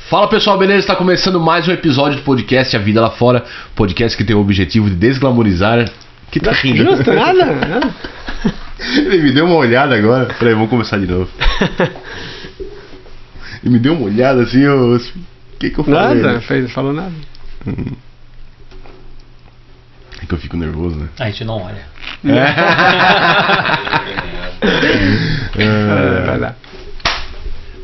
Fala pessoal, beleza? Está começando mais um episódio do podcast A Vida Lá Fora. Podcast que tem o objetivo de desglamorizar... Que tá rindo? Justo, nada. Ele me deu uma olhada agora. Peraí, vamos começar de novo. Ele me deu uma olhada assim, o que eu falei? Nada, falou nada. É que eu fico nervoso, né? A gente não olha. Vai lá.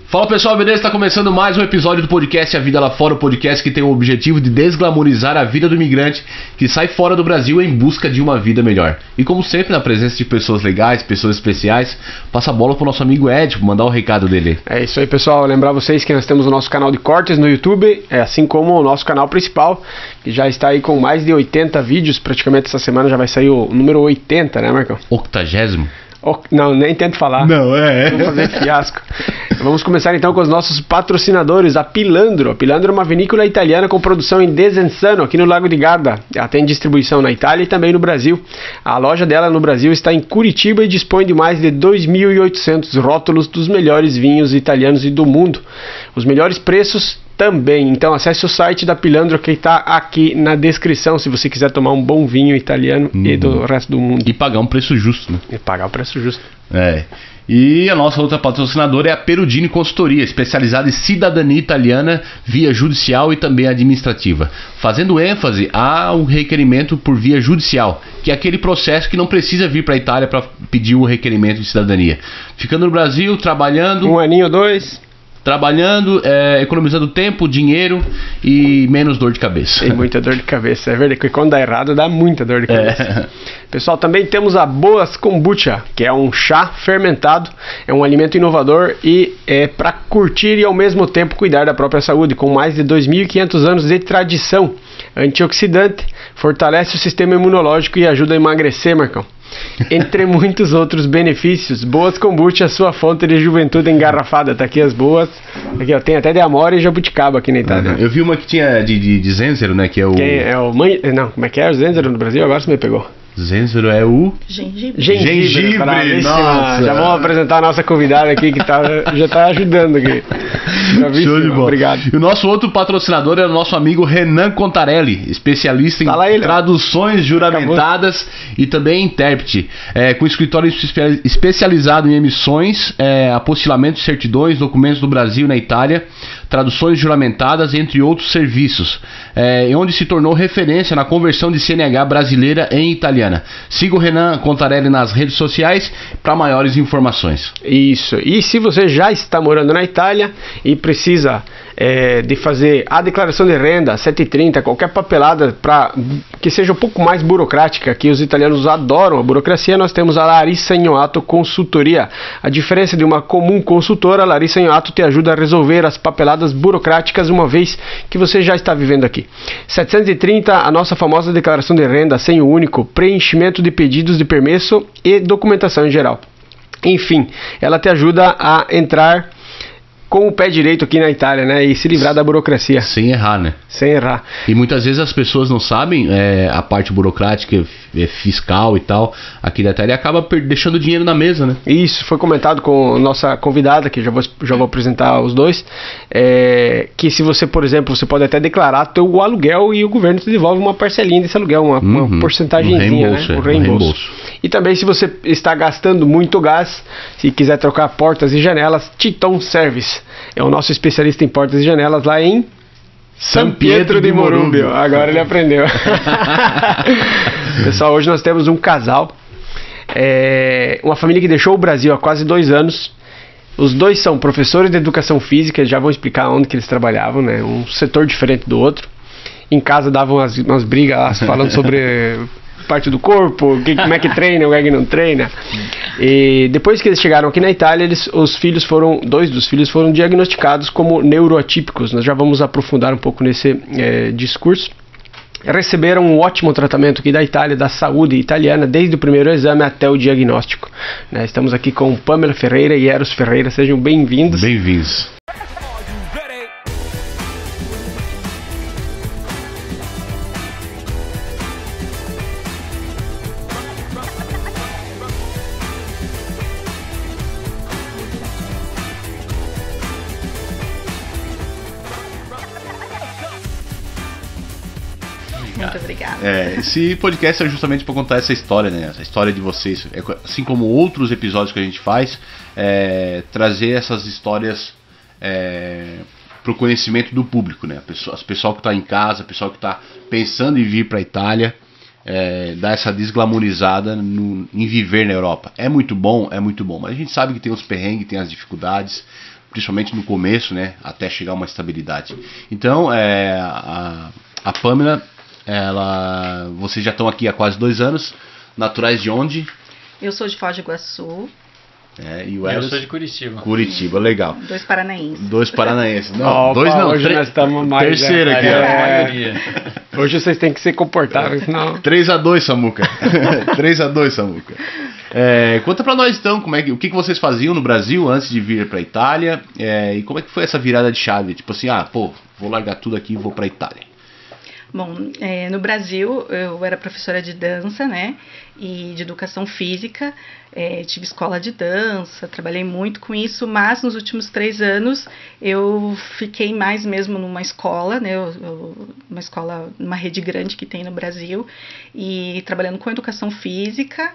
Fala pessoal, beleza? Está começando mais um episódio do podcast A Vida Lá Fora, o podcast que tem o objetivo de desglamorizar a vida do imigrante que sai fora do Brasil em busca de uma vida melhor. E como sempre, na presença de pessoas legais, pessoas especiais, passa a bola pro nosso amigo Ed, mandar o recado dele. É isso aí, pessoal. Lembrar vocês que nós temos o nosso canal de cortes no YouTube, assim como o nosso canal principal, que já está aí com mais de 80 vídeos. Praticamente essa semana já vai sair o número 80, né, Marcão? 80º? Não, nem tento falar. Não, Vamos fazer fiasco. Vamos começar então com os nossos patrocinadores, a Pilandro. A Pilandro é uma vinícola italiana com produção em Desenzano, aqui no Lago de Garda. Ela tem distribuição na Itália e também no Brasil. A loja dela no Brasil está em Curitiba e dispõe de mais de 2.800 rótulos dos melhores vinhos italianos e do mundo. Os melhores preços também. Então acesse o site da Pilandro que está aqui na descrição se você quiser tomar um bom vinho italiano e do resto do mundo. E pagar um preço justo, né? E pagar o preço justo. É. E a nossa outra patrocinadora é a Perudini Consultoria, especializada em cidadania italiana, via judicial e também administrativa. Fazendo ênfase ao requerimento por via judicial, que é aquele processo que não precisa vir para a Itália para pedir o requerimento de cidadania. Ficando no Brasil, trabalhando... Um aninho ou dois... economizando tempo, dinheiro e menos dor de cabeça. Tem muita dor de cabeça, é verdade, porque quando dá errado dá muita dor de cabeça. Pessoal, também temos a Boas Kombucha, que é um chá fermentado, é um alimento inovador e é para curtir e ao mesmo tempo cuidar da própria saúde, com mais de 2.500 anos de tradição. Antioxidante, fortalece o sistema imunológico e ajuda a emagrecer, Marcão. Entre muitos outros benefícios, Boas Kombucha, sua fonte de juventude engarrafada. Tá aqui as boas. Aqui, ó, tem até de Amora e Jabuticaba aqui na Itália. Eu vi uma que tinha de Zenzero, né? Que é o... Não, como é que é o Zenzero no Brasil? Agora você me pegou. Zenzero é o... Gengibre. Nossa. Já vamos apresentar a nossa convidada aqui que já tá ajudando aqui. Show de bola. Obrigado. E o nosso outro patrocinador é o nosso amigo Renan Contarelli, especialista em traduções juramentadas e também intérprete, com escritório especializado em emissões, apostilamento de certidões, documentos do Brasil e na Itália, traduções juramentadas, entre outros serviços, onde se tornou referência na conversão de CNH brasileira em italiana. Siga o Renan Contarelli nas redes sociais para maiores informações. Isso. E se você já está morando na Itália e precisa de fazer a declaração de renda, 730, qualquer papelada que seja um pouco mais burocrática, que os italianos adoram a burocracia, nós temos a Larissa Ignoato Consultoria. A diferença de uma comum consultora, a Larissa Ignoato te ajuda a resolver as papeladas burocráticas uma vez que você já está vivendo aqui. 730, a nossa famosa declaração de renda sem o único, preenchimento de pedidos de permesso e documentação em geral. Enfim, ela te ajuda a entrar com o pé direito aqui na Itália, né? E se livrar da burocracia. Sem errar, né? Sem errar. E muitas vezes as pessoas não sabem a parte burocrática, fiscal e tal, aqui da Itália, acaba deixando dinheiro na mesa, né? Isso, foi comentado com a nossa convidada, que já vou apresentar os dois, que se você, por exemplo, você pode até declarar teu aluguel e o governo te devolve uma parcelinha desse aluguel, uma porcentagemzinha, reembolso, né? Um reembolso. E também se você está gastando muito gás, se quiser trocar portas e janelas, Titon Service. É o nosso especialista em portas e janelas lá em San Pietro di Morubio. Agora ele aprendeu. Pessoal, hoje nós temos um casal, uma família que deixou o Brasil há quase 2 anos. Os dois são professores de educação física, já vão explicar onde que eles trabalhavam, né? Um setor diferente do outro. Em casa davam umas brigas lá, falando sobre parte do corpo, como é que treina, como é que não treina. E depois que eles chegaram aqui na Itália, dois dos filhos foram diagnosticados como neuroatípicos. Nós já vamos aprofundar um pouco nesse discurso. Receberam um ótimo tratamento aqui da Itália, da saúde italiana, desde o primeiro exame até o diagnóstico. Estamos aqui com Pamela Ferreira e Eros Ferreira, sejam bem-vindos. Bem-vindos. Muito obrigada. Esse podcast é justamente para contar essa história, né? Essa história de vocês. Assim como outros episódios que a gente faz, trazer essas histórias para o conhecimento do público, né? As pessoal que está em casa, pessoal que está pensando em vir para a Itália, dar essa desglamorizada em viver na Europa. É muito bom, mas a gente sabe que tem os perrengues, tem as dificuldades, principalmente no começo, né? Até chegar a uma estabilidade. Então, a Pamela, vocês já estão aqui há quase 2 anos, naturais de onde? Eu sou de Foz do Iguaçu. E o Eros? Eu sou de Curitiba. Curitiba, legal. 2 paranaenses. 2 paranaenses. Não, 2 não. Hoje nós estamos mais. Terceira aqui. A maioria. Hoje vocês têm que ser comportáveis, senão... 3-2, Samuca. 3-2, Samuca. Conta pra nós então, o que vocês faziam no Brasil antes de vir pra Itália, e como é que foi essa virada de chave? Tipo assim, vou largar tudo aqui e vou pra Itália. Bom, no Brasil eu era professora de dança, né, e de educação física, tive escola de dança, trabalhei muito com isso, mas nos últimos 3 anos eu fiquei mais mesmo numa escola, né, uma escola, uma rede grande que tem no Brasil, e trabalhando com educação física,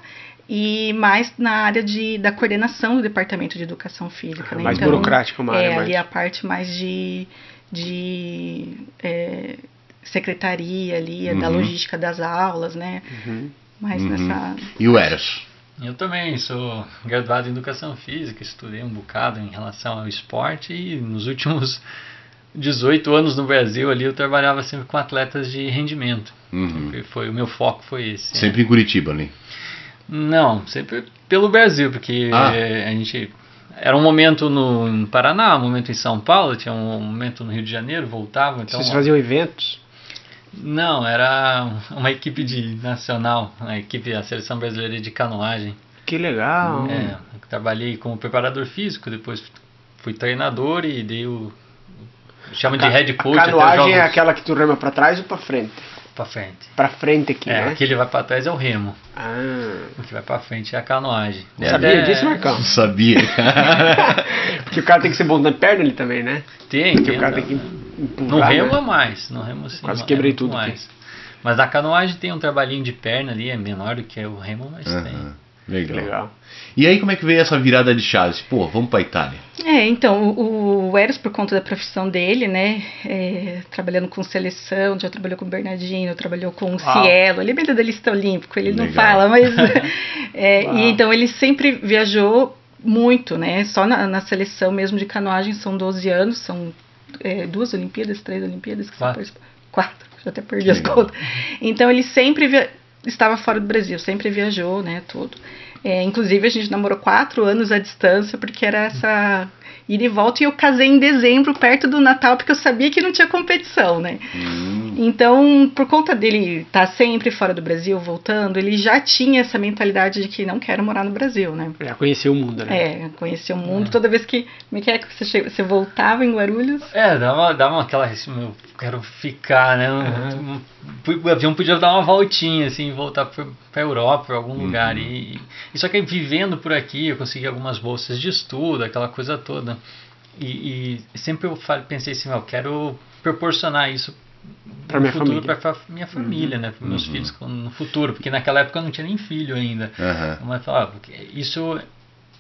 e mais na área da coordenação do departamento de educação física. Né? Mais então, burocrático, uma área mais... ali a parte mais de secretaria ali, da logística das aulas, né? Mais nessa... E o Eros? Eu também sou graduado em Educação Física, estudei um bocado em relação ao esporte e nos últimos 18 anos no Brasil ali eu trabalhava sempre com atletas de rendimento. O meu foco foi esse. Sempre em Curitiba, né? Não, sempre pelo Brasil, porque a gente... Era um momento no Paraná, um momento em São Paulo, tinha um momento no Rio de Janeiro, voltava. Então, vocês faziam eventos? Não, era uma equipe nacional, a Seleção Brasileira de Canoagem. Que legal! Trabalhei como preparador físico, depois fui treinador e chama de head coach. A canoagem é aquela que tu rema pra trás ou pra frente? Pra frente. Pra frente aqui, né? Aquele vai pra trás é o remo. O que vai pra frente é a canoagem. Sabia disso, Marcão? Não sabia. Porque o cara tem que ser bom na perna ali também, né? Porque o cara tem que empurrar, no remo é mais. No remo sim. Quase quebrei tudo mais. Aqui. Mas na canoagem tem um trabalhinho de perna ali, é menor do que o remo, mas tem. Legal. E aí como é que veio essa virada de chave? Vamos pra Itália. Então, o Eros, por conta da profissão dele, né, trabalhando com seleção, já trabalhou com o Bernardino, trabalhou com o Cielo, ele é medalhista olímpico, ele não fala, mas... e então ele sempre viajou muito, né, só na seleção mesmo de canoagem são 12 anos, são 2 Olimpíadas, 3 Olimpíadas, 4, já até perdi as contas. Então ele sempre estava fora do Brasil, sempre viajou, né, tudo. Inclusive a gente namorou 4 anos à distância, porque era essa ida e volta, e eu casei em dezembro, perto do Natal, porque eu sabia que não tinha competição, né? Então, por conta dele estar sempre fora do Brasil, voltando, ele já tinha essa mentalidade de que não quero morar no Brasil, né? Já conhecia o mundo, né? Conhecia o mundo. Toda vez que você voltava em Guarulhos... dava aquela... Eu quero ficar, né? O avião podia dar uma voltinha, assim, voltar pra Europa, pra algum lugar. E só que vivendo por aqui, eu consegui algumas bolsas de estudo, aquela coisa toda. E sempre eu pensei assim, eu quero proporcionar isso para minha futuro, família, para minha família, né, para meus filhos no futuro, porque naquela época eu não tinha nem filho ainda. Mas falava, isso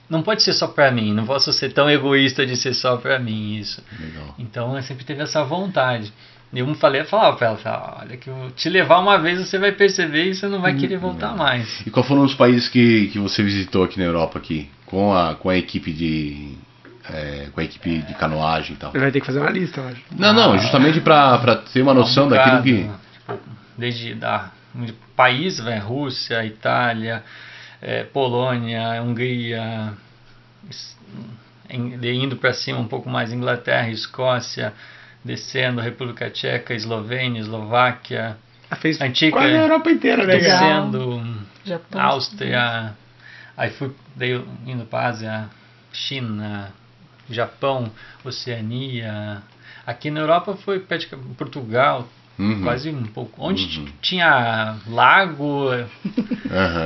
não pode ser só para mim, não posso ser tão egoísta de ser só para mim isso. Legal. Então eu sempre teve essa vontade. Eu falava para ela, olha, que eu te levar uma vez você vai perceber e você não vai querer voltar mais. E qual foram os países que você visitou aqui na Europa aqui com a equipe de canoagem e tal? Você vai ter que fazer uma lista, eu acho. Não, justamente para ter uma noção daquilo que... Tipo, desde país, Rússia, Itália, Polônia, Hungria, indo para cima um pouco mais, Inglaterra, Escócia, descendo República Tcheca, Eslovênia, Eslováquia, fez antiga, quase a Europa inteira, né? Descendo Japão, Áustria, aí indo para a Ásia, China, Japão, Oceania. Aqui na Europa foi Portugal, quase um pouco. Onde tinha lago.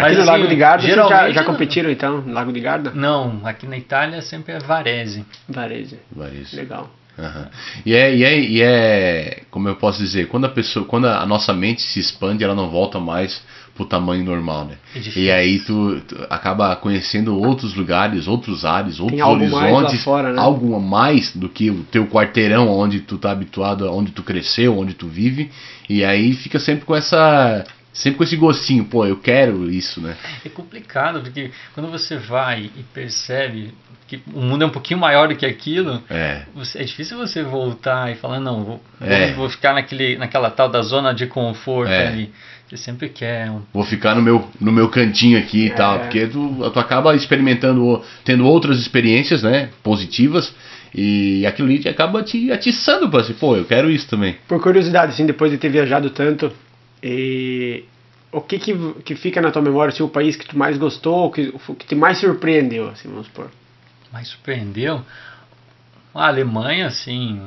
Mas no Lago de Garda vocês já competiram então? Lago de Garda? Não, aqui na Itália sempre é Varese. Varese. Legal. Uhum. Como eu posso dizer, quando a nossa mente se expande, ela não volta mais pro tamanho normal, né? E aí tu acaba conhecendo outros lugares, outros ares, outros horizontes, fora, né? algo a mais do que o teu quarteirão onde tu tá habituado, onde tu cresceu, onde tu vive, e aí fica sempre com esse gostinho, pô, eu quero isso, né? É complicado, porque quando você vai e percebe que o mundo é um pouquinho maior do que aquilo, é difícil você voltar e falar, não, vou ficar naquela tal da zona de conforto ali. Você sempre quer. Vou ficar no meu cantinho aqui e tal, porque tu acaba experimentando, tendo outras experiências, né, positivas, e aquilo ali acaba te atiçando pra assim, pô, eu quero isso também. Por curiosidade, assim, depois de ter viajado tanto, o que fica na tua memória, assim, o país que tu mais gostou, que te mais surpreendeu, assim, vamos supor? Mais surpreendeu? A Alemanha, assim,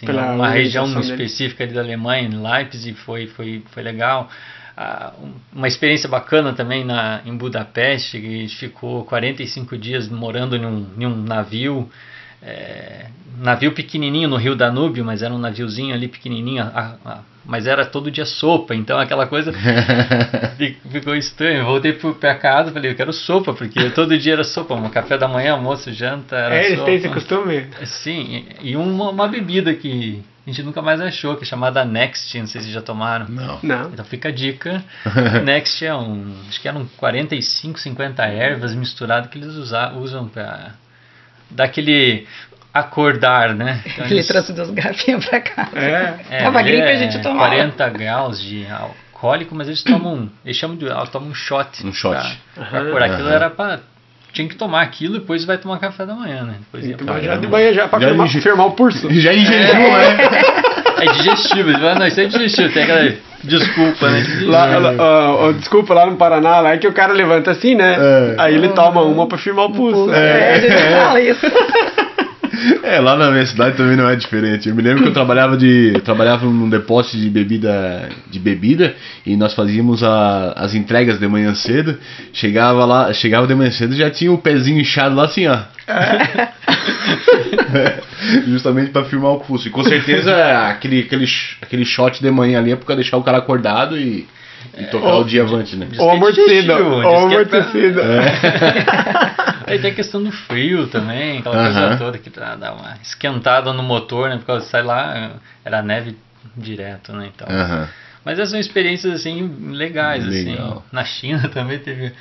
uma região específica ali da Alemanha, em Leipzig, foi legal. Uma experiência bacana também em Budapeste, que a gente ficou 45 dias morando em um navio, navio pequenininho no Rio Danúbio, mas era um naviozinho ali pequenininho, mas era todo dia sopa, então aquela coisa ficou estranho. Voltei pra casa, falei, eu quero sopa, porque todo dia era sopa, um café da manhã, almoço, janta, era sopa. Eles têm esse costume? Sim, e uma bebida que a gente nunca mais achou, que é chamada Next, não sei se já tomaram. Não. Então fica a dica. Next acho que eram 45, 50 ervas misturadas que eles usam pra dar aquele acordar, né? Então, ele trouxe 2 garrafinhas pra cá. Tava gripe, a gente tomava. 40 graus de alcoólico, mas eles tomam um shot. Um shot. Pra acordar. Aquilo era pra... Tinha que tomar aquilo e depois vai tomar café da manhã, né? Depois já de manhã, já pra firmar o pulso. Já ingeriu, né? É digestivo. Não, isso é digestivo. Tem aquela desculpa, né? Desculpa, lá no Paraná, lá é que o cara levanta assim, né? Aí ele toma uma pra firmar o pulso. A gente fala isso. Lá na minha cidade também não é diferente. Eu me lembro que eu trabalhava num depósito de bebida e nós fazíamos as entregas de manhã cedo. Chegava de manhã cedo e já tinha o pezinho inchado lá assim, ó. Justamente para firmar o pulso. E com certeza aquele shot de manhã ali é pra deixar o cara acordado e tocar o dia avante, né? Ou amortecido. Aí tem a questão do frio também, aquela coisa toda que dá uma esquentada no motor, né? Porque sai lá, era neve direto, né? Então, mas essas são experiências assim legais. Assim. Na China também teve,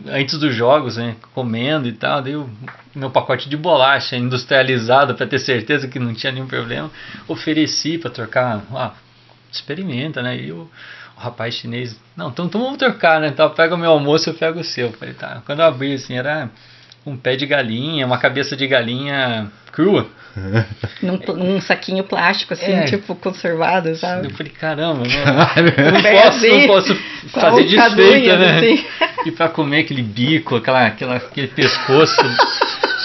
antes dos jogos, né? Comendo e tal, dei o meu pacote de bolacha industrializado para ter certeza que não tinha nenhum problema. Ofereci para trocar, experimenta, né? E o rapaz chinês, não, então vamos trocar, né? Então pega o meu almoço, eu pego o seu. Falei, tá. Quando eu abri, assim, era um pé de galinha, uma cabeça de galinha crua. Num saquinho plástico, assim, tipo, conservado, sabe? Eu falei, caramba, não posso fazer desfeita, né? Assim. E pra comer aquele bico, aquele pescoço...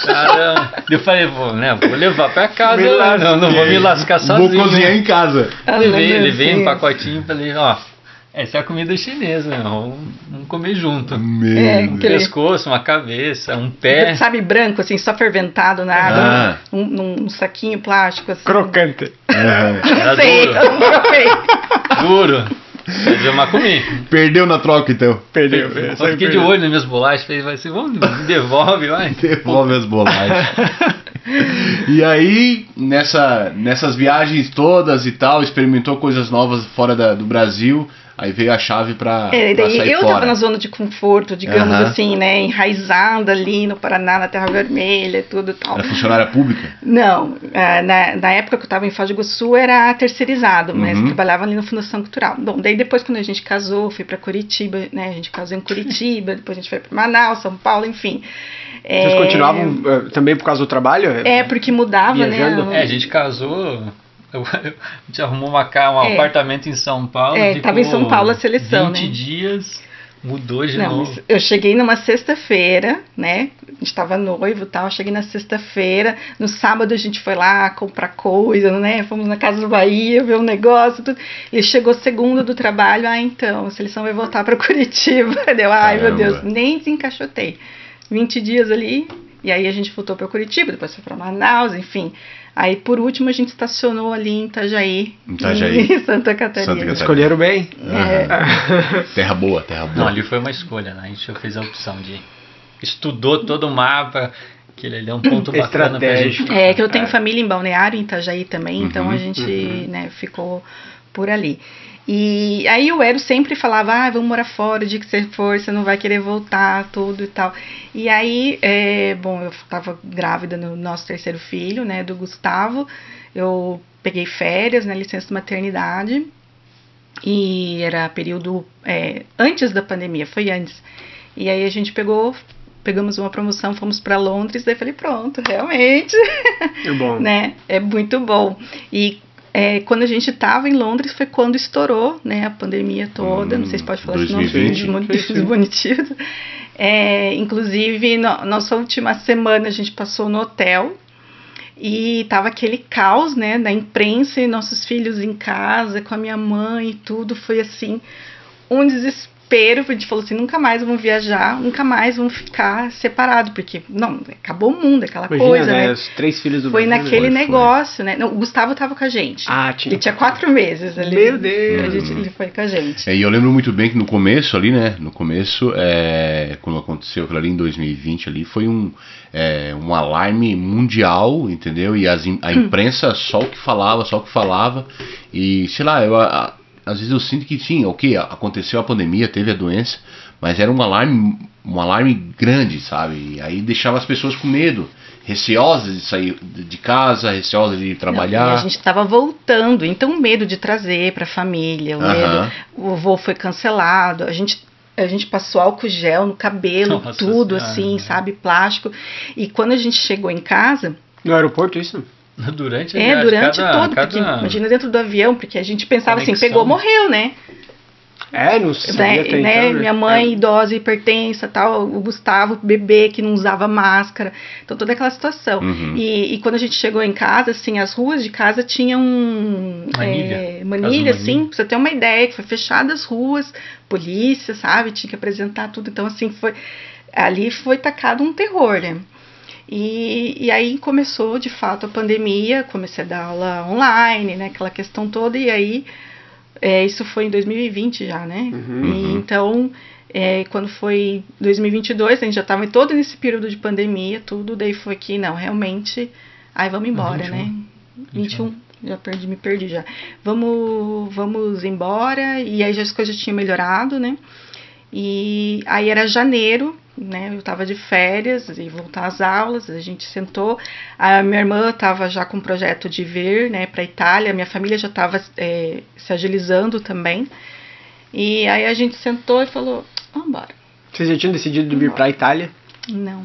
Caramba. Eu falei, vou levar pra casa, não vou me lascar sozinho. Vou cozinhar em casa. Levei um pacotinho e falei, essa é a comida chinesa, vamos comer junto. Um pescoço, uma cabeça, um pé. Sabe, branco, assim, só ferventado na água, num saquinho plástico, assim. Crocante. Era duro. Mas comi. Perdeu na troca, então. Perdeu. Eu fiquei de olho nas minhas bolachas, falei, vai ser, vamos, devolve, vai. Devolve as bolachas. E aí, nessas viagens todas e tal, experimentou coisas novas fora do Brasil. Aí veio a chave pra sair eu fora. Tava na zona de conforto, digamos assim, né? Enraizada ali no Paraná, na Terra Vermelha, tudo e tal. Era funcionária pública? Não. Na época que eu tava em Foz do Iguaçu, era terceirizado, mas eu trabalhava ali na Fundação Cultural. Bom, daí depois quando a gente casou, fui pra Curitiba, né? A gente casou em Curitiba, depois a gente foi pra Manaus, São Paulo, enfim. Vocês continuavam também por causa do trabalho? Porque mudava, viajando? né? A gente casou... A gente arrumou um apartamento em São Paulo. Estava em São Paulo a seleção, 20 dias, mudou de novo. Eu cheguei numa sexta-feira, né? A gente estava noivo e tal. Cheguei na sexta-feira. No sábado a gente foi lá comprar coisa, né? Fomos na Casa do Bahia ver um negócio. Tudo. Ele chegou segunda do trabalho. Então, a seleção vai voltar para Curitiba. Meu Deus, nem desencaixotei. 20 dias ali. E aí a gente voltou para Curitiba, depois foi para Manaus, enfim. Aí, por último, a gente estacionou ali em Itajaí. Em Santa Catarina. Escolheram bem. Terra boa, terra boa. Não, ali foi uma escolha, né? A gente fez a opção de... Estudou todo o mapa, que ele é um ponto bacana pra gente. É, que eu tenho família em Balneário, em Itajaí também, então a gente né, ficou por ali. E aí o Eros sempre falava, vamos morar fora, o dia que você for, você não vai querer voltar, tudo e tal. E aí, bom, eu estava grávida no nosso terceiro filho, né, do Gustavo. Eu peguei férias, né, licença de maternidade. E era período antes da pandemia, foi antes. E aí a gente pegamos uma promoção, fomos para Londres, daí falei, pronto, realmente. É bom. Né, é muito bom. E quando a gente estava em Londres foi quando estourou, né, a pandemia toda, não sei se pode falar 2020. Muito bonitinho. Inclusive, nossa última semana a gente passou no hotel e tava aquele caos, né, da imprensa e nossos filhos em casa, com a minha mãe e tudo, foi assim, um desespero. A gente falou assim, nunca mais vamos viajar, nunca mais vamos ficar separados, porque, não, acabou o mundo, aquela coisa, né? Os 3 filhos do Foi Brasil, naquele negócio, né? Não, o Gustavo tava com a gente. Tinha. Ele tinha 4 meses ali. Meu Deus! Ele foi com a gente. E eu lembro muito bem que no começo ali, né? No começo, quando aconteceu aquilo ali em 2020 ali, foi um alarme mundial, entendeu? E a imprensa só o que falava. E, sei lá, às vezes eu sinto que sim, aconteceu a pandemia, teve a doença, mas era um alarme grande, sabe? E aí deixava as pessoas com medo, receosas de sair de casa, receosas de trabalhar. Não, e a gente estava voltando, então medo de trazer para a família, o voo foi cancelado, a gente passou álcool gel no cabelo, tudo assim, sabe, plástico. E quando a gente chegou em casa... No aeroporto, isso? Durante todo, porque imagina dentro do avião, porque a gente pensava assim, pegou, morreu, né? Não sabia né? Então, minha mãe, idosa, hipertensa, tal, o Gustavo, bebê que não usava máscara, então toda aquela situação. E quando a gente chegou em casa, assim, as ruas de casa tinham manilha, assim, pra você ter uma ideia, que foi fechada as ruas, polícia, sabe, tinha que apresentar tudo, então assim, ali foi tacado um terror, né? E aí começou, de fato, a pandemia, comecei a dar aula online, né, aquela questão toda, e aí, isso foi em 2020 já, né? E então, quando foi 2022, a gente já estava todo nesse período de pandemia, tudo, daí foi que, não, realmente, aí vamos embora, 21. Né? 21, me perdi já. Vamos embora, e aí já as coisas tinham melhorado, né? E aí era janeiro, né, eu estava de férias e voltar às aulas, a gente sentou, a minha irmã estava já com o projeto de vir, né, para a Itália, minha família já estava se agilizando também, e aí a gente sentou e falou, vamos embora. Vocês já tinham decidido vir para a Itália? Não,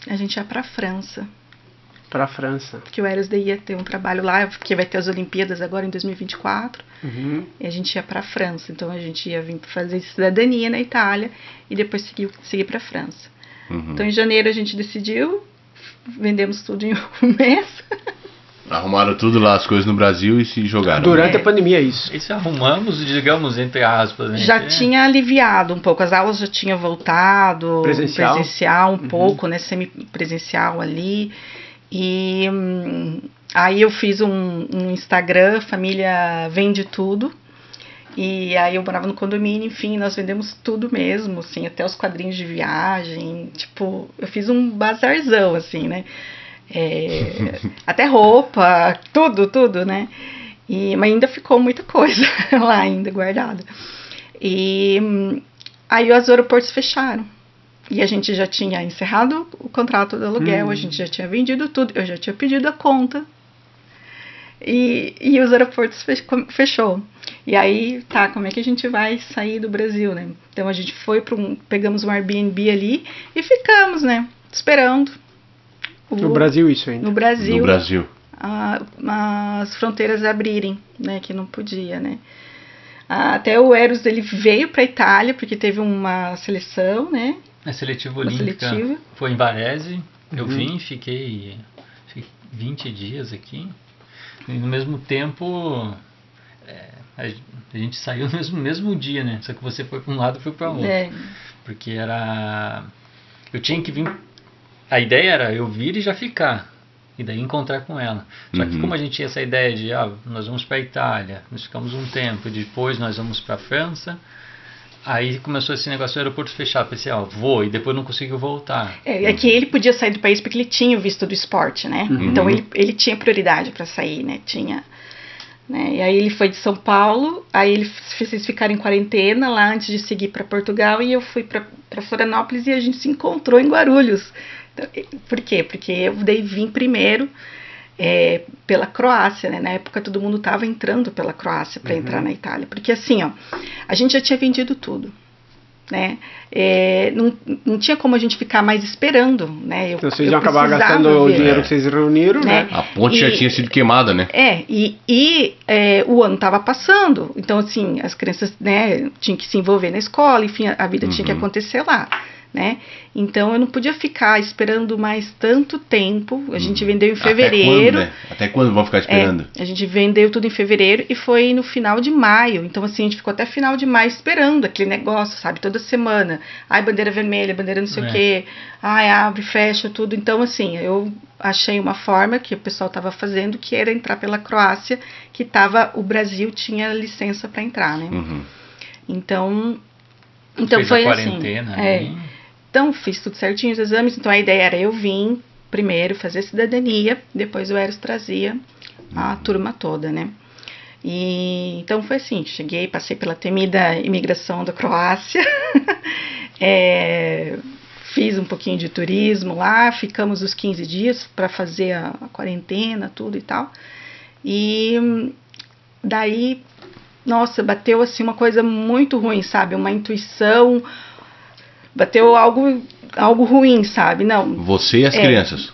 a gente ia para a França. Para a França. Porque o Eros ia ter um trabalho lá, porque vai ter as Olimpíadas agora em 2024. E a gente ia para a França. Então a gente ia vir fazer cidadania na Itália e depois seguir para a França. Então em janeiro a gente decidiu, vendemos tudo em um mês. Arrumaram tudo lá, as coisas no Brasil e se jogaram. Durante a pandemia, isso. E se arrumamos, digamos, entre aspas, né? Já tinha aliviado um pouco, as aulas já tinham voltado. Presencial um pouco, né? Semipresencial ali. E aí eu fiz um Instagram, Família Vende Tudo, e aí eu morava no condomínio, enfim, nós vendemos tudo mesmo, assim, até os quadrinhos de viagem, tipo, eu fiz um bazarzão, assim, né, até roupa, tudo, né, mas ainda ficou muita coisa lá ainda guardada, e aí os aeroportos fecharam. E a gente já tinha encerrado o contrato do aluguel, a gente já tinha vendido tudo, eu já tinha pedido a conta. E os aeroportos fechou. E aí, como é que a gente vai sair do Brasil, né? Então a gente pegamos um Airbnb ali e ficamos, né? Esperando. No Brasil isso ainda? No Brasil. No Brasil. As fronteiras abrirem, né? Que não podia, né? Até o Eros, ele veio para a Itália, porque teve uma seleção, né? A seletiva olímpica foi em Varese, eu vim, fiquei 20 dias aqui, e no mesmo tempo a gente saiu no mesmo dia, né? Só que você foi para um lado e foi para outro, porque eu tinha que vir a ideia era eu vir e já ficar. E daí encontrar com ela. Só que como a gente tinha essa ideia de, nós vamos para a Itália, nós ficamos um tempo, depois nós vamos para a França, aí começou esse negócio do aeroporto fechado. Pensei, vou, e depois não conseguiu voltar. É que ele podia sair do país porque ele tinha o visto do esporte, né? Então ele tinha prioridade para sair, né? Tinha... Né? E aí ele foi de São Paulo, aí eles ficaram em quarentena lá antes de seguir para Portugal, e eu fui para Florianópolis e a gente se encontrou em Guarulhos. Por quê? Porque eu daí vim primeiro pela Croácia, né? Na época todo mundo estava entrando pela Croácia para entrar na Itália, porque assim, a gente já tinha vendido tudo, né? Não tinha como a gente ficar mais esperando, né? Então vocês iam acabar gastando o dinheiro que vocês reuniram, né? A ponte já tinha sido queimada, né? O ano estava passando, então assim, as crianças, né, tinham que se envolver na escola, enfim, a vida tinha que acontecer lá, né? Então eu não podia ficar esperando mais tanto tempo. A gente vendeu em fevereiro. Até quando vão ficar esperando? A gente vendeu tudo em fevereiro e foi no final de maio. Então assim, a gente ficou até final de maio esperando aquele negócio, sabe? Toda semana. Bandeira vermelha, bandeira não sei o quê. Abre, fecha, tudo. Então assim, eu achei uma forma que o pessoal estava fazendo, que era entrar pela Croácia, que o Brasil tinha licença para entrar, né? Então foi assim. Então, fiz tudo certinho, os exames. Então, a ideia era eu vim primeiro fazer cidadania, depois o Eros trazia a turma toda, né? E então foi assim, cheguei, passei pela temida imigração da Croácia, fiz um pouquinho de turismo lá, ficamos os 15 dias para fazer a quarentena, tudo e tal. E daí, nossa, bateu assim uma coisa muito ruim, sabe? Uma intuição... Bateu algo ruim, sabe? Não. Você e as crianças?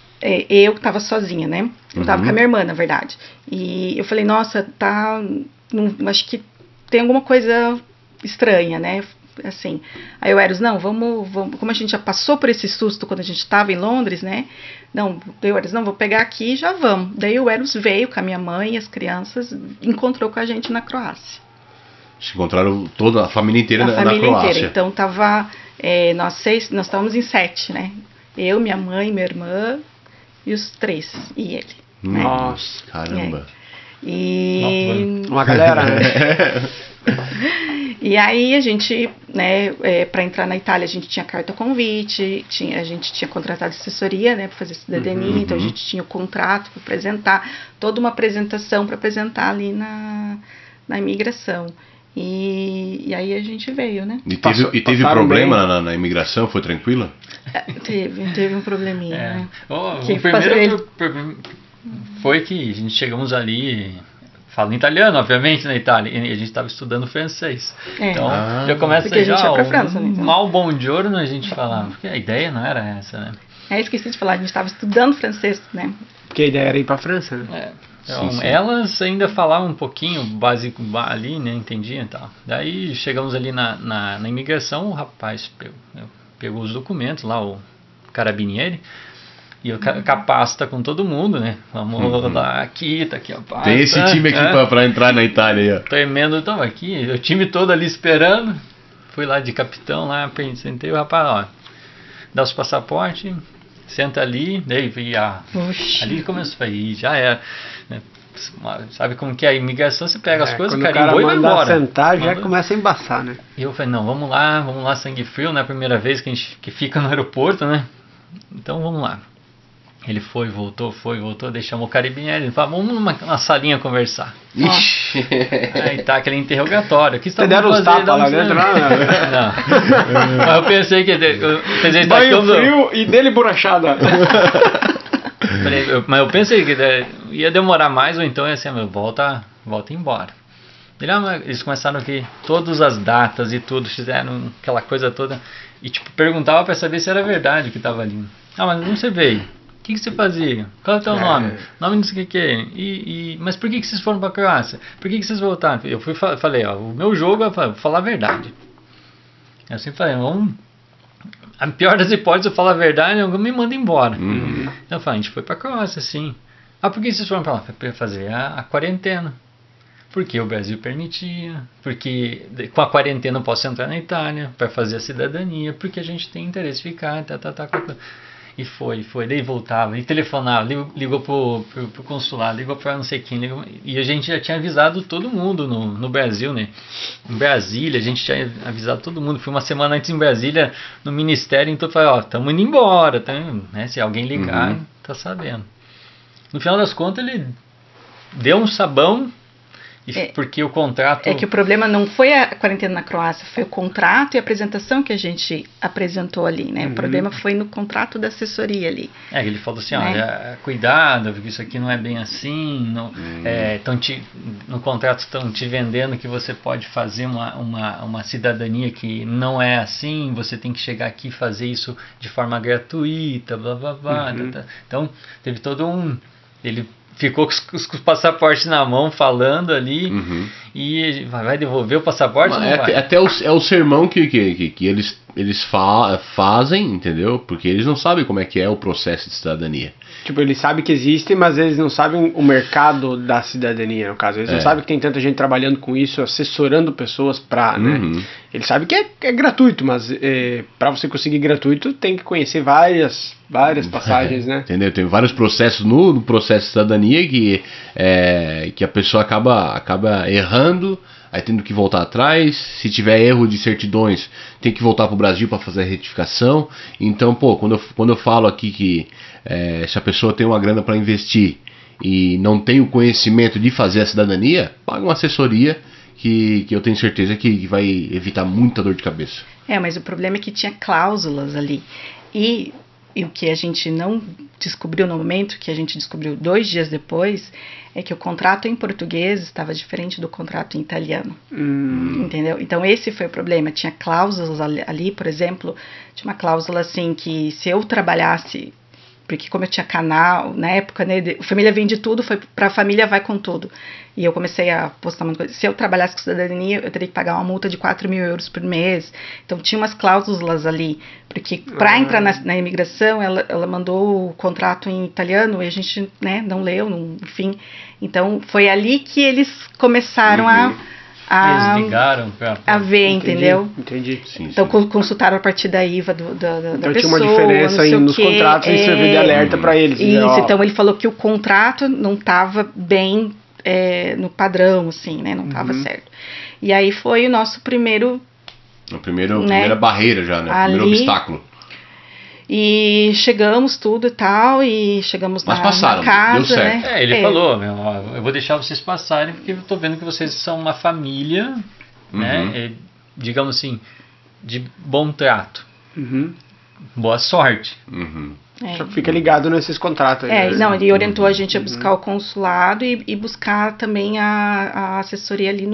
Eu que estava sozinha, né? Eu estava com a minha irmã, na verdade. E eu falei, nossa, acho que tem alguma coisa estranha, né? Assim. Aí o Eros, não, vamos, como a gente já passou por esse susto quando a gente estava em Londres, né? Não, o Eros, não, vou pegar aqui e já vamos. Daí o Eros veio com a minha mãe e as crianças, encontrou com a gente na Croácia. Se encontraram toda a família inteira na Croácia. A família inteira, então tava... nós estávamos em 7, né? Eu, minha mãe, minha irmã e os 3, e ele. Nossa, né? Caramba. Uma galera, né? E aí a gente, né, para entrar na Itália, a gente tinha carta convite, a gente tinha contratado assessoria, né, para fazer cidadania, então a gente tinha o contrato para apresentar, toda uma apresentação para apresentar ali na imigração. E aí a gente veio, né? E teve problema na imigração? Foi tranquila? Teve um probleminha, né? O primeiro foi que a gente chegamos ali, falando italiano, obviamente, na Itália, e a gente estava estudando francês. Então, já começa a gente ia pra França, né? Mal buongiorno a gente falava, porque a ideia não era essa, né? Esqueci de falar, a gente estava estudando francês, né? Porque a ideia era ir pra França, né? Então, sim. Elas ainda falavam um pouquinho básico ali, né, entendiam e tal. Daí chegamos ali na imigração, o rapaz pegou os documentos lá, o carabinieri, e eu com a pasta com todo mundo, né? Vamos lá, aqui, tá aqui a pasta. Tem esse time aqui pra entrar na Itália aí, ó. Tremendo, então aqui, o time todo ali esperando. Fui lá de capitão, lá, sentei o rapaz, dá os passaportes, senta ali, daí ali começou aí, já era. Sabe como que é a imigração? Você pega as coisas, carimbou e vai embora. Sentar, já começa a embaçar, né? E eu falei, não, vamos lá, sangue frio, né? A primeira vez que fica no aeroporto, né? Então vamos lá. Ele foi, voltou, deixamos o carabinieri, ele falou, vamos numa salinha conversar. Ixi. Aí tá aquele interrogatório. Você deram os tapas lá dentro? Não. Mas eu pensei que... Banho frio e dele borrachada. Mas eu pensei que ia demorar mais, ou então ia ser, volta embora. Eles começaram aqui, todas as datas e tudo, fizeram aquela coisa toda, e tipo, perguntava pra saber se era verdade o que tava ali. Mas não você veio. O que você fazia? Qual é o teu nome? Nome não sei o que é. Mas por que vocês foram pra Croácia? Por que vocês voltaram? Eu falei, o meu jogo é falar a verdade. Eu sempre falei, a pior das hipóteses, eu falar a verdade, eu me mando embora. Então eu falei, a gente foi pra Croácia, sim. Por que vocês foram pra lá? Para fazer a quarentena. Porque o Brasil permitia, porque com a quarentena eu posso entrar na Itália para fazer a cidadania, porque a gente tem interesse em ficar, E foi. Daí voltava, e telefonava, ligou pro consulado, ligou pra não sei quem. E a gente já tinha avisado todo mundo no Brasil, né? Em Brasília, a gente tinha avisado todo mundo. Fui uma semana antes em Brasília, no ministério, então eu falei, estamos indo embora. Né? Se alguém ligar, tá sabendo. No final das contas, ele deu um sabão. Porque o contrato... É que o problema não foi a quarentena na Croácia, foi o contrato e a apresentação que a gente apresentou ali, né? O problema foi no contrato da assessoria ali. Ele falou assim, olha, cuidado, porque isso aqui não é bem assim, no contrato estão te vendendo que você pode fazer uma cidadania que não é assim, você tem que chegar aqui e fazer isso de forma gratuita, blá, blá, blá. Então, teve todo um... Ele ficou com os passaportes na mão, falando ali, e vai devolver o passaporte? Não vai. Até o sermão que eles fazem, entendeu? Porque eles não sabem como é que é o processo de cidadania. Tipo, eles sabem que existe, mas eles não sabem o mercado da cidadania, no caso. Eles não sabem que tem tanta gente trabalhando com isso, assessorando pessoas pra, né? Eles sabem que é gratuito, mas pra você conseguir gratuito, tem que conhecer várias passagens, né? Entendeu? Tem vários processos no processo de cidadania que a pessoa acaba errando, aí tendo que voltar atrás. Se tiver erro de certidões, tem que voltar pro Brasil para fazer a retificação. Então, quando eu falo aqui que se a pessoa tem uma grana para investir e não tem o conhecimento de fazer a cidadania, paga uma assessoria que eu tenho certeza que vai evitar muita dor de cabeça. Mas o problema é que tinha cláusulas ali. E o que a gente não descobriu no momento, que a gente descobriu 2 dias depois, é que o contrato em português estava diferente do contrato em italiano. Entendeu? Então esse foi o problema. Tinha cláusulas ali, por exemplo, tinha uma cláusula assim que se eu trabalhasse, porque como eu tinha canal, na época, né, família vende tudo, foi pra família vai com tudo. E eu comecei a postar muita coisa. Se eu trabalhasse com cidadania, eu teria que pagar uma multa de 4.000 euros por mês. Então tinha umas cláusulas ali, porque para entrar na imigração, ela mandou o contrato em italiano e a gente, né, não leu, enfim. Então foi ali que eles começaram eles ligaram a ver, entendeu? Entendi. Sim, então consultaram a partir da IVA da então pessoa. Tinha uma diferença aí nos contratos e serviu de alerta para eles. Isso, então ele falou que o contrato não estava bem no padrão, assim, né? Não estava certo. E aí foi o nosso primeira barreira já, né? O primeiro obstáculo. E chegamos tudo e tal, e chegamos na casa, deu certo. né? Ele falou, eu vou deixar vocês passarem, porque eu tô vendo que vocês são uma família, né? Digamos assim, de bom trato. Boa sorte. Só fica ligado nesses contratos aí. Não, ele orientou a gente a buscar o consulado e buscar também a assessoria ali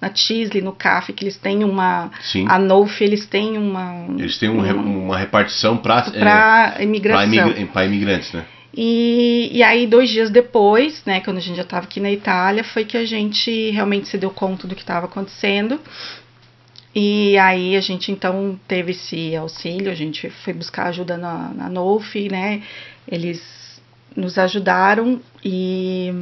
na TISLI, no CAF, que eles têm a NOF, eles têm uma... Eles têm uma repartição para imigração. Para imigrantes, né? E aí 2 dias depois, né, quando a gente já estava aqui na Itália, foi que a gente realmente se deu conta do que estava acontecendo. E aí a gente então teve esse auxílio, a gente foi buscar ajuda na NOF, né? Eles nos ajudaram e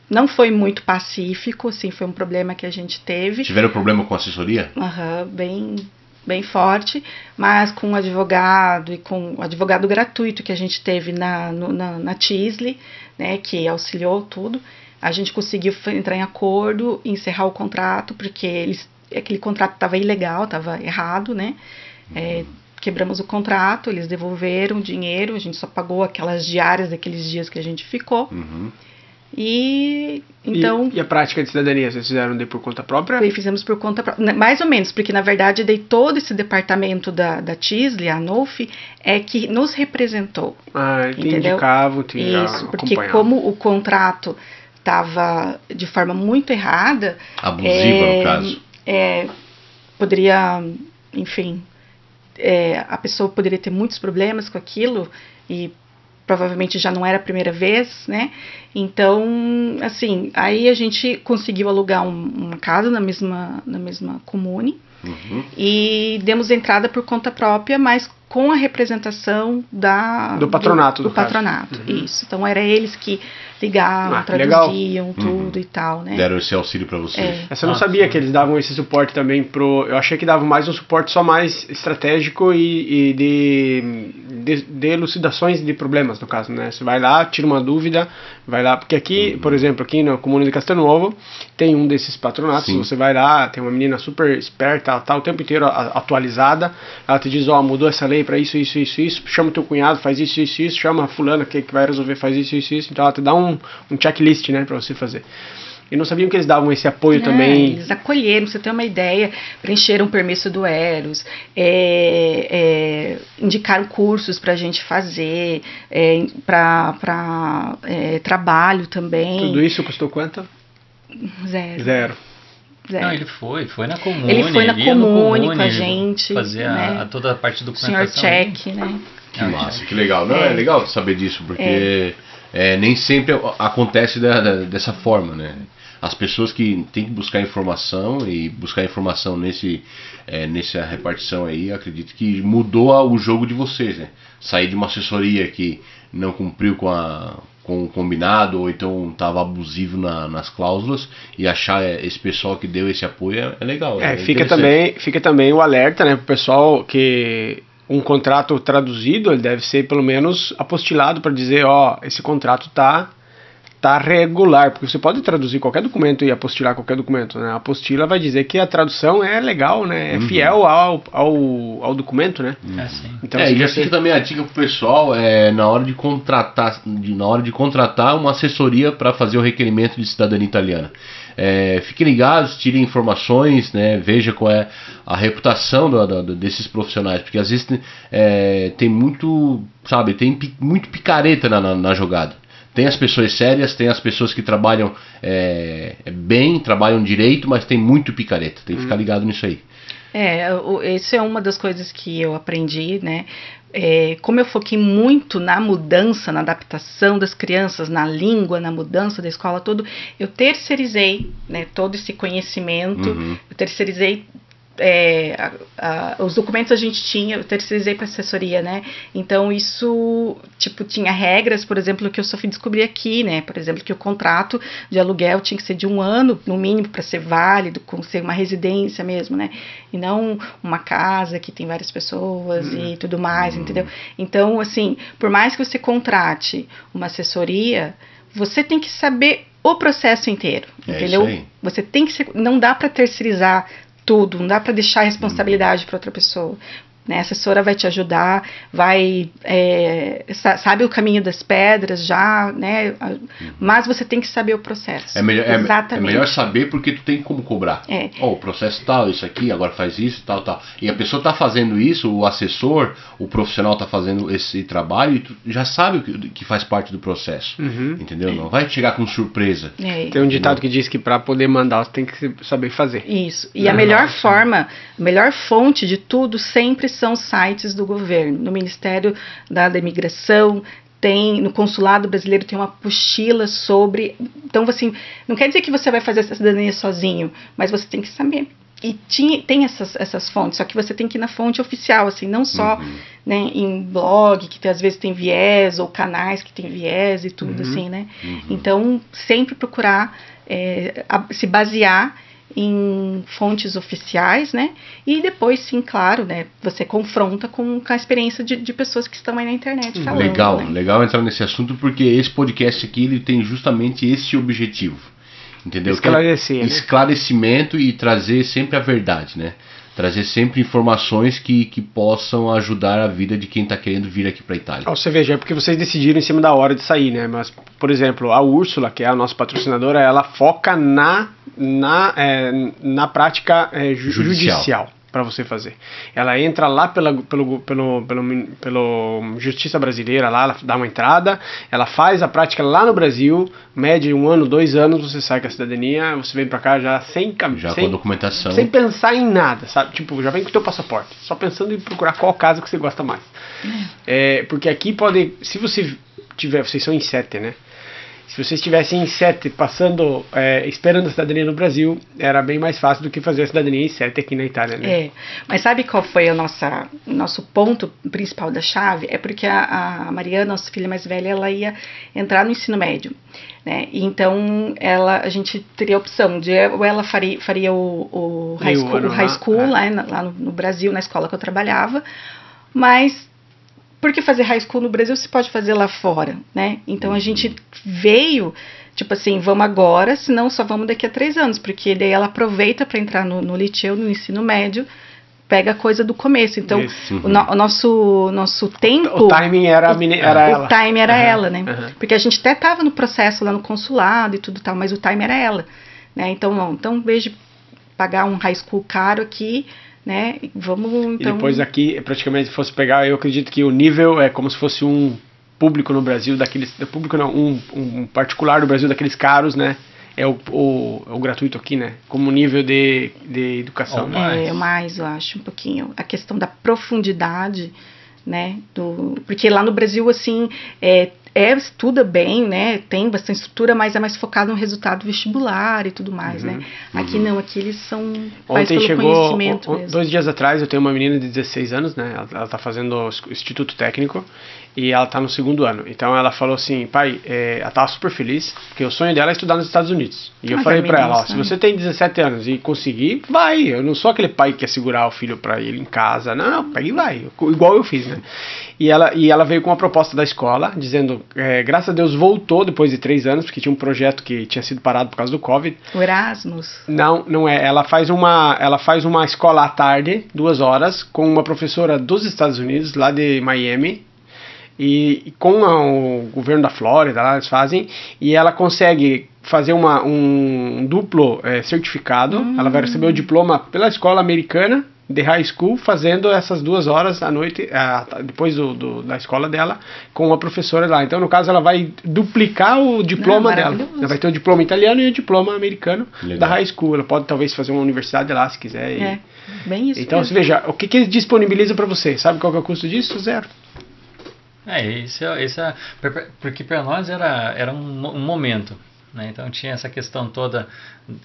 não foi muito pacífico, assim, foi um problema que a gente teve. Tiveram problema com a assessoria? Bem forte, mas com o advogado e com o advogado gratuito que a gente teve na TISLI, né, que auxiliou tudo, a gente conseguiu entrar em acordo, encerrar o contrato, porque aquele contrato estava ilegal, estava errado, né? Quebramos o contrato, eles devolveram o dinheiro, a gente só pagou aquelas diárias daqueles dias que a gente ficou. E então... E a prática de cidadania, vocês fizeram por conta própria? Fizemos por conta própria, mais ou menos, porque na verdade todo esse departamento da TISLI, a NOF, é que nos representou. Indicava, isso, porque como o contrato estava de forma muito errada... Abusiva, no caso. Poderia, enfim, a pessoa poderia ter muitos problemas com aquilo e provavelmente já não era a primeira vez, né? Então, assim, aí a gente conseguiu alugar uma casa na mesma comune e demos entrada por conta própria, mas com a representação do patronato. Do patronato, isso. Então, era eles que ligavam, traduziam tudo e tal, né? Deram esse auxílio para vocês. Essa eu não sabia que eles davam esse suporte também eu achei que davam mais um suporte só mais estratégico e de elucidações de problemas, no caso, né? Você vai lá, tira uma dúvida, vai lá, porque aqui, por exemplo, aqui na comuna de Castelo Novo, tem um desses patronatos, você vai lá, tem uma menina super esperta, ela tá o tempo inteiro atualizada, ela te diz, mudou essa lei para isso, chama o teu cunhado, faz isso, chama a fulana que vai resolver, faz isso, então ela te dá um checklist, né, para você fazer. E não sabiam que eles davam esse apoio também. Eles acolheram, pra você ter uma ideia, preencheram o permisso do Eros, indicaram cursos pra gente fazer, para trabalho também. Tudo isso custou quanto? Zero. Não, ele foi na Comune. Ele foi na Comune com a gente. Fazer toda a parte do documentação. Senhor Check, né? Que massa, que legal. Não, é legal saber disso, porque nem sempre acontece dessa forma, né? As pessoas que têm que buscar informação e buscar informação nessa repartição aí, acredito que mudou o jogo de vocês, né? Sair de uma assessoria que não cumpriu com o combinado ou então estava abusivo nas cláusulas e achar esse pessoal que deu esse apoio é legal. Fica também o alerta, né, pro pessoal que um contrato traduzido, ele deve ser pelo menos apostilado para dizer, esse contrato tá regular, porque você pode traduzir qualquer documento e apostilar qualquer documento, né? A apostila vai dizer que a tradução é legal, né? É fiel ao documento, né? Então, e já fica também a dica pro pessoal, na hora de contratar uma assessoria para fazer o requerimento de cidadania italiana. Fiquem ligados, tirem informações, né? Veja qual é a reputação desses profissionais, porque às vezes tem muito picareta na jogada. Tem as pessoas sérias, tem as pessoas que trabalham bem, trabalham direito, mas tem muito picareta. Tem que ficar ligado nisso aí. Isso é uma das coisas que eu aprendi, né? Como eu foquei muito na mudança, na adaptação das crianças, na língua, na mudança da escola, tudo, eu terceirizei, né, todo esse conhecimento, eu terceirizei. Os documentos a gente tinha, eu terceirizei para assessoria, né? Então isso, tinha regras, por exemplo, que eu só fui descobrir aqui, né? Por exemplo, que o contrato de aluguel tinha que ser de 1 ano, no mínimo, para ser válido, com ser uma residência mesmo, né? E não uma casa que tem várias pessoas e tudo mais, entendeu? Então, assim, por mais que você contrate uma assessoria, você tem que saber o processo inteiro, entendeu? Isso aí. Você tem que não dá para terceirizar tudo, não dá para deixar a responsabilidade para outra pessoa, né? A assessora vai te ajudar, sabe o caminho das pedras já, né? Mas você tem que saber o processo. É melhor saber, porque tu tem como cobrar. O processo tal, isso aqui, agora faz isso, tal. E a pessoa está fazendo isso, o assessor, o profissional está fazendo esse trabalho e tu já sabe que faz parte do processo. Entendeu? Não vai chegar com surpresa. Tem um ditado que diz que para poder mandar você tem que saber fazer. Isso. E a melhor forma, a melhor fonte de tudo sempre são os sites do governo. No Ministério da Imigração, no Consulado Brasileiro tem uma apostila sobre. Então, assim, não quer dizer que você vai fazer essa cidadania sozinho, mas você tem que saber. E tem essas fontes, só que você tem que ir na fonte oficial, assim, não só né, em blog, que às vezes tem viés, ou canais que tem viés e tudo, assim, né? Então, sempre procurar se basear em fontes oficiais, né? E depois, sim, claro, né? Você confronta com a experiência de pessoas que estão aí na internet falando. Legal entrar nesse assunto, porque esse podcast aqui ele tem justamente esse objetivo, entendeu? Esclarecimento e trazer sempre a verdade, né? Trazer sempre informações que possam ajudar a vida de quem está querendo vir aqui para a Itália. Você veja, é porque vocês decidiram em cima da hora de sair, né? Mas, por exemplo, a Úrsula, que é a nossa patrocinadora, ela foca na prática judicial para você fazer. Ela entra lá pelo Justiça Brasileira, lá ela dá uma entrada, ela faz a prática lá no Brasil, mede 1 ano, 2 anos, você sai com a cidadania, você vem para cá já com a documentação, sem pensar em nada, sabe? Já vem com o teu passaporte, só pensando em procurar qual casa que você gosta mais. Porque aqui se você tiver, vocês são em 7, né? Se vocês estivessem em 7 passando, esperando a cidadania no Brasil, era bem mais fácil do que fazer a cidadania em 7 aqui na Itália, né? Mas sabe qual foi o nosso ponto principal da chave? É porque a Mariana, nossa filha mais velha, ela ia entrar no ensino médio, né? E então a gente teria a opção de ou ela faria o high school lá no Brasil, na escola que eu trabalhava, mas porque fazer high school no Brasil se pode fazer lá fora, né? Então a gente veio, tipo assim, vamos agora, senão só vamos daqui a 3 anos, porque daí ela aproveita para entrar no liceu, no ensino médio, pega a coisa do começo. Então, o nosso tempo... O timing era ela. O timing era ela, né? Porque a gente até estava no processo lá no consulado e tudo tal, mas o timing era ela, né? Então, não. Então, em vez de pagar um high school caro aqui, né? Vamos, então... E depois aqui, praticamente, se fosse pegar, eu acredito que o nível é como se fosse um público no Brasil, público não, um particular do Brasil, daqueles caros, né? É o gratuito aqui, né? Como nível de educação. Mais, eu acho, um pouquinho. A questão da profundidade, né? Porque lá no Brasil, assim, estuda bem, né? Tem bastante estrutura, mas é mais focado no resultado vestibular e tudo mais, né? Aqui não, aqui eles são mais pelo conhecimento mesmo. 2 dias atrás, eu tenho uma menina de 16 anos, né? Ela tá fazendo o Instituto Técnico e ela tá no 2º ano. Então ela falou assim, pai, ela tava super feliz, porque o sonho dela é estudar nos Estados Unidos. E eu falei pra ela, se você tem 17 anos e conseguir, vai. Eu não sou aquele pai que quer segurar o filho pra ele em casa. Não, pega e vai. Igual eu fiz, né? E ela veio com uma proposta da escola, dizendo, graças a Deus voltou depois de 3 anos, porque tinha um projeto que tinha sido parado por causa do Covid. O Erasmus? Não é. Ela faz uma escola à tarde, 2 horas, com uma professora dos Estados Unidos, lá de Miami, e com o governo da Flórida, lá eles fazem, e ela consegue fazer um duplo certificado. Ela vai receber o diploma pela escola americana de high school, fazendo essas 2 horas à noite, depois da escola dela, com uma professora lá. Então, no caso, ela vai duplicar o diploma dela. Ela vai ter o diploma italiano e o diploma americano da high school. Ela pode, talvez, fazer uma universidade lá, se quiser. Bem isso. Então, você veja, o que eles disponibilizam para você? Sabe qual que é o custo disso? 0. Porque para nós era um momento, né? Então tinha essa questão toda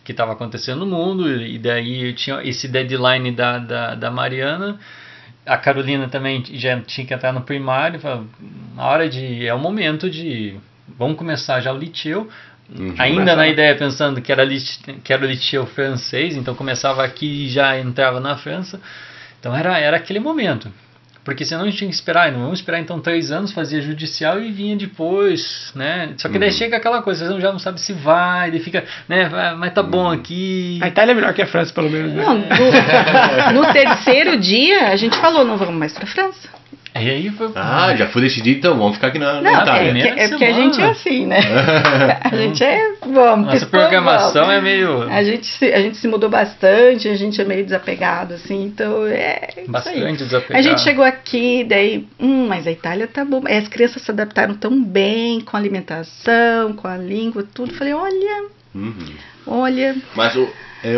que estava acontecendo no mundo, e daí tinha esse deadline da Mariana. A Carolina também já tinha que entrar no primário. É o momento de vamos começar já o liceu. Ainda na ideia pensando que era o liceu francês, então começava aqui e já entrava na França. Então era aquele momento. Porque senão a gente tinha que esperar, não vamos esperar então 3 anos, fazia judicial e vinha depois, né? Só que daí chega aquela coisa, você já não sabe se vai, daí fica, né? Mas tá bom aqui. A Itália é melhor que a França, pelo menos, né? Não, no 3º dia a gente falou, não vamos mais pra França. E aí foi... já foi decidido, então vamos ficar aqui na Itália. É porque a gente é assim, né? A gente vamos. Nossa programação é meio... A gente se mudou bastante, a gente é meio desapegado, assim, então bastante desapegado. A gente chegou aqui, daí, mas a Itália tá bom. As crianças se adaptaram tão bem com a alimentação, com a língua, tudo. Falei, olha... Mas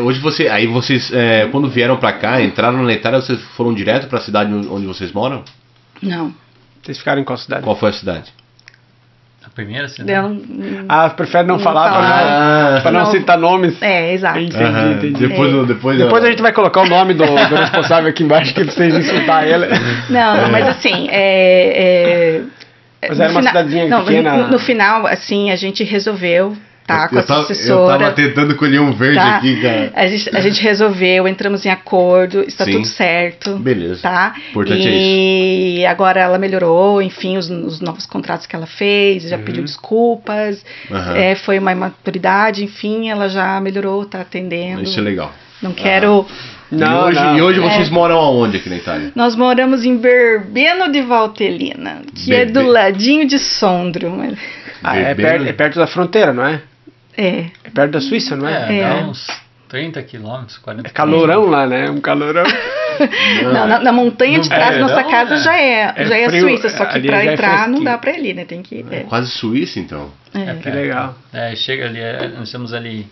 hoje vocês, quando vieram pra cá, entraram na Itália, vocês foram direto pra cidade onde vocês moram? Não. Vocês ficaram em qual cidade? Qual foi a cidade? A primeira cidade? Prefere não falar para não citar nomes. Exato. Entendi. Depois a gente vai colocar o nome do responsável aqui embaixo, que vocês insultar ele. Não, mas assim... Mas era uma cidadezinha pequena. No final, assim, a gente resolveu... com a assessora. Eu tava tentando colher um verde aqui, cara. A gente resolveu, entramos em acordo, está tudo certo. Beleza. Tá? Importante e agora ela melhorou, enfim, os novos contratos que ela fez, já pediu desculpas, foi uma imaturidade, enfim, ela já melhorou, tá atendendo. Isso é legal. Não quero... E hoje vocês moram aonde aqui na Itália? Nós moramos em Berbeno de Valtellina, que é do ladinho de Sondrio. É perto da fronteira, não é? É perto da Suíça, não é? Dá uns 30 quilômetros, 40 É calorão lá, né? Um calorão. Não, na montanha de trás da nossa casa já é frio, Suíça, só que pra entrar não dá pra ir ali, né? Tem que ir. Quase Suíça, então. Que legal. Chega ali, nós estamos ali,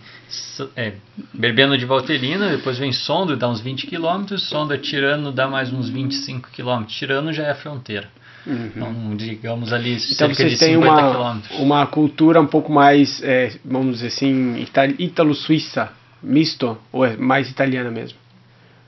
Berbeno de Valtellina, depois vem Sondrio, dá uns 20 quilômetros, Sondrio Tirano dá mais uns 25 quilômetros. Tirano já é a fronteira. Então, digamos ali, cerca de 50 quilômetros. Uma cultura um pouco mais, vamos dizer assim, ítalo-suíça, misto, ou é mais italiana mesmo?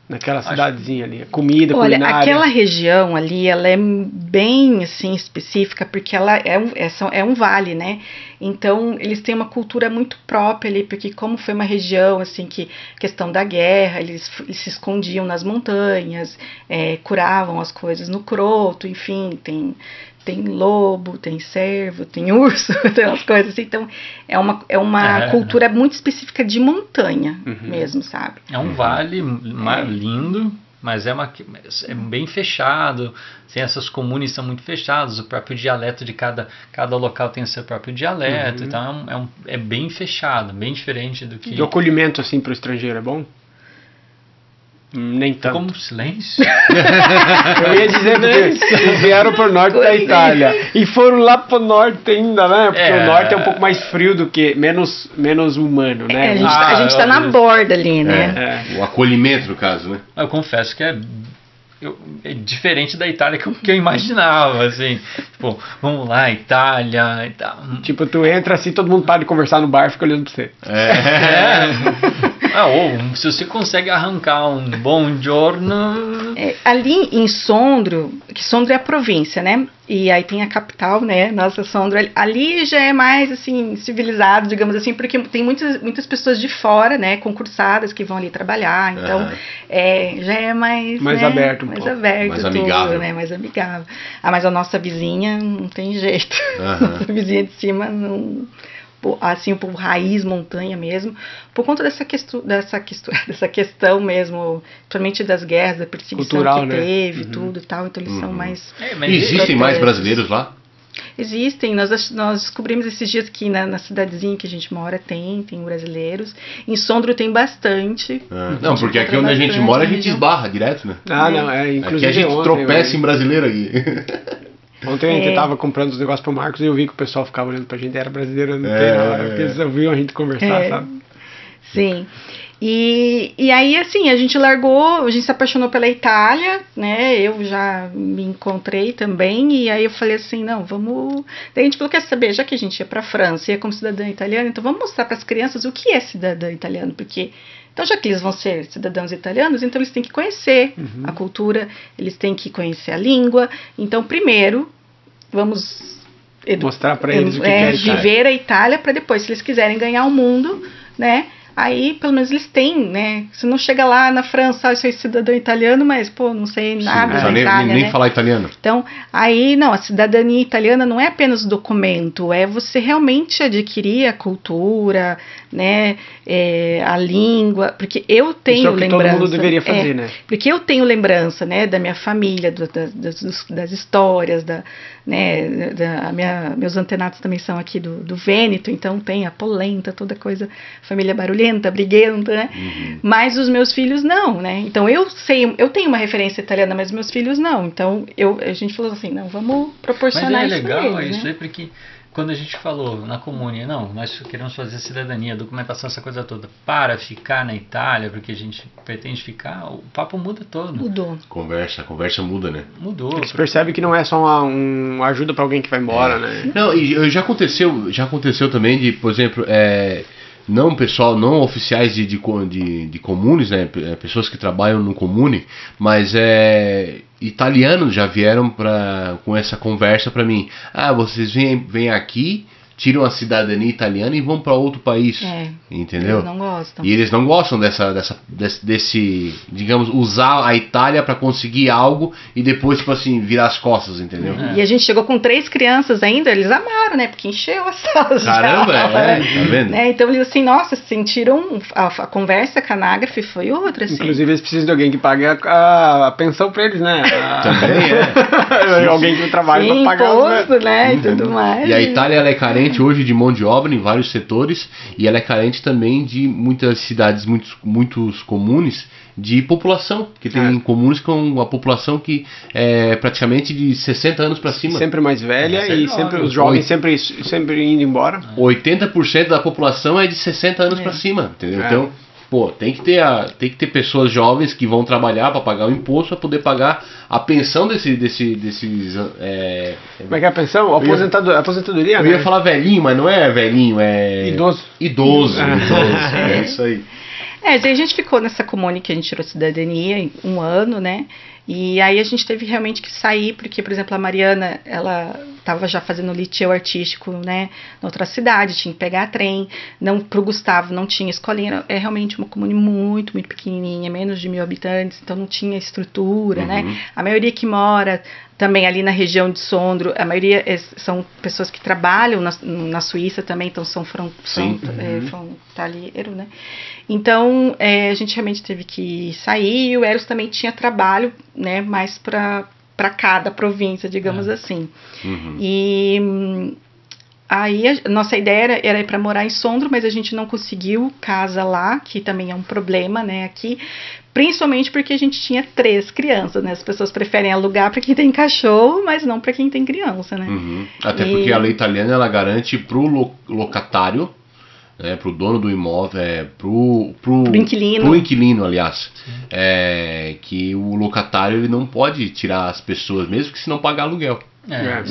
Naquela cidadezinha ali, comida, culinária. Olha, aquela região ali, ela é bem, assim, específica, porque ela é um vale, né? Então, eles têm uma cultura muito própria ali, porque como foi uma região, assim, que questão da guerra, eles se escondiam nas montanhas, curavam as coisas no croto, enfim, tem lobo, tem cervo, tem urso, tem umas coisas assim. Então, é uma cultura muito específica de montanha mesmo, sabe? É um vale lindo, mas é bem fechado. Tem essas comunes são muito fechadas. O próprio dialeto de cada local tem o seu próprio dialeto. Então, é bem fechado, bem diferente do que... E o acolhimento, assim, para o estrangeiro é bom? Nem tanto. Como silêncio? Eu ia dizer que eles vieram pro norte da Itália e foram lá pro norte ainda, né? Porque o norte é um pouco mais frio do que menos humano, né? A gente tá na borda ali, né? O acolhimento, no caso, né? Eu confesso que é diferente da Itália que eu imaginava, assim. Tipo, vamos lá, Itália e tal. Tipo, tu entra assim, todo mundo para de conversar no bar e fica olhando pra você. Ou se você consegue arrancar um buongiorno... Ali em Sondrio, que Sondrio é a província, né? E aí tem a capital, né? Nossa, Sondrio. Ali já é mais, assim, civilizado, digamos assim, porque tem muitas pessoas de fora, né? Concursadas que vão ali trabalhar. Então, já é mais né, aberto mais aberto. Mais tudo, amigável. né? Mais amigável. Mas a nossa vizinha não tem jeito. Nossa vizinha de cima não... assim, o povo raiz, montanha mesmo, por conta dessa questão mesmo, principalmente das guerras, da perseguição cultural, que né? Teve, tudo e tal, então eles são mais... Existem mais brasileiros lá? Existem, nós descobrimos esses dias que na cidadezinha que a gente mora tem brasileiros, em Sondrio tem bastante. Não, porque aqui onde a gente mora a gente esbarra direto, né? Inclusive aqui a gente tropeça em brasileiro aqui. Ontem a gente tava comprando os negócios pro Marcos e eu vi que o pessoal ficava olhando pra gente, era brasileiro, não tem na hora, porque eles ouviam a gente conversar, sabe? Sim. E aí, assim, a gente se apaixonou pela Itália, né? Eu já me encontrei também, e aí eu falei assim, não, vamos... Daí a gente falou, quer saber, já que a gente ia pra França, ia como cidadã italiana, então vamos mostrar pras crianças o que é cidadã italiano, porque... Então, já que eles vão ser cidadãos italianos, então eles têm que conhecer a cultura, eles têm que conhecer a língua. Então, primeiro, vamos mostrar para eles o que é viver a Itália, para depois, se eles quiserem ganhar o mundo, né? Aí, pelo menos, eles têm, né? Você não chega lá na França, eu sou cidadão italiano, mas, pô, não sei nada da Itália, nem né? falar italiano. Então, aí, não, a cidadania italiana não é apenas o documento, é você realmente adquirir a cultura, né? A língua, porque eu tenho lembrança. Isso é o que todo mundo deveria fazer, né? Porque eu tenho lembrança, né, da minha família, das histórias, né, meus antenados também são aqui do Vêneto, então tem a polenta, toda coisa, família barulhenta, briguenta, né? Mas os meus filhos não, né? Então eu tenho uma referência italiana, mas meus filhos não. Então a gente falou assim, não, vamos proporcionar isso. Mas é legal eles, isso né? aí, porque quando a gente falou na comune, não, nós queremos fazer cidadania, documentação, essa coisa toda, para ficar na Itália, porque a gente pretende ficar, o papo muda todo. Mudou. A conversa muda, né? Mudou. Você percebe que não é só uma ajuda para alguém que vai embora, né? Não, e já aconteceu também de, por exemplo, não pessoal, não oficiais de comunes, né? Pessoas que trabalham no comune, mas italianos já vieram com essa conversa para mim. Vocês vêm aqui, tiram a cidadania italiana e vão para outro país, entendeu? Eles não gostam. E eles não gostam desse, digamos, usar a Itália para conseguir algo e depois, tipo assim, virar as costas, entendeu? E a gente chegou com 3 crianças ainda, eles amaram, né? Porque encheu a sala. Caramba, tá vendo? Né? Então eles assim, nossa, sentiram a conversa com a Nágrafe foi outra, assim. Inclusive eles precisam de alguém que pague a pensão pra eles, né? Também alguém que trabalha pra pagar imposto, né? E tudo mais. E a Itália, ela é carente hoje de mão de obra em vários setores, e ela é carente também de muitas cidades, muitos comunes de população, que tem comunes com a população que é praticamente de 60 anos para cima. Sempre mais velha e sempre os jovens sempre indo embora. 80% da população é de 60 anos para cima, entendeu? Então, tem que ter pessoas jovens que vão trabalhar para pagar o imposto, para poder pagar a pensão desses... Como é que é a pensão? Aposentadoria, eu né? ia falar velhinho, mas não é velhinho, é... Idoso. Idoso, é isso aí. Daí a gente ficou nessa comune que a gente tirou cidadania em 1 ano, né? E aí a gente teve realmente que sair, porque, por exemplo, a Mariana, ela estava já fazendo liceu artístico, né, na outra cidade, tinha que pegar trem. Pro Gustavo não tinha escolinha, é realmente uma comune muito, muito pequenininha, menos de 1.000 habitantes, então não tinha estrutura, né? A maioria que mora também ali na região de Sondro, a maioria são pessoas que trabalham na Suíça também, então são frontaliero, né? Então, a gente realmente teve que sair, e o Eros também tinha trabalho, né, mais para cada província, digamos assim. E aí a nossa ideia era ir para morar em Sondro, mas a gente não conseguiu casa lá, que também é um problema, né, aqui, principalmente porque a gente tinha 3 crianças, né? As pessoas preferem alugar para quem tem cachorro, mas não para quem tem criança, né? Até porque a lei italiana, ela garante pro locatário, né, pro dono do imóvel, pro inquilino, aliás, que o locatário ele não pode tirar as pessoas, mesmo que se não pagar aluguel.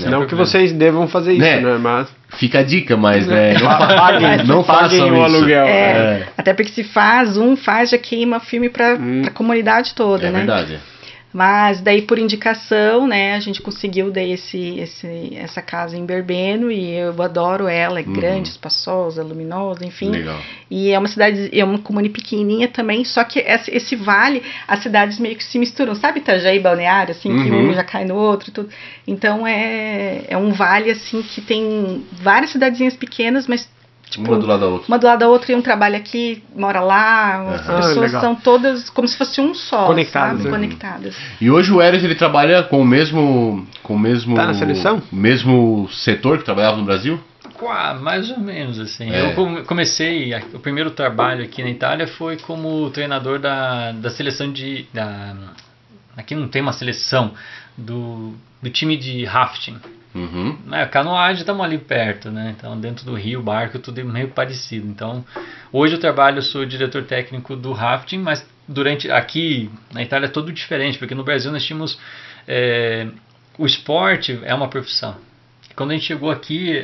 Não que vocês devam fazer isso, né? Mas fica a dica, mas não façam o aluguel. Até porque se faz, já queima filme para a comunidade toda, né? É verdade. Mas daí por indicação, né, a gente conseguiu daí essa casa em Berbeno, e eu adoro ela, é grande, espaçosa, luminosa, enfim. Legal. E é uma cidade, é uma comune pequenininha também, só que esse vale, as cidades meio que se misturam, sabe Itajaí, Balneário, assim, que um já cai no outro e tudo. Então é um vale, assim, que tem várias cidadezinhas pequenas, mas tipo, uma do lado da outra. Uma do lado da outra, e um trabalha aqui, mora lá. As pessoas são todas como se fosse um só, conectadas, sabe? Conectadas. E hoje o Eros, ele trabalha com o mesmo tá na seleção? Mesmo setor que trabalhava no Brasil? Mais ou menos, assim. Eu comecei, o primeiro trabalho aqui na Itália foi como treinador da seleção aqui não tem uma seleção, do time de rafting. Canoagem, estamos ali perto, né? Então, dentro do rio, barco, tudo é meio parecido. Então, hoje eu sou diretor técnico do rafting, mas aqui na Itália é todo diferente, porque no Brasil nós tínhamos o esporte é uma profissão. Quando a gente chegou aqui,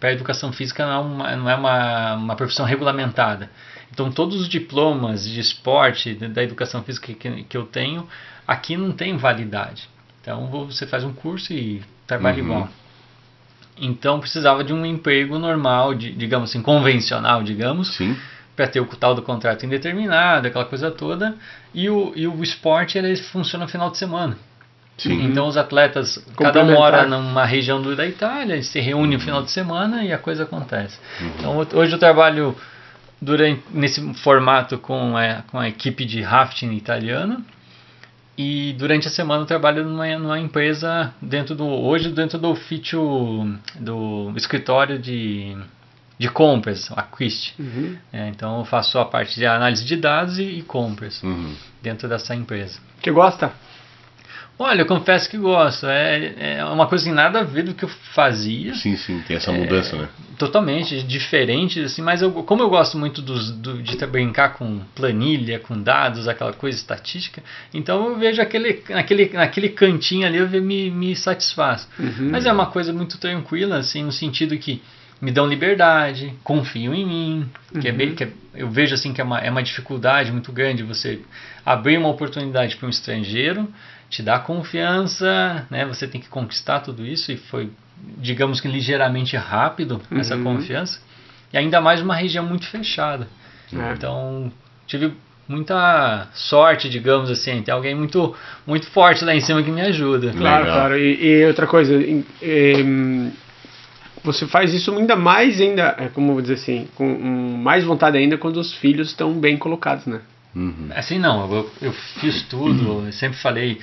a educação física não é uma profissão regulamentada. Então, todos os diplomas de esporte da educação física que eu tenho aqui não tem validade. Então, você faz um curso e trabalha igual. Então, precisava de um emprego normal, digamos assim, convencional, para ter o tal do contrato indeterminado, aquela coisa toda. E o esporte, ele funciona no final de semana. Então, os atletas, cada um mora numa região da Itália, eles se reúnem no final de semana e a coisa acontece. Então, hoje eu trabalho nesse formato com a equipe de rafting italiana. E durante a semana eu trabalho numa empresa dentro do ofício do escritório de compras, a Quist. Então eu faço a parte de análise de dados e compras dentro dessa empresa. Você gosta? Olha, eu confesso que gosto. É uma coisa que nada a ver do que eu fazia. Sim, tem essa mudança, né? Totalmente diferente, assim, mas como eu gosto muito de brincar com planilha, com dados, aquela coisa estatística, então eu vejo naquele cantinho ali, me satisfaz. Mas é uma coisa muito tranquila, assim, no sentido que me dão liberdade, confiam em mim, eu vejo assim que é uma dificuldade muito grande você abrir uma oportunidade para um estrangeiro, te dar confiança, né? Você tem que conquistar tudo isso, e foi, digamos que ligeiramente rápido essa confiança, e ainda mais uma região muito fechada. Então tive muita sorte, digamos assim, tem alguém muito, muito forte lá em cima que me ajuda. Claro. E outra coisa, você faz isso ainda mais, como vou dizer assim, com mais vontade ainda quando os filhos estão bem colocados, né? Assim, não, eu fiz tudo, eu sempre falei,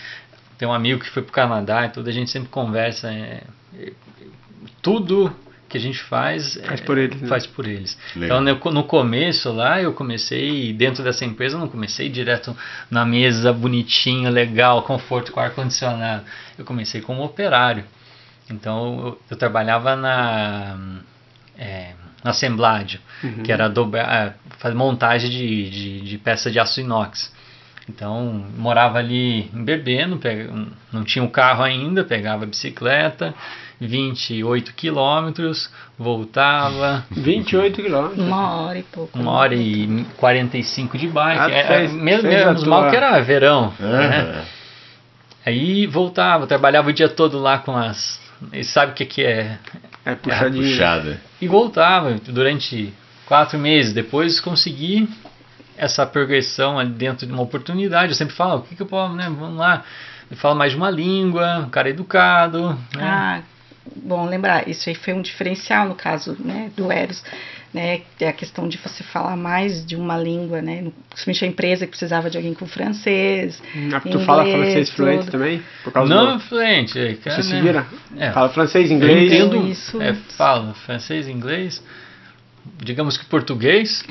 tem um amigo que foi pro Canadá e tudo, a gente sempre conversa, tudo que a gente faz por eles, né? Faz por eles. Então, no começo lá, eu comecei, dentro dessa empresa, eu não comecei direto na mesa, bonitinho, legal, conforto com ar-condicionado, eu comecei como operário. Então, eu trabalhava na assembládio, que era montagem de peça de aço inox. Então, morava ali em Bebeno, não tinha um carro ainda, pegava a bicicleta, 28 quilômetros, voltava. 28 quilômetros? 1h e pouco. 1h45 de bike. Menos mal que era verão. Né? Aí voltava, trabalhava o dia todo lá com as... E sabe o que é? É puxada. E voltava durante 4 meses. Depois consegui essa progressão ali dentro de uma oportunidade. Eu sempre falo, o que eu posso, né? Vamos lá. Eu falo mais de uma língua, um cara educado. Né? Bom lembrar, isso aí foi um diferencial no caso, né, do Eros, né, é a questão de você falar mais de uma língua, né, principalmente a empresa que precisava de alguém com francês, tu fala francês fluente também? Por causa não fluente. Você se vira? Fala francês, inglês? Eu entendo isso. Falo francês, inglês, digamos que português,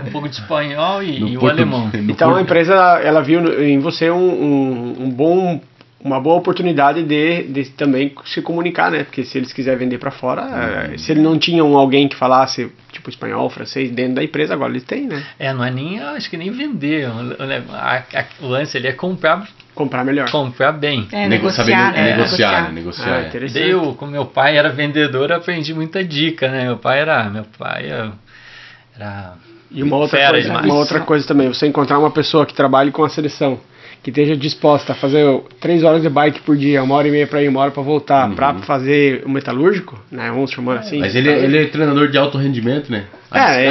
um pouco de espanhol e o alemão. Então a empresa, ela viu em você uma boa oportunidade de também se comunicar, né? Porque se eles quiserem vender para fora, se eles não tinham alguém que falasse tipo espanhol, francês dentro da empresa, agora eles têm, né? Não é nem, acho que nem vender. O lance ali é comprar melhor. Comprar bem. Negociar. Negociar. Daí eu, como meu pai era vendedor, aprendi muita dica, né? Meu pai era e uma outra coisa também, você encontrar uma pessoa que trabalhe com a seleção, que esteja disposta a fazer 3 horas de bike por dia, 1h30 para ir, 1h para voltar, para fazer o metalúrgico, né? Vamos chamar assim. Mas ele é treinador de alto rendimento, né?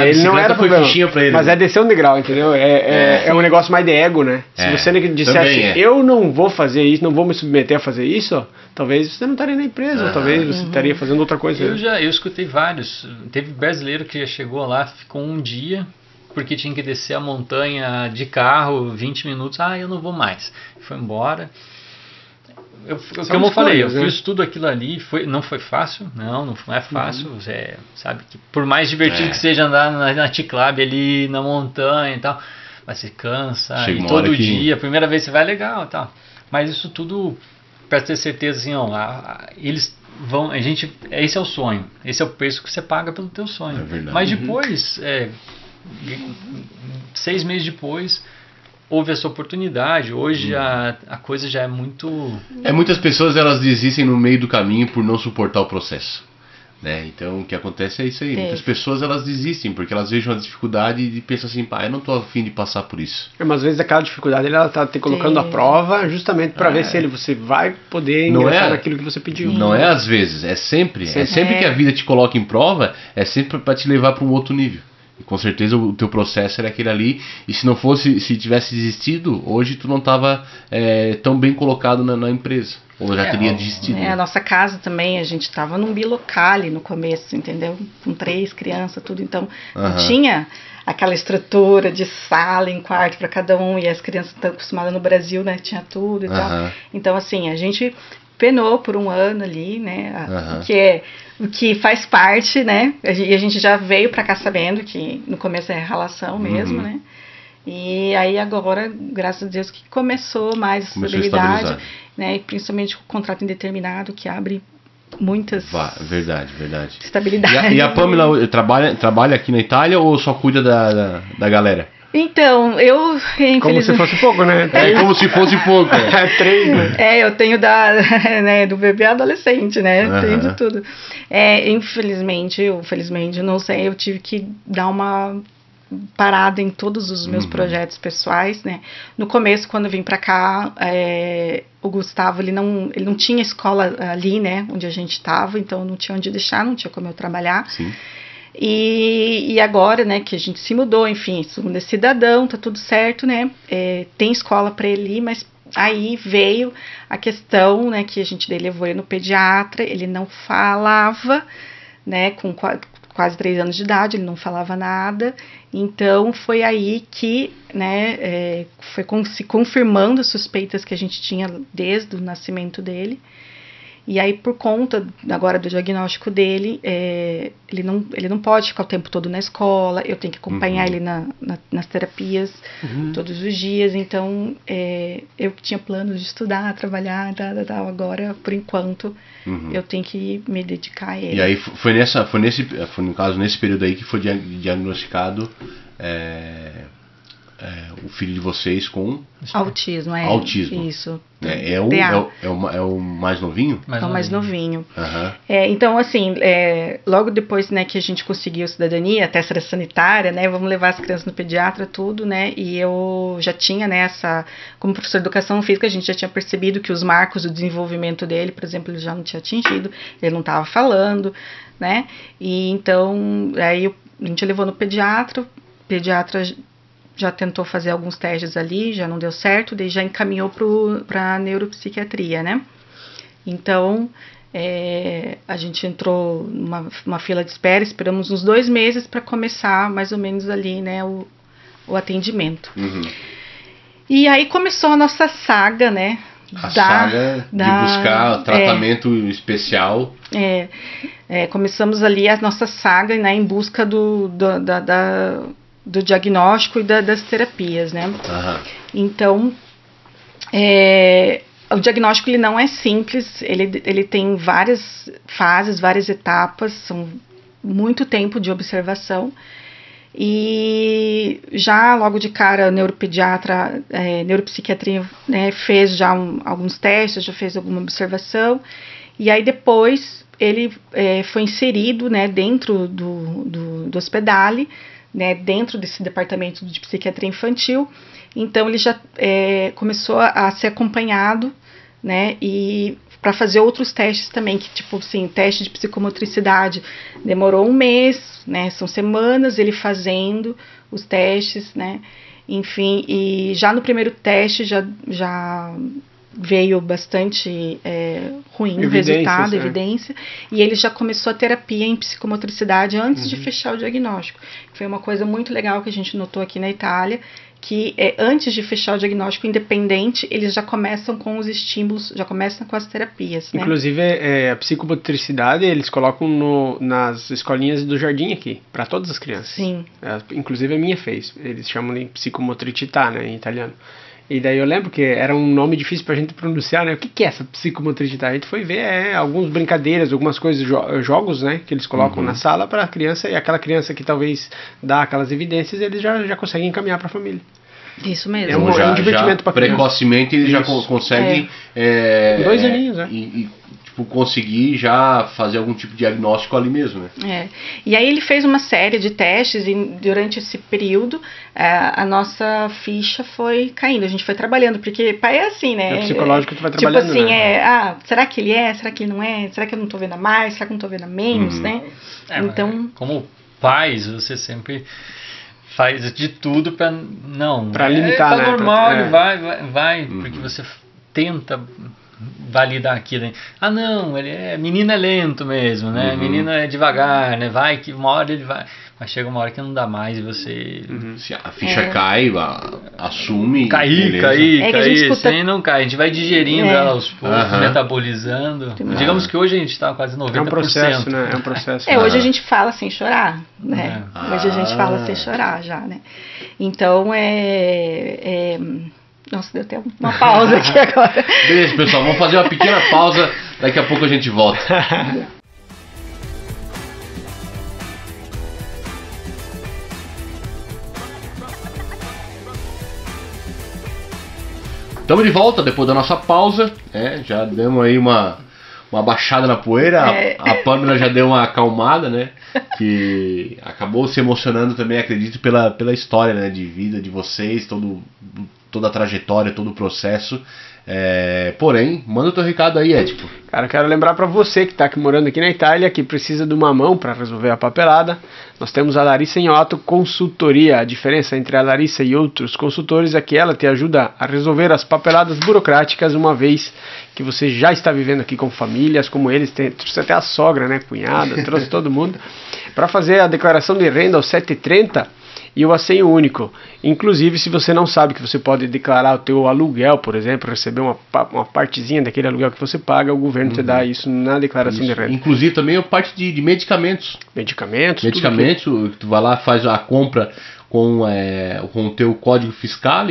Ele não era foi fichinha pra ele. Mas é descer um degrau, entendeu? É um negócio mais de ego, né? Se você dissesse, eu não vou fazer isso, não vou me submeter a fazer isso, talvez você não estaria na empresa, ou talvez você estaria fazendo outra coisa. Eu escutei vários. Teve brasileiro que já chegou lá, ficou um dia, porque tinha que descer a montanha de carro, 20 minutos, eu não vou mais. Foi embora. Como eu falei, eu fiz tudo aquilo ali, não foi fácil, não é fácil, sabe, que por mais divertido que seja andar na T-Club ali na montanha e tal, mas você cansa, e todo dia, a primeira vez você vai legal e tal, mas isso tudo, para ter certeza assim, eles vão, esse é o sonho, esse é o preço que você paga pelo teu sonho, mas depois, 6 meses depois, houve essa oportunidade. Hoje a coisa já é muito... Muitas pessoas elas desistem no meio do caminho por não suportar o processo, né? Então o que acontece é isso aí. Muitas pessoas elas desistem porque elas vejam a dificuldade e pensam assim, eu não estou a fim de passar por isso. Mas às vezes aquela dificuldade ela está te colocando à prova justamente para ver se você vai poder ingressar naquilo que você pediu. Não é às vezes, é sempre. É sempre que a vida te coloca em prova, é sempre para te levar para um outro nível. E com certeza o teu processo era aquele ali. E se tivesse desistido, hoje tu não estava tão bem colocado na empresa. Ou já teria desistido. A nossa casa também, a gente estava num bilocale no começo, entendeu? Com 3 crianças, tudo. Então, não tinha aquela estrutura de sala em quarto para cada um. E as crianças estão acostumadas no Brasil, né? Tinha tudo e tal. Então, assim, a gente penou por um ano ali, né? O que faz parte, né? E a gente já veio pra cá sabendo que no começo é relação mesmo, né? E aí agora, graças a Deus, que começou mais estabilidade, né? E principalmente o contrato indeterminado, que abre muitas... Verdade. Estabilidade. E a Pamela trabalha aqui na Itália ou só cuida da galera? Então, eu... Como se fosse pouco, né? Como se fosse pouco. 3, né? Eu tenho do bebê adolescente, né? Tenho de tudo. Infelizmente, ou felizmente, não sei, eu tive que dar uma parada em todos os meus projetos pessoais, né? No começo, quando eu vim pra cá, o Gustavo, ele não tinha escola ali, né? Onde a gente estava, então não tinha onde deixar, não tinha como eu trabalhar. Sim. E agora, né, que a gente se mudou, enfim, segundo é cidadão, tá tudo certo, né, tem escola para ele ir, mas aí veio a questão, né, que a gente levou ele no pediatra, ele não falava, né, com quase 3 anos de idade, ele não falava nada, então foi aí que, né, foi se confirmando as suspeitas que a gente tinha desde o nascimento dele. E aí, por conta agora do diagnóstico dele, ele não pode ficar o tempo todo na escola, eu tenho que acompanhar ele nas terapias todos os dias. Então, eu que tinha planos de estudar, trabalhar, agora, por enquanto, eu tenho que me dedicar a ele. E aí, foi no caso, nesse período aí que foi diagnosticado o filho de vocês com autismo. Autismo. Isso. É o mais novinho? É o mais novinho. Uhum. Então, assim, logo depois, né, que a gente conseguiu a cidadania, a testa sanitária, né, vamos levar as crianças no pediatra, tudo, né, e eu já tinha, né, como professor de educação física, a gente já tinha percebido que os marcos do desenvolvimento dele, por exemplo, ele já não tinha atingido, ele não estava falando, né, e então, aí a gente levou no pediatra, o pediatra já tentou fazer alguns testes ali, já não deu certo, daí já encaminhou para a neuropsiquiatria, né? Então, a gente entrou numa fila de espera, esperamos uns 2 meses para começar mais ou menos ali, né, o atendimento. Uhum. E aí começou a nossa saga, né? Saga de buscar tratamento especial. Começamos ali a nossa saga, né, em busca do diagnóstico e das terapias, né? Uhum. Então, o diagnóstico ele não é simples, ele tem várias fases, várias etapas, são muito tempo de observação. E já logo de cara, o neuropediatra, neuropsiquiatria, né, fez já alguns testes, já fez alguma observação. E aí depois ele foi inserido, né, dentro do Ospedale, né, dentro desse departamento de psiquiatria infantil. Então ele já começou a ser acompanhado, né, e para fazer outros testes também, que tipo assim, teste de psicomotricidade demorou 1 mês, né, são semanas ele fazendo os testes, né, enfim, e já no primeiro teste já veio bastante ruim o resultado, evidência, e ele já começou a terapia em psicomotricidade antes de fechar o diagnóstico. Foi uma coisa muito legal que a gente notou aqui na Itália, que antes de fechar o diagnóstico independente, eles já começam com os estímulos, já começam com as terapias, né? Inclusive, a psicomotricidade eles colocam nas escolinhas do jardim aqui, para todas as crianças. Sim. Inclusive a minha fez, eles chamam de psicomotricità, né, em italiano. E daí eu lembro que era um nome difícil pra gente pronunciar, né? O que é essa psicomotricidade? A gente foi ver algumas brincadeiras, algumas coisas, jogos, né? Que eles colocam na sala para a criança, e aquela criança que talvez dá aquelas evidências, eles já conseguem encaminhar para a família. Isso mesmo. É um divertimento para criança. Precocemente ele já consegue... 2 aninhos, né? Conseguir já fazer algum tipo de diagnóstico ali mesmo, né? E aí ele fez uma série de testes e durante esse período a nossa ficha foi caindo, a gente foi trabalhando, porque pai é assim, né? É psicológico que tu vai trabalhando, tipo assim, né? Será que ele será que ele não é? Será que eu não tô vendo a mais? Será que eu não tô vendo a menos, né? Então... Como pais, você sempre faz de tudo para limitar, né? Tá normal, ele vai porque você tenta validar aquilo. Não, menino é lento mesmo, né? Menino é devagar, né? Vai que uma hora ele vai, mas chega uma hora que não dá mais e você... Se a ficha cai, assume... Cair, escuta... sem não cai. A gente vai digerindo ela aos poucos, metabolizando. Digamos que hoje a gente está quase 90%. É um processo, né? É um processo. Hoje a gente fala sem chorar, né? Hoje a gente fala sem chorar já, né? Então, Nossa, deu até uma pausa aqui agora. Beleza, pessoal, vamos fazer uma pequena pausa, daqui a pouco a gente volta. Estamos de volta depois da nossa pausa, já demos aí uma baixada na poeira, a Pamela já deu uma acalmada, né, que acabou se emocionando também, acredito, pela história, né, de vida de vocês, toda a trajetória, todo o processo. Porém, manda o teu recado aí, Ético. Cara, eu quero lembrar para você que está aqui morando aqui na Itália, que precisa de uma mão para resolver a papelada. Nós temos a Larissa Inhoto Consultoria. A diferença entre a Larissa e outros consultores é que ela te ajuda a resolver as papeladas burocráticas, uma vez que você já está vivendo aqui com famílias como eles. Trouxe até a sogra, né, cunhada, trouxe todo mundo, para fazer a declaração de renda aos 730 e o assenho único. Inclusive, se você não sabe que você pode declarar o teu aluguel, por exemplo, receber uma partezinha daquele aluguel que você paga, o governo te dá isso na declaração de renda. Inclusive também a parte de medicamentos. Medicamentos, tu vai lá, faz a compra com o teu código fiscal,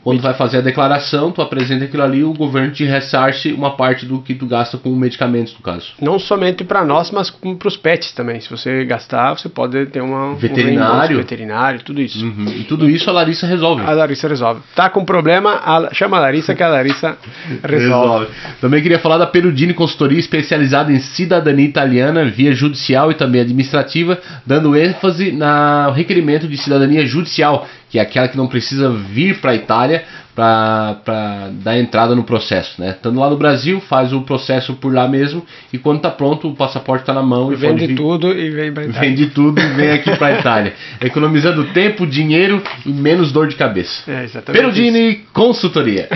quando vai fazer a declaração, tu apresenta aquilo ali, o governo te ressarce uma parte do que tu gasta com medicamentos, no caso. Não somente para nós, mas para os pets também. Se você gastar, você pode ter veterinário, tudo isso. E tudo isso a Larissa resolve. A Larissa resolve. Tá com problema, chama a Larissa que a Larissa resolve. Também queria falar da Perudini Consultoria, especializada em cidadania italiana, via judicial e também administrativa, dando ênfase no requerimento de cidadania judicial, que é aquela que não precisa vir para a Itália para dar entrada no processo, né? Estando lá no Brasil, faz o processo por lá mesmo, e quando tá pronto, o passaporte está na mão e vende tudo e vem para Itália. Vende tudo e vem aqui para a Itália, economizando tempo, dinheiro e menos dor de cabeça. Exatamente. Perudini Consultoria.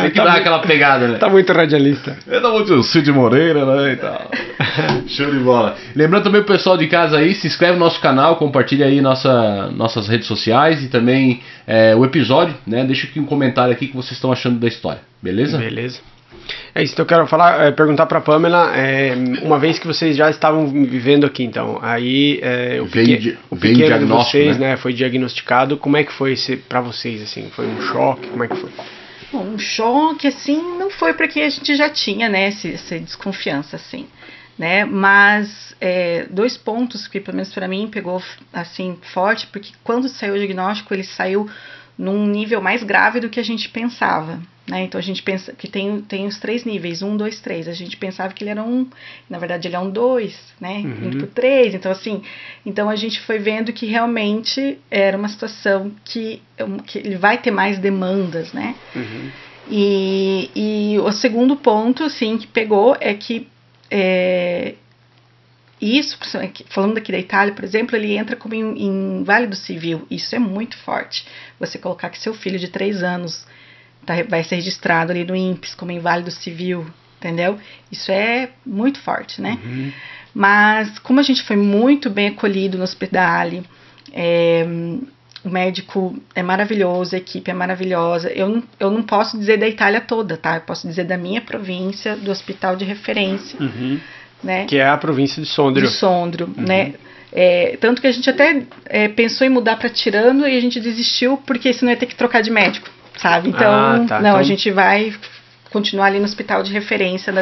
Tem que dar aquela pegada, né? Tá muito radialista. Tá muito Cid Moreira, né? E tal. Show de bola. Lembrando também pro pessoal de casa aí, se inscreve no nosso canal, compartilha aí nossas redes sociais e também o episódio, né? Deixa aqui um comentário aqui que vocês estão achando da história, beleza? Beleza. É isso, então eu quero perguntar pra Pamela, uma vez que vocês já estavam vivendo aqui, então, aí o pequeno de vocês, né, foi diagnosticado, como é que foi pra vocês, assim, foi um choque, como é que foi? Bom, um choque, assim, não foi porque a gente já tinha, né, essa desconfiança, assim, né, mas 2 pontos que, pelo menos pra mim, pegou, assim, forte, porque quando saiu o diagnóstico, ele saiu num nível mais grave do que a gente pensava, né? Então a gente pensa que tem os 3 níveis, 1, 2, 3. A gente pensava que ele era 1, na verdade ele é um 2, né? Indo pro 3. Então assim, a gente foi vendo que realmente era uma situação que ele vai ter mais demandas, né? E o segundo ponto, assim, que pegou é que isso, falando daqui da Itália, por exemplo, ele entra como em válido civil. Isso é muito forte. Você colocar que seu filho de 3 anos vai ser registrado ali no INPS como inválido civil, entendeu? Isso é muito forte, né? Mas como a gente foi muito bem acolhido no hospital, o médico é maravilhoso, a equipe é maravilhosa. Eu não posso dizer da Itália toda, tá? Eu posso dizer da minha província, do hospital de referência. Né? Que é a província de Sondrio. Né? Tanto que a gente até pensou em mudar para Tirano e a gente desistiu porque senão ia ter que trocar de médico, sabe? Então, então a gente vai continuar ali no hospital de referência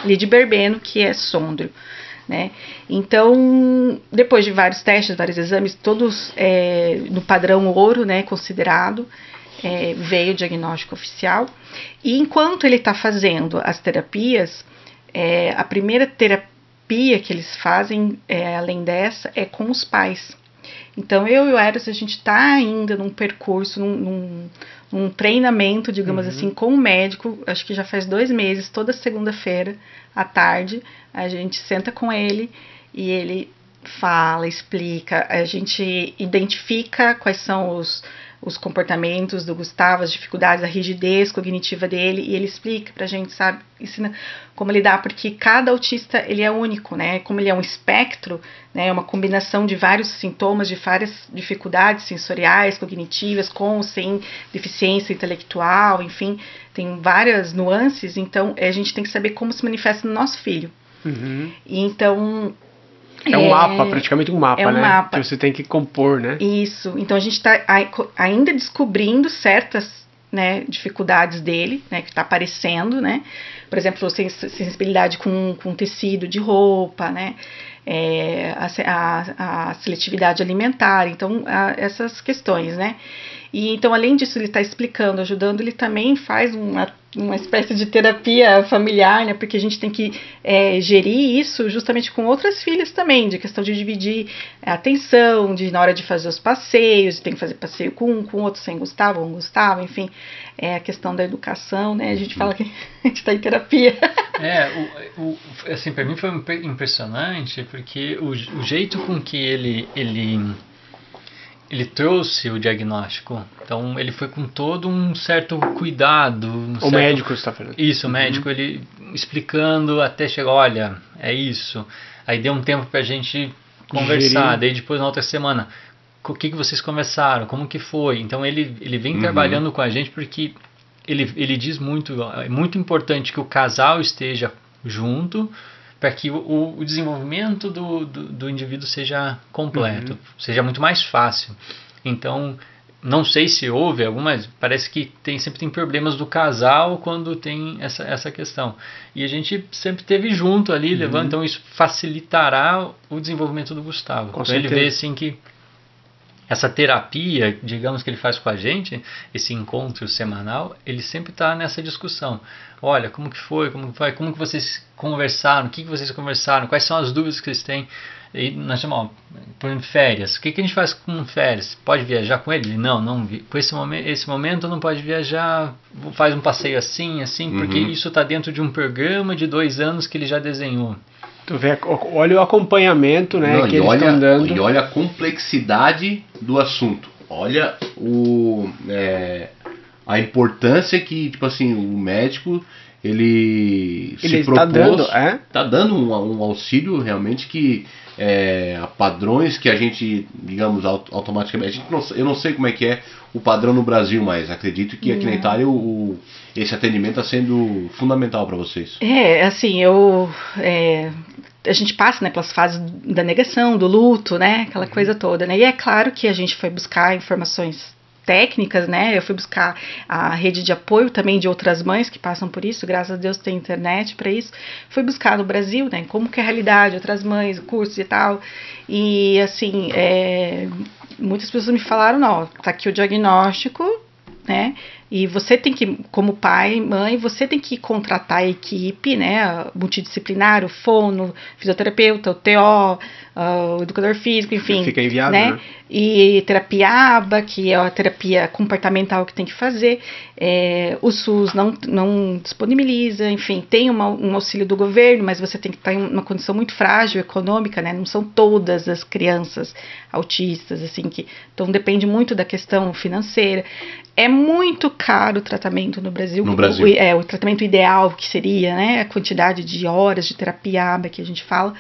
ali de Berbeno, que é Sondrio, né? Então, depois de vários testes, vários exames, todos no padrão ouro, né, considerado, veio o diagnóstico oficial. E enquanto ele está fazendo as terapias, a primeira terapia que eles fazem, além dessa, é com os pais. Então, eu e o Eros, a gente está ainda num percurso, num treinamento, digamos assim, com o médico. Acho que já faz 2 meses, toda segunda-feira, à tarde, a gente senta com ele e ele fala, explica, a gente identifica quais são os comportamentos do Gustavo, as dificuldades, a rigidez cognitiva dele, e ele explica pra gente, sabe, ensina como lidar, porque cada autista, ele é único, né, como ele é um espectro, né, uma combinação de vários sintomas, de várias dificuldades sensoriais, cognitivas, com ou sem deficiência intelectual, enfim, tem várias nuances, então a gente tem que saber como se manifesta no nosso filho. E então... É um mapa, praticamente um mapa, né? Mapa. Que você tem que compor, né? Isso. Então a gente está ainda descobrindo certas, né, dificuldades dele, né, que está aparecendo, né? Por exemplo, sensibilidade com tecido de roupa, né? A seletividade alimentar, então essas questões, né? E então, além disso, ele está explicando, ajudando, ele também faz uma espécie de terapia familiar, né? Porque a gente tem que gerir isso justamente com outras filhas também, de questão de dividir a atenção, na hora de fazer os passeios, tem que fazer passeio com outro sem Gustavo, ou um Gustavo, enfim, a questão da educação, né? A gente fala que a gente está em terapia. Assim, para mim foi impressionante, porque o jeito com que ele trouxe o diagnóstico. Então, ele foi com todo um certo cuidado. Médico está falando. Isso, o médico, ele explicando até chegar, olha, é isso. Aí deu um tempo pra gente conversar. Daí depois, na outra semana, o que vocês conversaram? Como que foi? Então, ele vem trabalhando com a gente porque ele diz muito, é muito importante que o casal esteja junto para que o desenvolvimento do indivíduo seja completo, seja muito mais fácil. Então, não sei se houve algumas, parece que sempre tem problemas do casal quando tem essa questão. E a gente sempre teve junto ali, levando, então isso facilitará o desenvolvimento do Gustavo. Com então certeza. ele vê assim que essa terapia, digamos, que ele faz com a gente, esse encontro semanal, ele sempre está nessa discussão. Olha, como que foi, como que vocês conversaram, o que vocês conversaram, quais são as dúvidas que vocês têm. E nós chamamos, por exemplo, férias. O que a gente faz com férias? Pode viajar com ele? Não. Com esse momento não pode viajar, faz um passeio assim, porque isso está dentro de um programa de 2 anos que ele já desenhou. Tu vê, olha o acompanhamento, né, que eles estão dando. E olha a complexidade do assunto. Olha a importância que, tipo assim, o médico, ele se propôs, tá dando um auxílio realmente que a padrões que a gente, digamos, automaticamente, eu não sei como é que é o padrão no Brasil, mas acredito que aqui na Itália esse atendimento está sendo fundamental para vocês. Assim, a gente passa, né, pelas fases da negação, do luto, né, aquela coisa toda, né, e é claro que a gente foi buscar informações técnicas, né, eu fui buscar a rede de apoio também de outras mães que passam por isso, graças a Deus tem internet para isso, fui buscar no Brasil, né, como que é a realidade, outras mães, cursos e tal, e assim, muitas pessoas me falaram, não, tá aqui o diagnóstico, né, e você tem que, como pai, mãe, você tem que contratar a equipe, né, multidisciplinar, o fono, fisioterapeuta, o TO, o educador físico, enfim. Fica inviável, né? E terapia ABA, que é a terapia comportamental que tem que fazer. O SUS não disponibiliza, enfim, tem um auxílio do governo, mas você tem que estar em uma condição muito frágil econômica, né? Não são todas as crianças autistas, assim, então depende muito da questão financeira. É muito caro o tratamento no Brasil. O tratamento ideal que seria, né, a quantidade de horas de terapia ABA que a gente fala.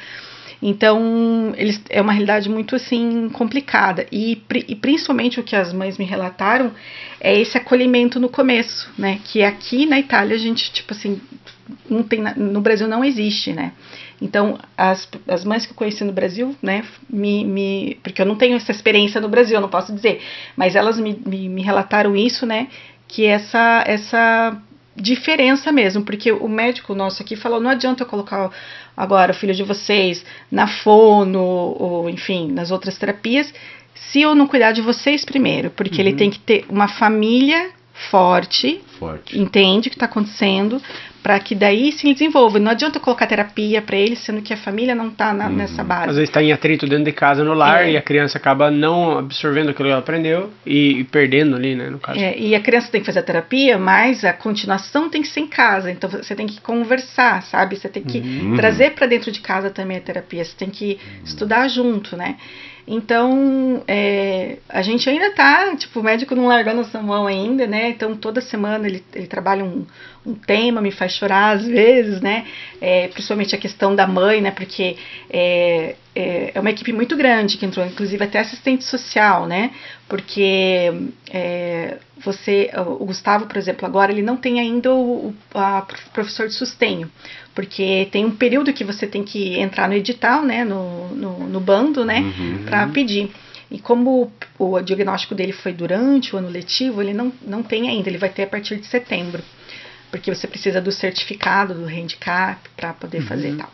Então, é uma realidade muito, assim, complicada. E principalmente o que as mães me relataram é esse acolhimento no começo, né? Que aqui na Itália a gente, tipo assim, não tem, no Brasil não existe, né? Então, as mães que eu conheci no Brasil, né, porque eu não tenho essa experiência no Brasil, eu não posso dizer, mas elas me relataram isso, né, que essa diferença mesmo, porque o médico nosso aqui falou, não adianta eu colocar agora o filho de vocês na fono, ou enfim, nas outras terapias, se eu não cuidar de vocês primeiro, porque ele tem que ter uma família forte. Entende o que está acontecendo, para que daí se desenvolva. Não adianta eu colocar terapia para ele, sendo que a família não está nessa base. Às vezes está em atrito dentro de casa, no lar, e a criança acaba não absorvendo aquilo que ela aprendeu e perdendo ali, né, no caso. E a criança tem que fazer a terapia, mas a continuação tem que ser em casa. Então você tem que conversar, sabe? Você tem que trazer para dentro de casa também a terapia. Você tem que estudar junto, né? Então, a gente ainda tá, tipo, o médico não largou nossa mão ainda, né? Então, toda semana ele trabalha um tema, me faz chorar às vezes, né? Principalmente a questão da mãe, né? Porque é uma equipe muito grande que entrou, inclusive até assistente social, né? Porque o Gustavo, por exemplo, agora ele não tem ainda o professor de sustenho, porque tem um período que você tem que entrar no edital, né, no bando, né, para pedir. E como o diagnóstico dele foi durante o ano letivo, ele não tem ainda, ele vai ter a partir de setembro, porque você precisa do certificado, do handicap, para poder fazer e tal.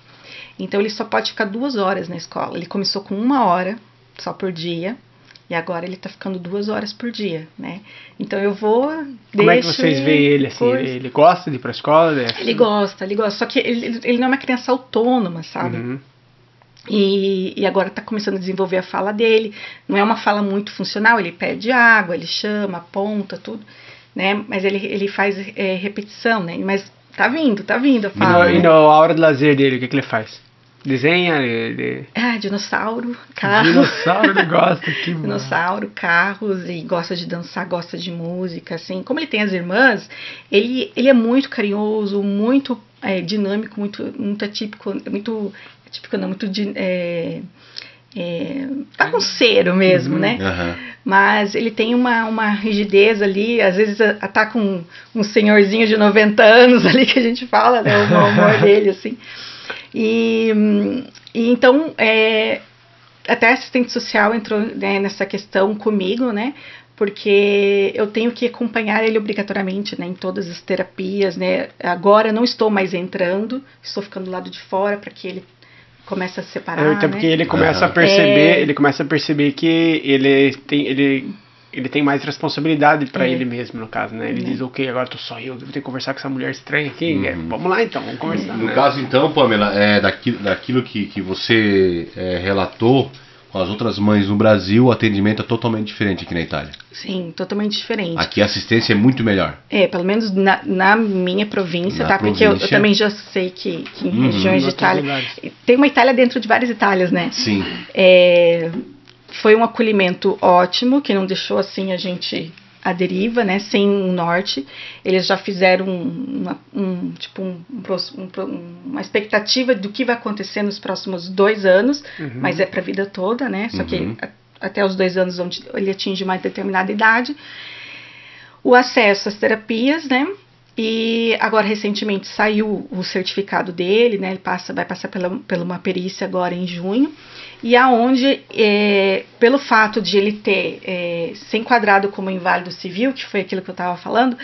Então ele só pode ficar 2 horas na escola. Ele começou com 1 hora só por dia, e agora ele tá ficando 2 horas por dia, né? Então eu vou... Como é que vocês veem ele, assim? Ele gosta de ir pra escola? Ele gosta. Só que ele não é uma criança autônoma, sabe? E agora tá começando a desenvolver a fala dele. Não é uma fala muito funcional, ele pede água, ele chama, aponta, tudo, né? Mas ele faz repetição, né? Mas tá vindo a fala. E na hora de lazer dele, o que ele faz? Desenha? Dinossauro, carro. Dinossauro ele gosta. Que dinossauro, carros, e gosta de dançar, gosta de música, assim. Como ele tem as irmãs, ele é muito carinhoso, muito dinâmico, muito atípico, muito bagunceiro mesmo, né? Mas ele tem uma rigidez ali, às vezes tá com um senhorzinho de 90 anos ali que a gente fala, né? O mau humor dele, assim. E então até a assistente social entrou, né, nessa questão comigo, né? Porque eu tenho que acompanhar ele obrigatoriamente, né, em todas as terapias, né? Agora não estou mais entrando, estou ficando do lado de fora para que ele comece a se separar, até né? porque ele começa a perceber, ele começa a perceber que ele tem mais responsabilidade para ele mesmo, no caso, né? Ele diz, ok, agora tô só eu, devo ter que conversar com essa mulher estranha aqui, vamos lá então, vamos conversar. No caso então, Pamela, daquilo que você relatou com as outras mães no Brasil, o atendimento é totalmente diferente aqui na Itália. Sim, totalmente diferente. Aqui a assistência é muito melhor. Pelo menos na minha província, tá? Porque eu também já sei que em regiões de Itália... Tem uma Itália dentro de várias Itálias, né? Sim. Foi um acolhimento ótimo, que não deixou assim a gente à deriva, né? Sem um norte. Eles já fizeram uma expectativa do que vai acontecer nos próximos 2 anos, mas é para a vida toda, né? Só que até os 2 anos onde ele atinge uma determinada idade. O acesso às terapias, né? E agora recentemente saiu o certificado dele, né? Ele vai passar pela uma perícia agora em junho. E aonde, pelo fato de ele ser enquadrado como inválido civil, que foi aquilo que eu estava falando,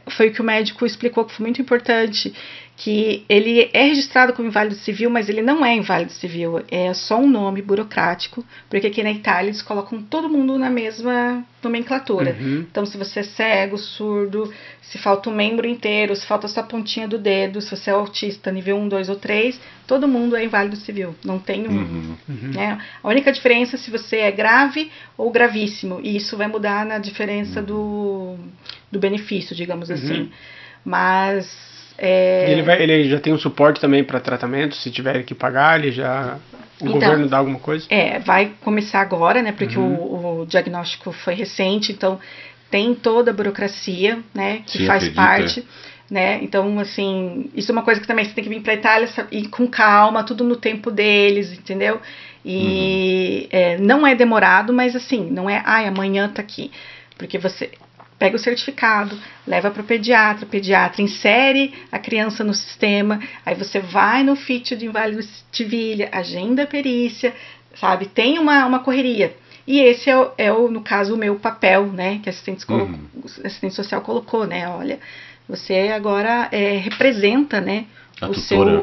foi o que o médico explicou que foi muito importante, que ele é registrado como inválido civil, mas ele não é inválido civil, é só um nome burocrático, porque aqui na Itália eles colocam todo mundo na mesma nomenclatura. Então, se você é cego, surdo, se falta um membro inteiro, se falta só a pontinha do dedo, se você é autista nível 1, 2 ou 3, todo mundo é inválido civil, não tem né? A única diferença é se você é grave ou gravíssimo, e isso vai mudar na diferença do benefício, digamos assim. Mas... Ele já tem um suporte também para tratamento, se tiver que pagar, o governo dá alguma coisa? Vai começar agora, né, porque o diagnóstico foi recente, então tem toda a burocracia, né, que faz parte, né, então, assim, isso é uma coisa que também você tem que vir para a Itália e com calma, tudo no tempo deles, entendeu? E não é demorado, mas assim, não é, amanhã tá aqui, porque você... Pega o certificado, leva para o pediatra insere a criança no sistema, aí você vai no FIT de inválido civil, agenda a perícia, sabe? Tem uma correria. E esse no caso, o meu papel, né? Que a assistente social colocou, né? Olha, você agora representa, né?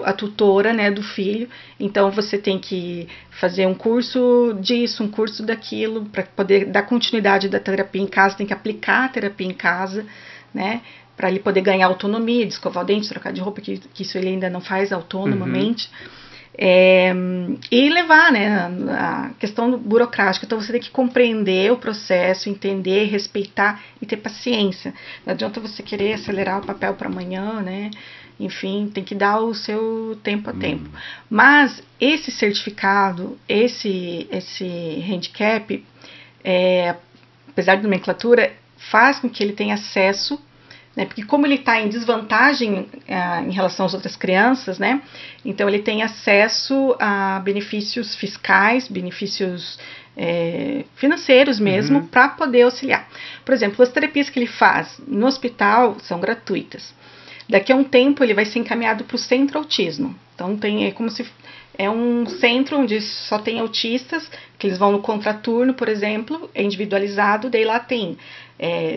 A tutora, né, do filho. Então você tem que fazer um curso disso, um curso daquilo, para poder dar continuidade da terapia em casa, tem que aplicar a terapia em casa, né, para ele poder ganhar autonomia, de escovar o dente, trocar de roupa, que isso ele ainda não faz autonomamente. E levar, né, a questão burocrática. Então você tem que compreender o processo, entender, respeitar e ter paciência. Não adianta você querer acelerar o papel para amanhã, né? Enfim, tem que dar o seu tempo a tempo. Mas esse certificado, esse handicap, apesar de nomenclatura, faz com que ele tenha acesso, né, porque como ele está em desvantagem em relação às outras crianças, né, então ele tem acesso a benefícios fiscais, benefícios financeiros mesmo, para poder auxiliar. Por exemplo, as terapias que ele faz no hospital são gratuitas. Daqui a um tempo ele vai ser encaminhado para o centro autismo. Então como se é um centro onde só tem autistas, que eles vão no contraturno, por exemplo, é individualizado, daí lá tem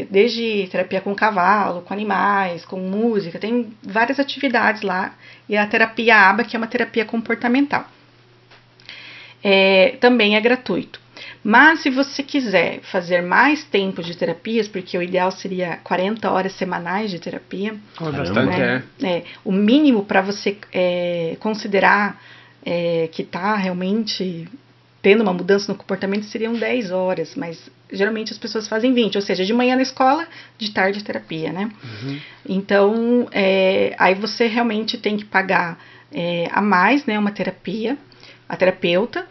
desde terapia com cavalo, com animais, com música, tem várias atividades lá, e a terapia ABA, que é uma terapia comportamental. Também é gratuito. Mas se você quiser fazer mais tempo de terapias, porque o ideal seria 40 horas semanais de terapia, bastante, o mínimo para você considerar que está realmente tendo uma mudança no comportamento seriam 10 horas, mas geralmente as pessoas fazem 20, ou seja, de manhã na escola, de tarde terapia, né? Então, aí você realmente tem que pagar a mais, né, uma terapia, a terapeuta.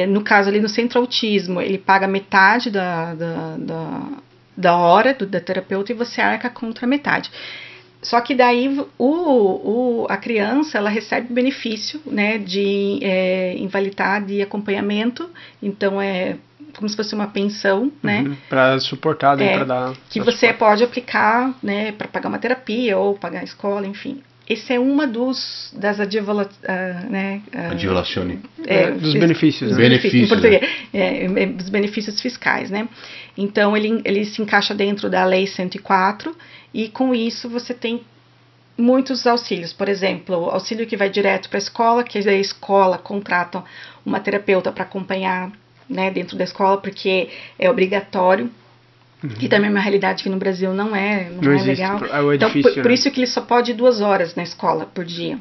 No caso ali no centro autismo, ele paga metade da hora da terapeuta e você arca contra metade. Só que daí a criança ela recebe benefício, né, de invalidade e acompanhamento, então é como se fosse uma pensão, né? Para suportar, para dar. Que você pode aplicar, né, para pagar uma terapia ou pagar a escola, enfim. esse é uma das Agevolazione. Dos benefícios. Dos benefícios, em português, dos benefícios fiscais, né? Então, ele se encaixa dentro da Lei 104 e com isso você tem muitos auxílios. Por exemplo, auxílio que vai direto para a escola, que a escola contrata uma terapeuta para acompanhar, né, dentro da escola, porque é obrigatório. Que também é uma realidade que no Brasil não é legal. Então, por isso que ele só pode ir 2 horas na escola por dia.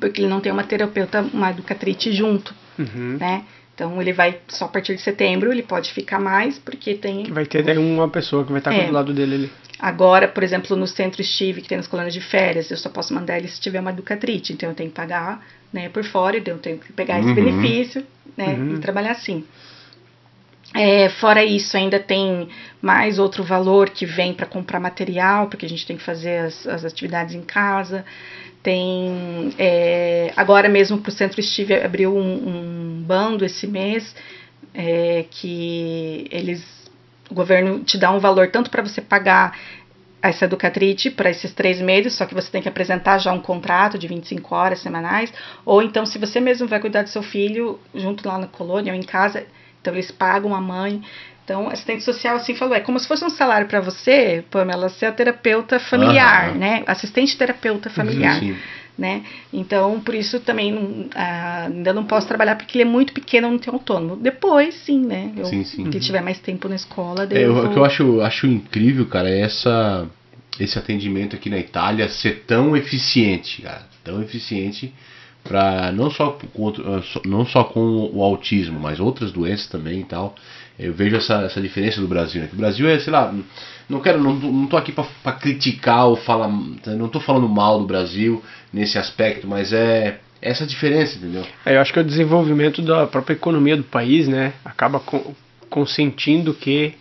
Porque ele não tem uma terapeuta, uma educatriz junto, né? Então, ele vai só a partir de setembro, ele pode ficar mais, porque tem... Que vai ter daí uma pessoa que vai estar do lado dele ali. Agora, por exemplo, no centro Estive, que tem nas colônias de férias, eu só posso mandar ele se tiver uma educatriz. Então, eu tenho que pagar, né, por fora, então eu tenho que pegar esse benefício, né, e trabalhar assim. Fora isso, ainda tem mais outro valor que vem para comprar material, porque a gente tem que fazer as atividades em casa. Tem, agora mesmo para o Centro Estive abriu um bando esse mês, que o governo te dá um valor tanto para você pagar essa educatriz para esses 3 meses, só que você tem que apresentar já um contrato de 25 horas semanais, ou então se você mesmo vai cuidar do seu filho junto lá na colônia ou em casa, então eles pagam a mãe. Então, assistente social, assim, falou, é como se fosse um salário para você, Pamela, ser a terapeuta familiar, né? Assistente terapeuta familiar, né? Então, por isso também ainda não posso trabalhar, porque ele é muito pequeno, não tem autônomo. Depois, sim, né? Que tiver mais tempo na escola, daí o que eu acho incrível, cara, é esse atendimento aqui na Itália ser tão eficiente, cara. Tão eficiente para não só com o autismo, mas outras doenças também e tal. Eu vejo essa diferença do Brasil, né? Que o Brasil é, sei lá, não tô aqui para criticar ou falar, não tô falando mal do Brasil nesse aspecto, mas é essa diferença, entendeu? Eu acho que o desenvolvimento da própria economia do país, né, acaba consentindo que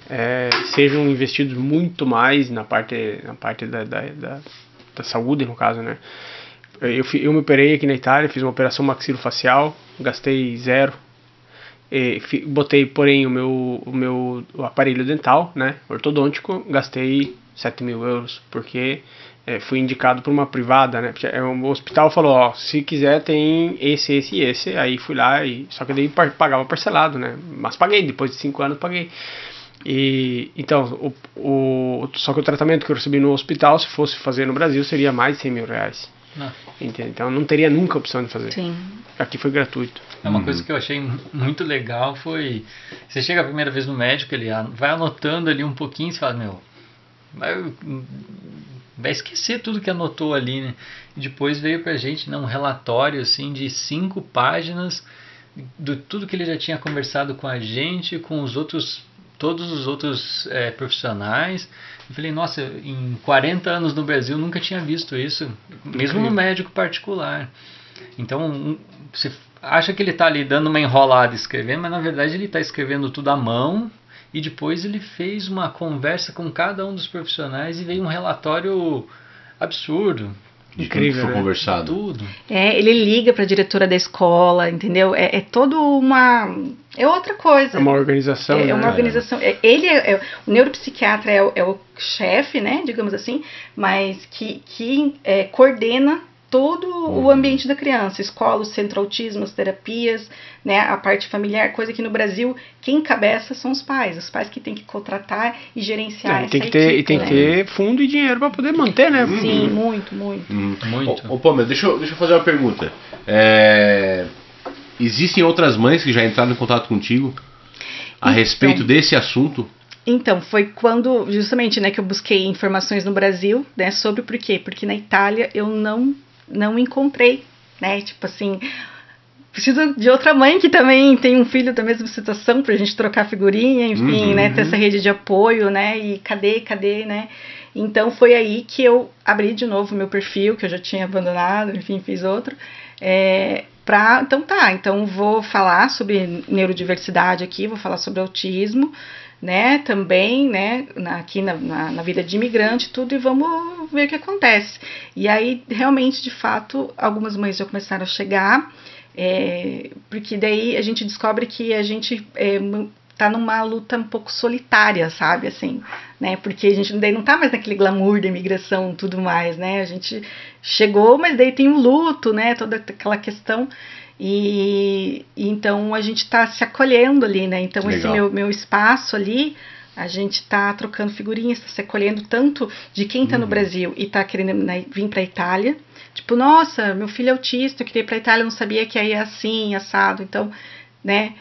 sejam investidos muito mais na parte da saúde, no caso, né? Eu me operei aqui na Itália, fiz uma operação maxilofacial, gastei 0. Botei, porém, o meu aparelho dental, né, ortodôntico, gastei 7.000 euros, porque fui indicado por uma privada, né, o hospital falou, ó, se quiser tem esse e esse, aí fui lá, só que daí pagava parcelado, né, mas paguei, depois de 5 anos paguei. Então, só que o tratamento que eu recebi no hospital, se fosse fazer no Brasil, seria mais de 100 mil reais. Então não teria nunca opção de fazer. Sim. Aqui foi gratuito. Uma coisa que eu achei muito legal foi, você chega a primeira vez no médico, ele vai anotando ali um pouquinho, você fala, vai esquecer tudo que anotou ali, né? E depois veio pra gente, né, um relatório assim de 5 páginas de tudo que ele já tinha conversado com a gente, com todos os outros profissionais. Eu falei, nossa, em 40 anos no Brasil nunca tinha visto isso, mesmo no médico particular. Então, você acha que ele está ali dando uma enrolada escrevendo, mas na verdade ele está escrevendo tudo à mão, e depois ele fez uma conversa com cada um dos profissionais e veio um relatório absurdo. Incrível, foi conversado. Tudo. Ele liga para a diretora da escola, entendeu? É toda uma... É outra coisa. É uma organização. É uma organização. Ele o neuropsiquiatra é o chefe, né, digamos assim, mas que coordena todo o ambiente da criança, escola, o centro autismo, as terapias, né, a parte familiar, coisa que no Brasil quem encabeça são os pais que têm que contratar e gerenciar essa equipe. E tem que ter fundo e dinheiro para poder manter, né? Sim, muito. Pamela, deixa eu fazer uma pergunta. Existem outras mães que já entraram em contato contigo a respeito desse assunto? Então, foi quando, justamente, né, que eu busquei informações no Brasil, né, sobre por quê? Porque na Itália eu não encontrei, né, tipo assim, preciso de outra mãe que também tem um filho da mesma situação pra gente trocar figurinha, enfim, né, ter essa rede de apoio, né, e cadê, né. Então foi aí que eu abri de novo o meu perfil, que eu já tinha abandonado, enfim, fiz outro, então vou falar sobre neurodiversidade aqui, vou falar sobre autismo, né, também, né, aqui na vida de imigrante, tudo, e vamos ver o que acontece. E aí, realmente, de fato, algumas mães já começaram a chegar, porque daí a gente descobre que a gente tá numa luta um pouco solitária, sabe, assim, né, porque a gente daí não tá mais naquele glamour da imigração e tudo mais, né, a gente chegou, mas daí tem um luto, né, toda aquela questão, e então a gente tá se acolhendo ali, né, então esse meu espaço ali, a gente tá trocando figurinhas, tá se acolhendo tanto de quem tá no Brasil e tá querendo vir pra Itália, tipo, nossa, meu filho é autista, eu queria ir pra Itália, não sabia que aí é assim, assado, então, né,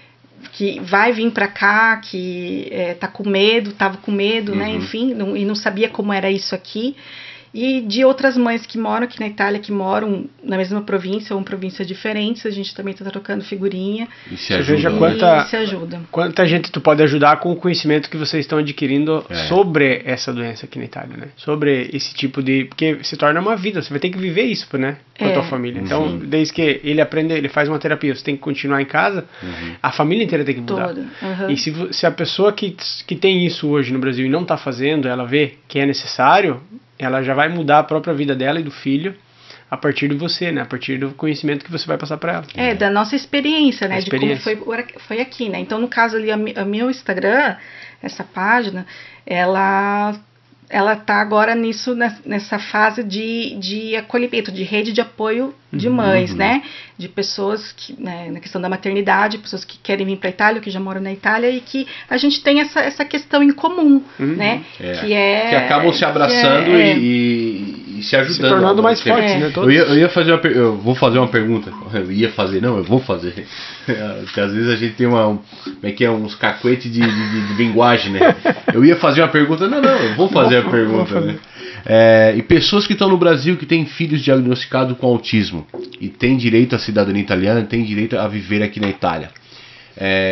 que vai vir para cá, que tá com medo, tava com medo, né, enfim, e não sabia como era isso aqui, e de outras mães que moram aqui na Itália, que moram na mesma província ou em províncias diferentes, a gente também está trocando figurinha. E se ajuda. Se ajuda. Quanta gente tu pode ajudar com o conhecimento que vocês estão adquirindo sobre essa doença aqui na Itália, né? Sobre esse tipo de... Porque se torna uma vida, você vai ter que viver isso, né? Com a tua família. Então, desde que ele aprende, ele faz uma terapia, você tem que continuar em casa, a família inteira tem que mudar. E se a pessoa que tem isso hoje no Brasil e não está fazendo, ela vê que é necessário, ela já vai mudar a própria vida dela e do filho a partir de você, né? A partir do conhecimento que você vai passar para ela. Da nossa experiência, né? De como foi aqui, né? Então, no caso ali, a meu Instagram, essa página, ela tá agora nessa fase de acolhimento, de rede de apoio de mães, né? De pessoas que, né, na questão da maternidade, pessoas que querem vir para a Itália, que já moram na Itália, e que a gente tem essa questão em comum, né? Que acabam se abraçando e se ajudando. Se tornando mais fortes, né? Todos. Eu vou fazer uma pergunta. Eu vou fazer. Porque às vezes a gente tem uns cacuetes de linguagem, né? Eu ia fazer uma pergunta, eu vou fazer a pergunta, né? E pessoas que estão no Brasil, que têm filhos diagnosticados com autismo e têm direito à cidadania italiana, têm direito a viver aqui na Itália,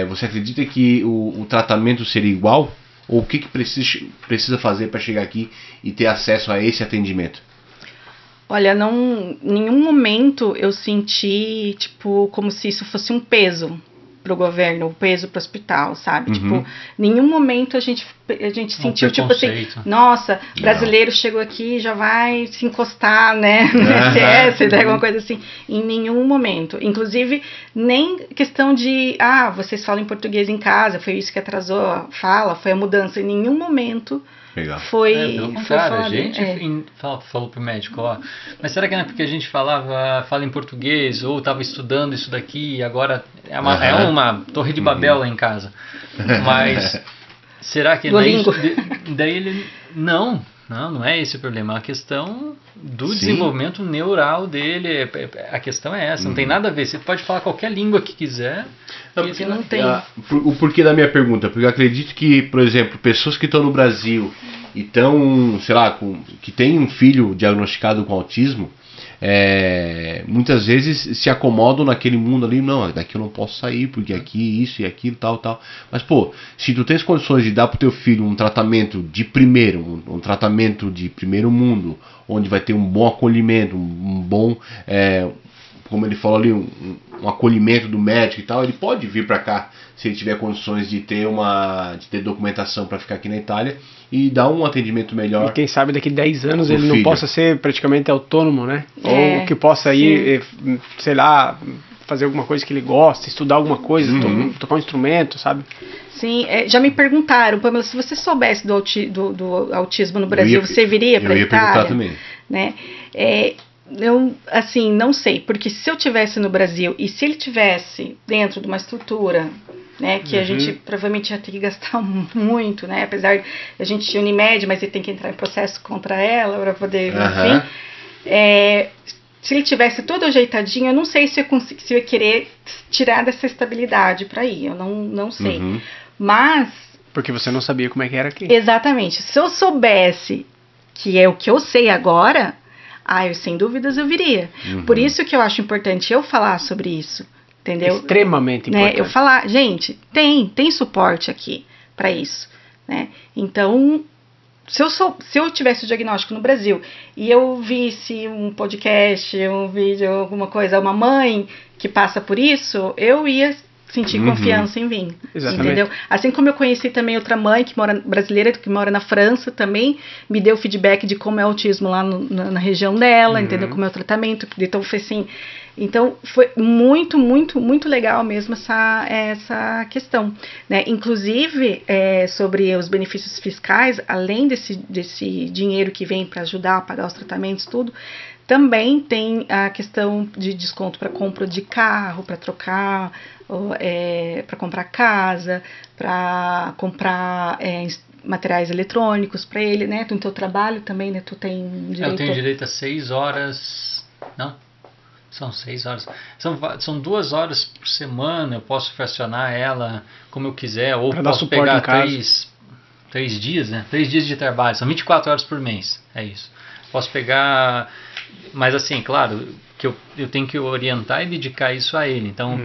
você acredita que o tratamento seria igual? Ou o que precisa fazer para chegar aqui e ter acesso a esse atendimento? Olha, em nenhum momento eu senti, tipo, como se isso fosse um peso pro governo, um peso pro hospital, sabe? Tipo, nenhum momento a gente sentiu, tipo assim, nossa, brasileiro chegou aqui, já vai se encostar, né? No SS, alguma coisa assim. Em nenhum momento. Inclusive, nem questão de, vocês falam em português em casa, foi isso que atrasou a fala, foi a mudança. Em nenhum momento foi... pelo contrário, a gente falou pro médico, mas será que não é porque a gente fala em português, ou estava estudando isso daqui, e agora é uma torre de Babel lá em casa. Mas será que daí ele... Não é esse o problema. A questão do desenvolvimento neural dele, a questão é essa, não tem nada a ver. Você pode falar qualquer língua que quiser. Não tem. O porquê da minha pergunta? Porque eu acredito que, por exemplo, pessoas que estão no Brasil e estão, sei lá, que tem um filho diagnosticado com autismo, muitas vezes se acomodam naquele mundo ali, não, daqui eu não posso sair, porque aqui isso e aquilo, tal. Mas, se tu tens condições de dar pro teu filho um tratamento de primeiro, um tratamento de primeiro mundo, onde vai ter um bom acolhimento, um bom, como ele falou ali, um acolhimento do médico e tal, ele pode vir para cá, se ele tiver condições de ter documentação para ficar aqui na Itália e dar um atendimento melhor. E quem sabe daqui 10 anos ele não possa ser praticamente autônomo, né? Ou que possa ir, sei lá, fazer alguma coisa que ele gosta, estudar alguma coisa, tocar um instrumento, sabe? Sim, já me perguntaram, Pamela, se você soubesse do autismo no Brasil, você viria para a Itália? Eu ia perguntar também. Né? Eu, assim, não sei, porque se eu tivesse no Brasil e se ele tivesse dentro de uma estrutura, né, que a gente provavelmente ia ter que gastar muito, né, apesar de a gente ter Unimed, mas ele tem que entrar em processo contra ela para poder, enfim, se ele tivesse tudo ajeitadinho, eu não sei se eu ia querer tirar dessa estabilidade para ir, eu não sei, mas... Porque você não sabia como é que era aqui. Exatamente, se eu soubesse que é o que eu sei agora... eu sem dúvidas eu viria. Por isso que eu acho importante eu falar sobre isso, entendeu? Extremamente importante. Eu falar, gente, tem suporte aqui para isso, né? Então, se eu tivesse o diagnóstico no Brasil e eu visse um podcast, um vídeo, alguma coisa, uma mãe que passa por isso, eu ia sentir confiança em vir, entendeu? Assim como eu conheci também outra mãe brasileira que mora na França, também me deu feedback de como é o autismo lá na região dela, entendeu? Como é o tratamento. Então foi assim, Então, foi muito, muito, muito legal mesmo essa questão, né? Inclusive, sobre os benefícios fiscais, além desse dinheiro que vem para ajudar a pagar os tratamentos, tudo, também tem a questão de desconto para compra de carro, para trocar, para comprar casa, para comprar materiais eletrônicos para ele, né? No teu trabalho também, né? Tu tem direito... Eu tenho direito a 6 horas... Não? São 6 horas. São 2 horas por semana. Eu posso fracionar ela como eu quiser. Ou posso pegar 3 dias, né? 3 dias de trabalho. São 24 horas por mês. É isso. Posso pegar... Mas assim, claro, que eu tenho que orientar e dedicar isso a ele. Então,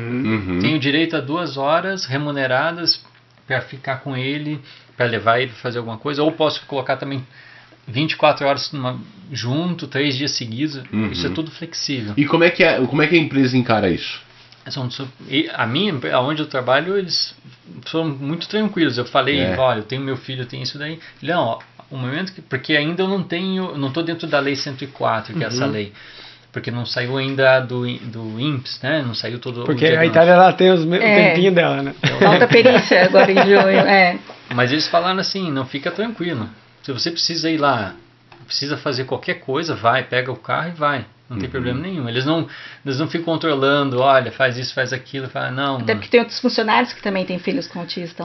tenho direito a 2 horas remuneradas para ficar com ele, para levar ele para fazer alguma coisa. Ou posso colocar também 24 horas junto, 3 dias seguidos. Isso é tudo flexível. E como é que a empresa encara isso? Onde eu trabalho, eles são muito tranquilos. Eu falei, olha, eu tenho meu filho, eu tenho isso daí. Não, o momento porque ainda eu não estou dentro da lei 104, que é essa lei. Porque não saiu ainda do INPS, né? Não saiu todo porque a Itália ela tem o tempinho dela, né? Falta perícia agora em junho, Mas eles falaram assim, não, fica tranquilo. Se você precisa ir lá, precisa fazer qualquer coisa, vai, pega o carro e vai. Não tem problema nenhum. Eles não ficam controlando, olha, faz isso, faz aquilo. Não. Até porque tem outros funcionários que também têm filhos com autismo.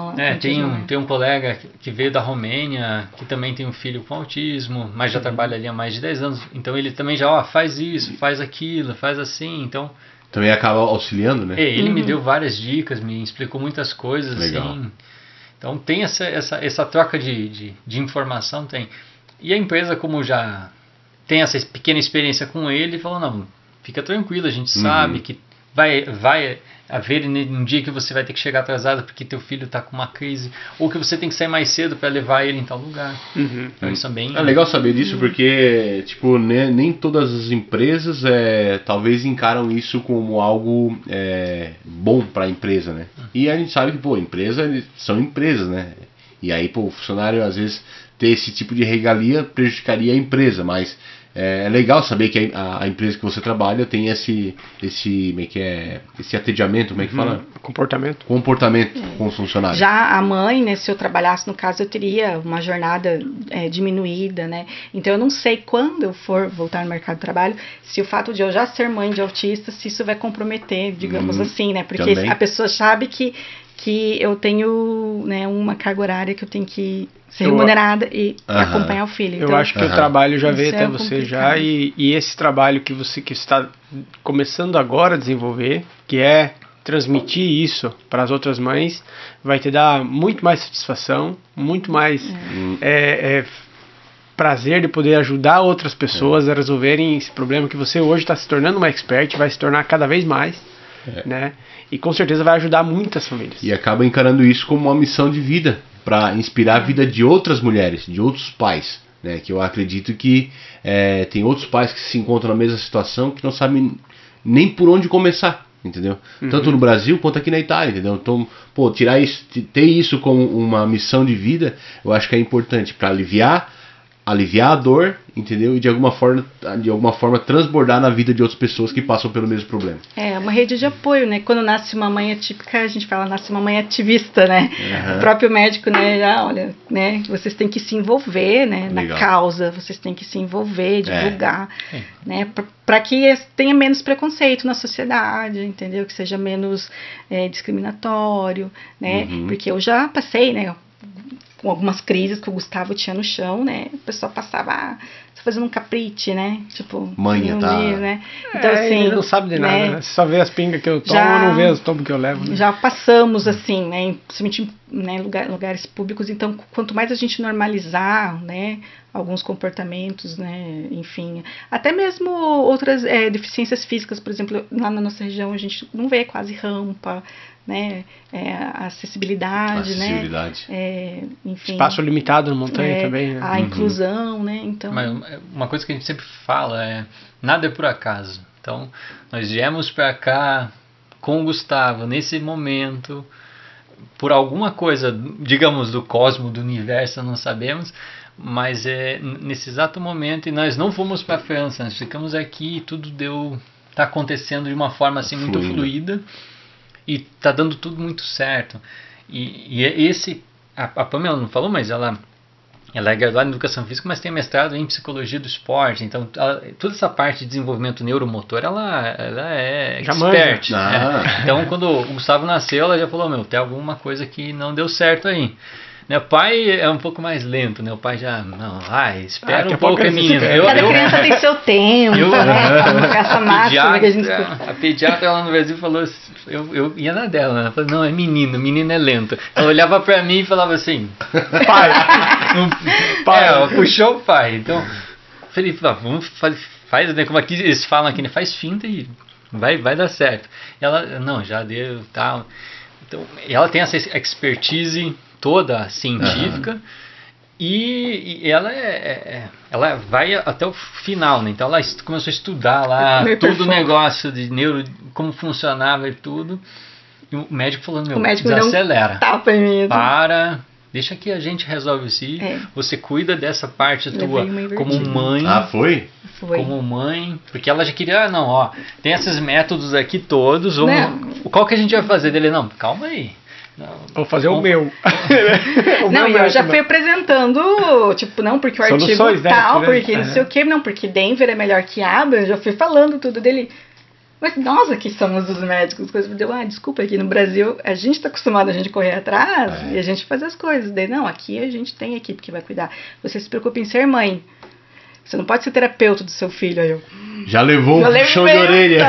Tem um colega que veio da Romênia, que também tem um filho com autismo, mas já trabalha ali há mais de 10 anos. Então ele também já, faz isso, faz aquilo, faz assim. Então... Também acaba auxiliando, né? Ele me deu várias dicas, me explicou muitas coisas. Legal. Assim. Então tem essa troca de informação, tem. E a empresa, como já tem essa pequena experiência com ele, falou, não, fica tranquilo, a gente sabe que vai haver um dia que você vai ter que chegar atrasado porque teu filho está com uma crise, ou que você tem que sair mais cedo para levar ele em tal lugar. Então isso é bem... É legal saber disso, porque tipo, nem todas as empresas talvez encaram isso como algo bom para a empresa, né? E a gente sabe que, empresas são empresas, né? E aí, o funcionário, às vezes, ter esse tipo de regalia prejudicaria a empresa, mas é legal saber que a empresa que você trabalha tem esse atediamento, como é que fala? Comportamento com os funcionários. Já a mãe, né, se eu trabalhasse, no caso, eu teria uma jornada diminuída, né? Então, eu não sei quando eu for voltar no mercado de trabalho, se o fato de eu já ser mãe de autista, se isso vai comprometer, digamos assim, né? Porque também. A pessoa sabe que eu tenho, né, uma carga horária que eu tenho que ser remunerada e acompanhar o filho. Então, eu acho que o trabalho já veio até você já, e esse trabalho que você está começando agora a desenvolver, que é transmitir isso para as outras mães, vai te dar muito mais satisfação, muito mais prazer de poder ajudar outras pessoas a resolverem esse problema que você hoje está se tornando uma expert, vai se tornar cada vez mais, né? E com certeza vai ajudar muitas famílias. E acaba encarando isso como uma missão de vida, para inspirar a vida de outras mulheres, de outros pais, né? Que eu acredito que tem outros pais que se encontram na mesma situação, que não sabem nem por onde começar, entendeu? Tanto no Brasil quanto aqui na Itália, entendeu? Então, tirar isso, ter isso como uma missão de vida, eu acho que é importante para aliviar a dor, entendeu? E de alguma forma transbordar na vida de outras pessoas que passam pelo mesmo problema. É uma rede de apoio, né? Quando nasce uma mãe atípica, a gente fala, nasce uma mãe ativista, né? O próprio médico, né? Olha, né? Vocês têm que se envolver, né? Na causa, vocês têm que se envolver, divulgar, né? Para que tenha menos preconceito na sociedade, entendeu? Que seja menos discriminatório, né? Porque eu já passei, né? Com algumas crises que o Gustavo tinha no chão, né? O pessoal passava, fazendo um capricho, né? Tipo, manha, tá? Dia, né? Então, assim, ele não sabe de nada, né? Você só vê as pingas que eu tomo, não vê os tombos que eu levo. Né? Já passamos, assim, né? Principalmente em lugares públicos. Então, quanto mais a gente normalizar, né? Alguns comportamentos, né? Enfim, até mesmo outras deficiências físicas, por exemplo, lá na nossa região a gente não vê quase rampa, né? Acessibilidade, né? Enfim, espaço limitado na montanha também, né? A inclusão, né? Então, mas uma coisa que a gente sempre fala nada é por acaso. Então, nós viemos para cá com o Gustavo nesse momento, por alguma coisa, digamos, do cosmos, do universo, não sabemos, mas nesse exato momento, e nós não fomos para a França, nós ficamos aqui e tudo deu tá acontecendo de uma forma assim muito fluida e tá dando tudo muito certo. A Pamela não falou, mas ela é graduada em Educação Física, mas tem mestrado em Psicologia do Esporte. Então, toda essa parte de desenvolvimento neuromotor, ela é expert. Então, quando o Gustavo nasceu, ela já falou, tem alguma coisa que não deu certo aí. Né, o pai é um pouco mais lento, né? O pai já, espera um pouco, menino. Cada criança tem seu tempo, né? Essa máxima que a gente... A pediatra lá no Brasil falou, eu ia na dela, né? Ela falou, não, é menino é lento. Ela olhava pra mim e falava assim, pai, puxou o pai. Então, falei, vamos faz, né? Como aqui eles falam aqui, né? Faz finta e vai dar certo. E ela, não, já deu, tal. Então, ela tem essa expertise toda científica e ela vai até o final, né? Então ela começou a estudar lá todo o negócio de como funcionava e tudo, e o médico falou, desacelera, deixa que a gente resolve isso, você cuida dessa parte tua como mãe. Foi? Como mãe, porque ela já queria, tem esses métodos aqui todos, qual que a gente vai fazer dele? Não, calma aí. Vou fazer o meu. Eu já fui apresentando, não porque o artigo tal, porque não sei o que, não, porque Denver é melhor que Aba, eu já fui falando tudo dele. Mas nós aqui somos os médicos, desculpa, aqui no Brasil a gente está acostumado a gente correr atrás e a gente fazer as coisas. Daí, aqui a gente tem equipe que vai cuidar. Você se preocupa em ser mãe. Você não pode ser terapeuta do seu filho. Aí já levou um puxão de orelha.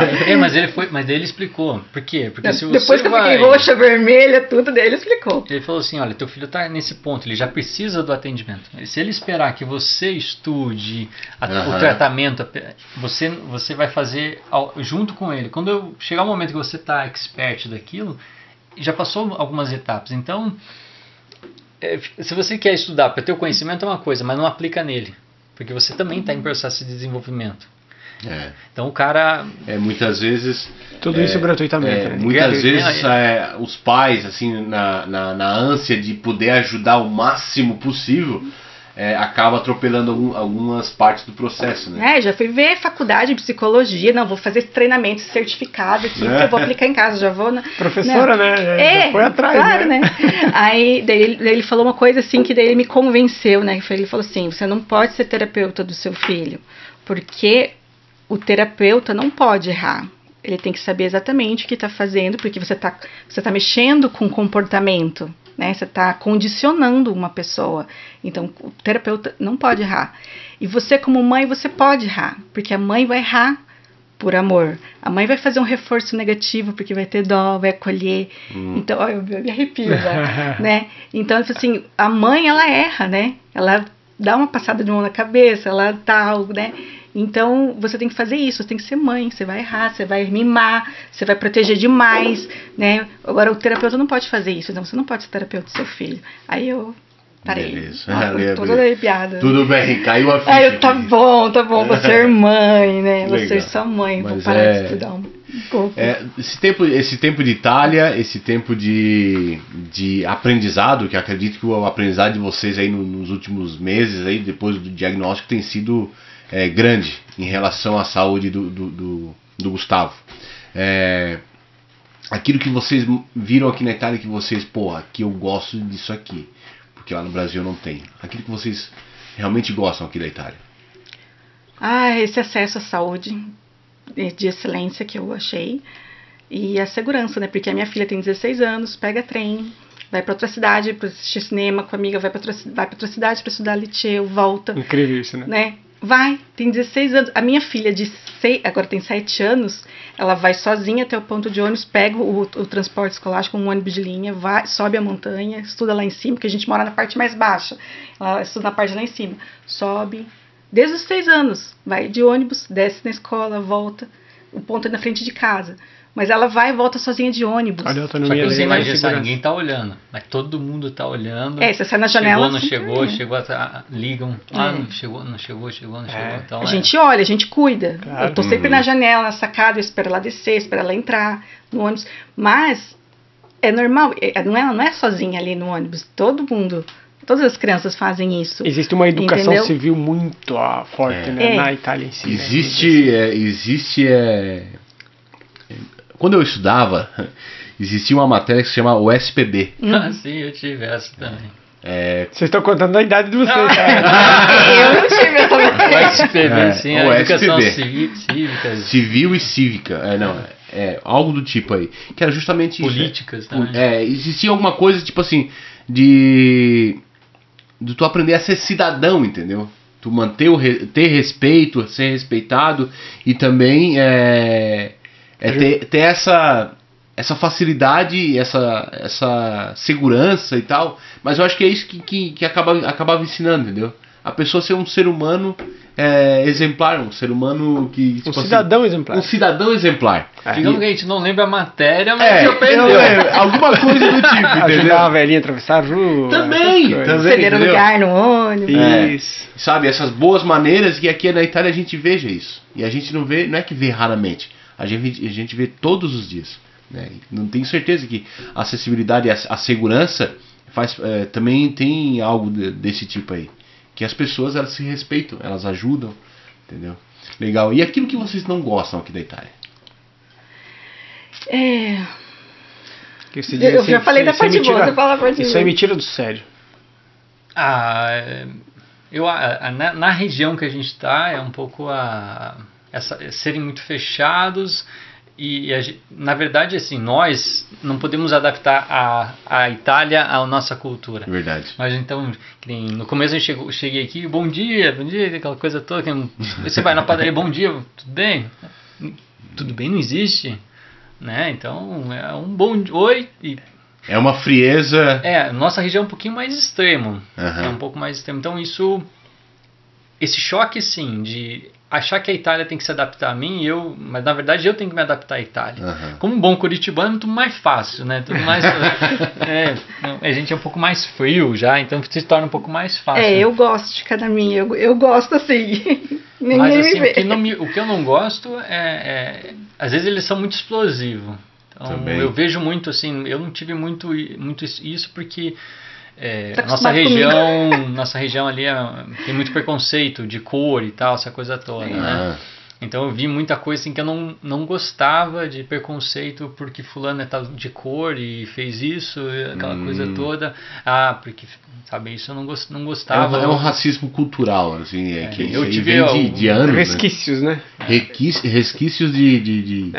Mas ele explicou. Por quê? Porque se depois que eu fiquei roxa, vermelha, tudo, daí ele explicou. Ele falou assim, olha, teu filho está nesse ponto, ele já precisa do atendimento. Se ele esperar que você estude o tratamento, você vai fazer junto com ele. Quando chegar o momento que você está expert daquilo, já passou algumas etapas. Então, se você quer estudar para ter o conhecimento é uma coisa, mas não aplica nele. Porque você também está em processo de desenvolvimento. Então o cara... muitas vezes... Tudo isso gratuitamente. Muitas vezes os pais, assim, na ânsia de poder ajudar o máximo possível, acaba atropelando algumas partes do processo, né? Já fui ver faculdade de psicologia, vou fazer esse treinamento certificado aqui, que eu vou aplicar em casa, já vou... Professora, né? Já foi atrás, claro, né? Aí, daí ele falou uma coisa assim, que daí ele me convenceu, né? Ele falou assim, você não pode ser terapeuta do seu filho, porque o terapeuta não pode errar. Ele tem que saber exatamente o que está fazendo, porque você tá mexendo com o comportamento, né? Você está condicionando uma pessoa. Então, o terapeuta não pode errar. E você, como mãe, você pode errar, porque a mãe vai errar por amor. A mãe vai fazer um reforço negativo, porque vai ter dó, vai acolher. Então, eu me arrepio já, né? Então, assim, a mãe, ela erra, né? Ela dá uma passada de mão na cabeça, ela tal, né? Então, você tem que fazer isso, você tem que ser mãe, você vai errar, você vai mimar, você vai proteger demais, né? Agora, o terapeuta não pode fazer isso, então você não pode ser terapeuta do seu filho. Aí eu parei. Beleza. Toda arrepiada. Tudo bem, caiu a ficha. Tá bom, vou ser mãe, né? Vou ser sua mãe, vou parar de estudar um pouco. Esse tempo de Itália, esse tempo de aprendizado, que acredito que o aprendizado de vocês aí nos últimos meses, aí, depois do diagnóstico, tem sido grande em relação à saúde do Gustavo. Aquilo que vocês viram aqui na Itália, que vocês, aqui eu gosto disso aqui, porque lá no Brasil não tem. Aquilo que vocês realmente gostam aqui da Itália. Esse acesso à saúde de excelência que eu achei, e a segurança, né? Porque a minha filha tem 16 anos, pega trem, vai para outra cidade para assistir cinema com a amiga, vai para outra cidade para estudar Liceu, volta. Incrível isso, né? Tem 16 anos. A minha filha agora tem 7 anos, ela vai sozinha até o ponto de ônibus, pega o transporte escolar com um ônibus de linha, sobe a montanha, estuda lá em cima, porque a gente mora na parte mais baixa. Ela estuda na parte lá em cima. Sobe, desde os 6 anos, vai de ônibus, desce na escola, volta, o ponto é na frente de casa. Mas ela vai e volta sozinha de ônibus. Olha a autonomia. Só que você imagina, ninguém tá olhando. Mas todo mundo tá olhando. Você sai na janela. Chegou, ligam. Não chegou. Então, a gente olha, a gente cuida. Claro. Eu tô sempre na janela, na sacada, eu espero ela descer, espero ela entrar no ônibus. Mas é normal, não é sozinha ali no ônibus. Todo mundo Todas as crianças fazem isso. Existe uma educação civil muito forte, né? Na Itália em si. Existe quando eu estudava, existia uma matéria que se chama o SPB. Sim, eu tive essa também. Vocês estão contando a idade de vocês. Eu não tive essa matéria. O SPB, sim, a educação cívica. Civil e cívica. Algo do tipo aí. Que era justamente políticas isso. Também. Existia alguma coisa, tipo assim, de tu aprender a ser cidadão, entendeu? Tu ter respeito, ser respeitado e também ter essa facilidade, essa segurança e tal. Mas eu acho que é isso que acabava ensinando, entendeu? A pessoa ser um ser humano exemplar, um ser humano que... Tipo, cidadão exemplar. Um cidadão exemplar. Digamos que a gente não lembra a matéria, mas já aprendeu. Alguma coisa do tipo, entendeu? Ajudar a velhinha a atravessar a rua. Também. Ceder lugar no ônibus. Sabe, essas boas maneiras que aqui na Itália a gente veja isso. E a gente não é que vê raramente. A gente vê todos os dias. Né? Não tenho certeza que a acessibilidade e a segurança também tem algo desse tipo aí. Que as pessoas, elas se respeitam, elas ajudam, entendeu? Legal. E aquilo que vocês não gostam aqui da Itália? Eu já falei da parte boa, você fala a parte boa. Isso aí me tira do sério. Na região que a gente está, é um pouco serem muito fechados. E na verdade, assim, nós não podemos adaptar a Itália à nossa cultura. Verdade. Mas então, no começo eu cheguei aqui, bom dia, aquela coisa toda. Você vai na padaria, bom dia, tudo bem? Tudo bem não existe, né? Então, é um bom oi. É uma frieza. Nossa região é um pouquinho mais extremo. É um pouco mais extremo. Então, esse choque, sim, de achar que a Itália tem que se adaptar a mim, mas na verdade eu tenho que me adaptar à Itália. Como um bom curitibano, é muito mais fácil, né? Tudo mais, a gente é um pouco mais frio já, então se torna um pouco mais fácil. Eu gosto de cada minha, eu gosto assim. Mas assim, o que eu não gosto às vezes eles são muito explosivos. Então eu vejo muito assim, eu não tive muito isso porque nossa região ali tem muito preconceito de cor e tal, essa coisa toda, né? Então eu vi muita coisa assim que eu não gostava de preconceito porque fulano é tal de cor e fez isso, aquela coisa toda. Porque, sabe, isso eu não gostava. É um racismo cultural, assim, que eu tive vem de anos, resquícios, né? Resquícios de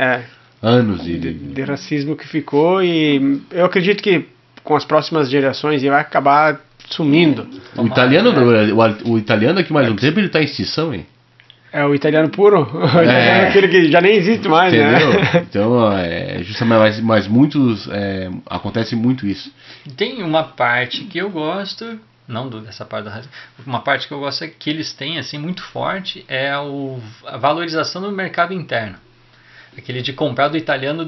anos de racismo que ficou, e eu acredito que com as próximas gerações ele vai acabar sumindo. O italiano daqui mais um tempo ele está em extinção, hein? O italiano puro, aquele que já nem existe mais, entendeu? Né? Então, justamente, mas muitos, acontece muito isso. Tem uma parte que eu gosto, não dessa parte da rádio, uma parte que eu gosto é que eles têm, assim, muito forte, a valorização do mercado interno. Aquele de comprar do italiano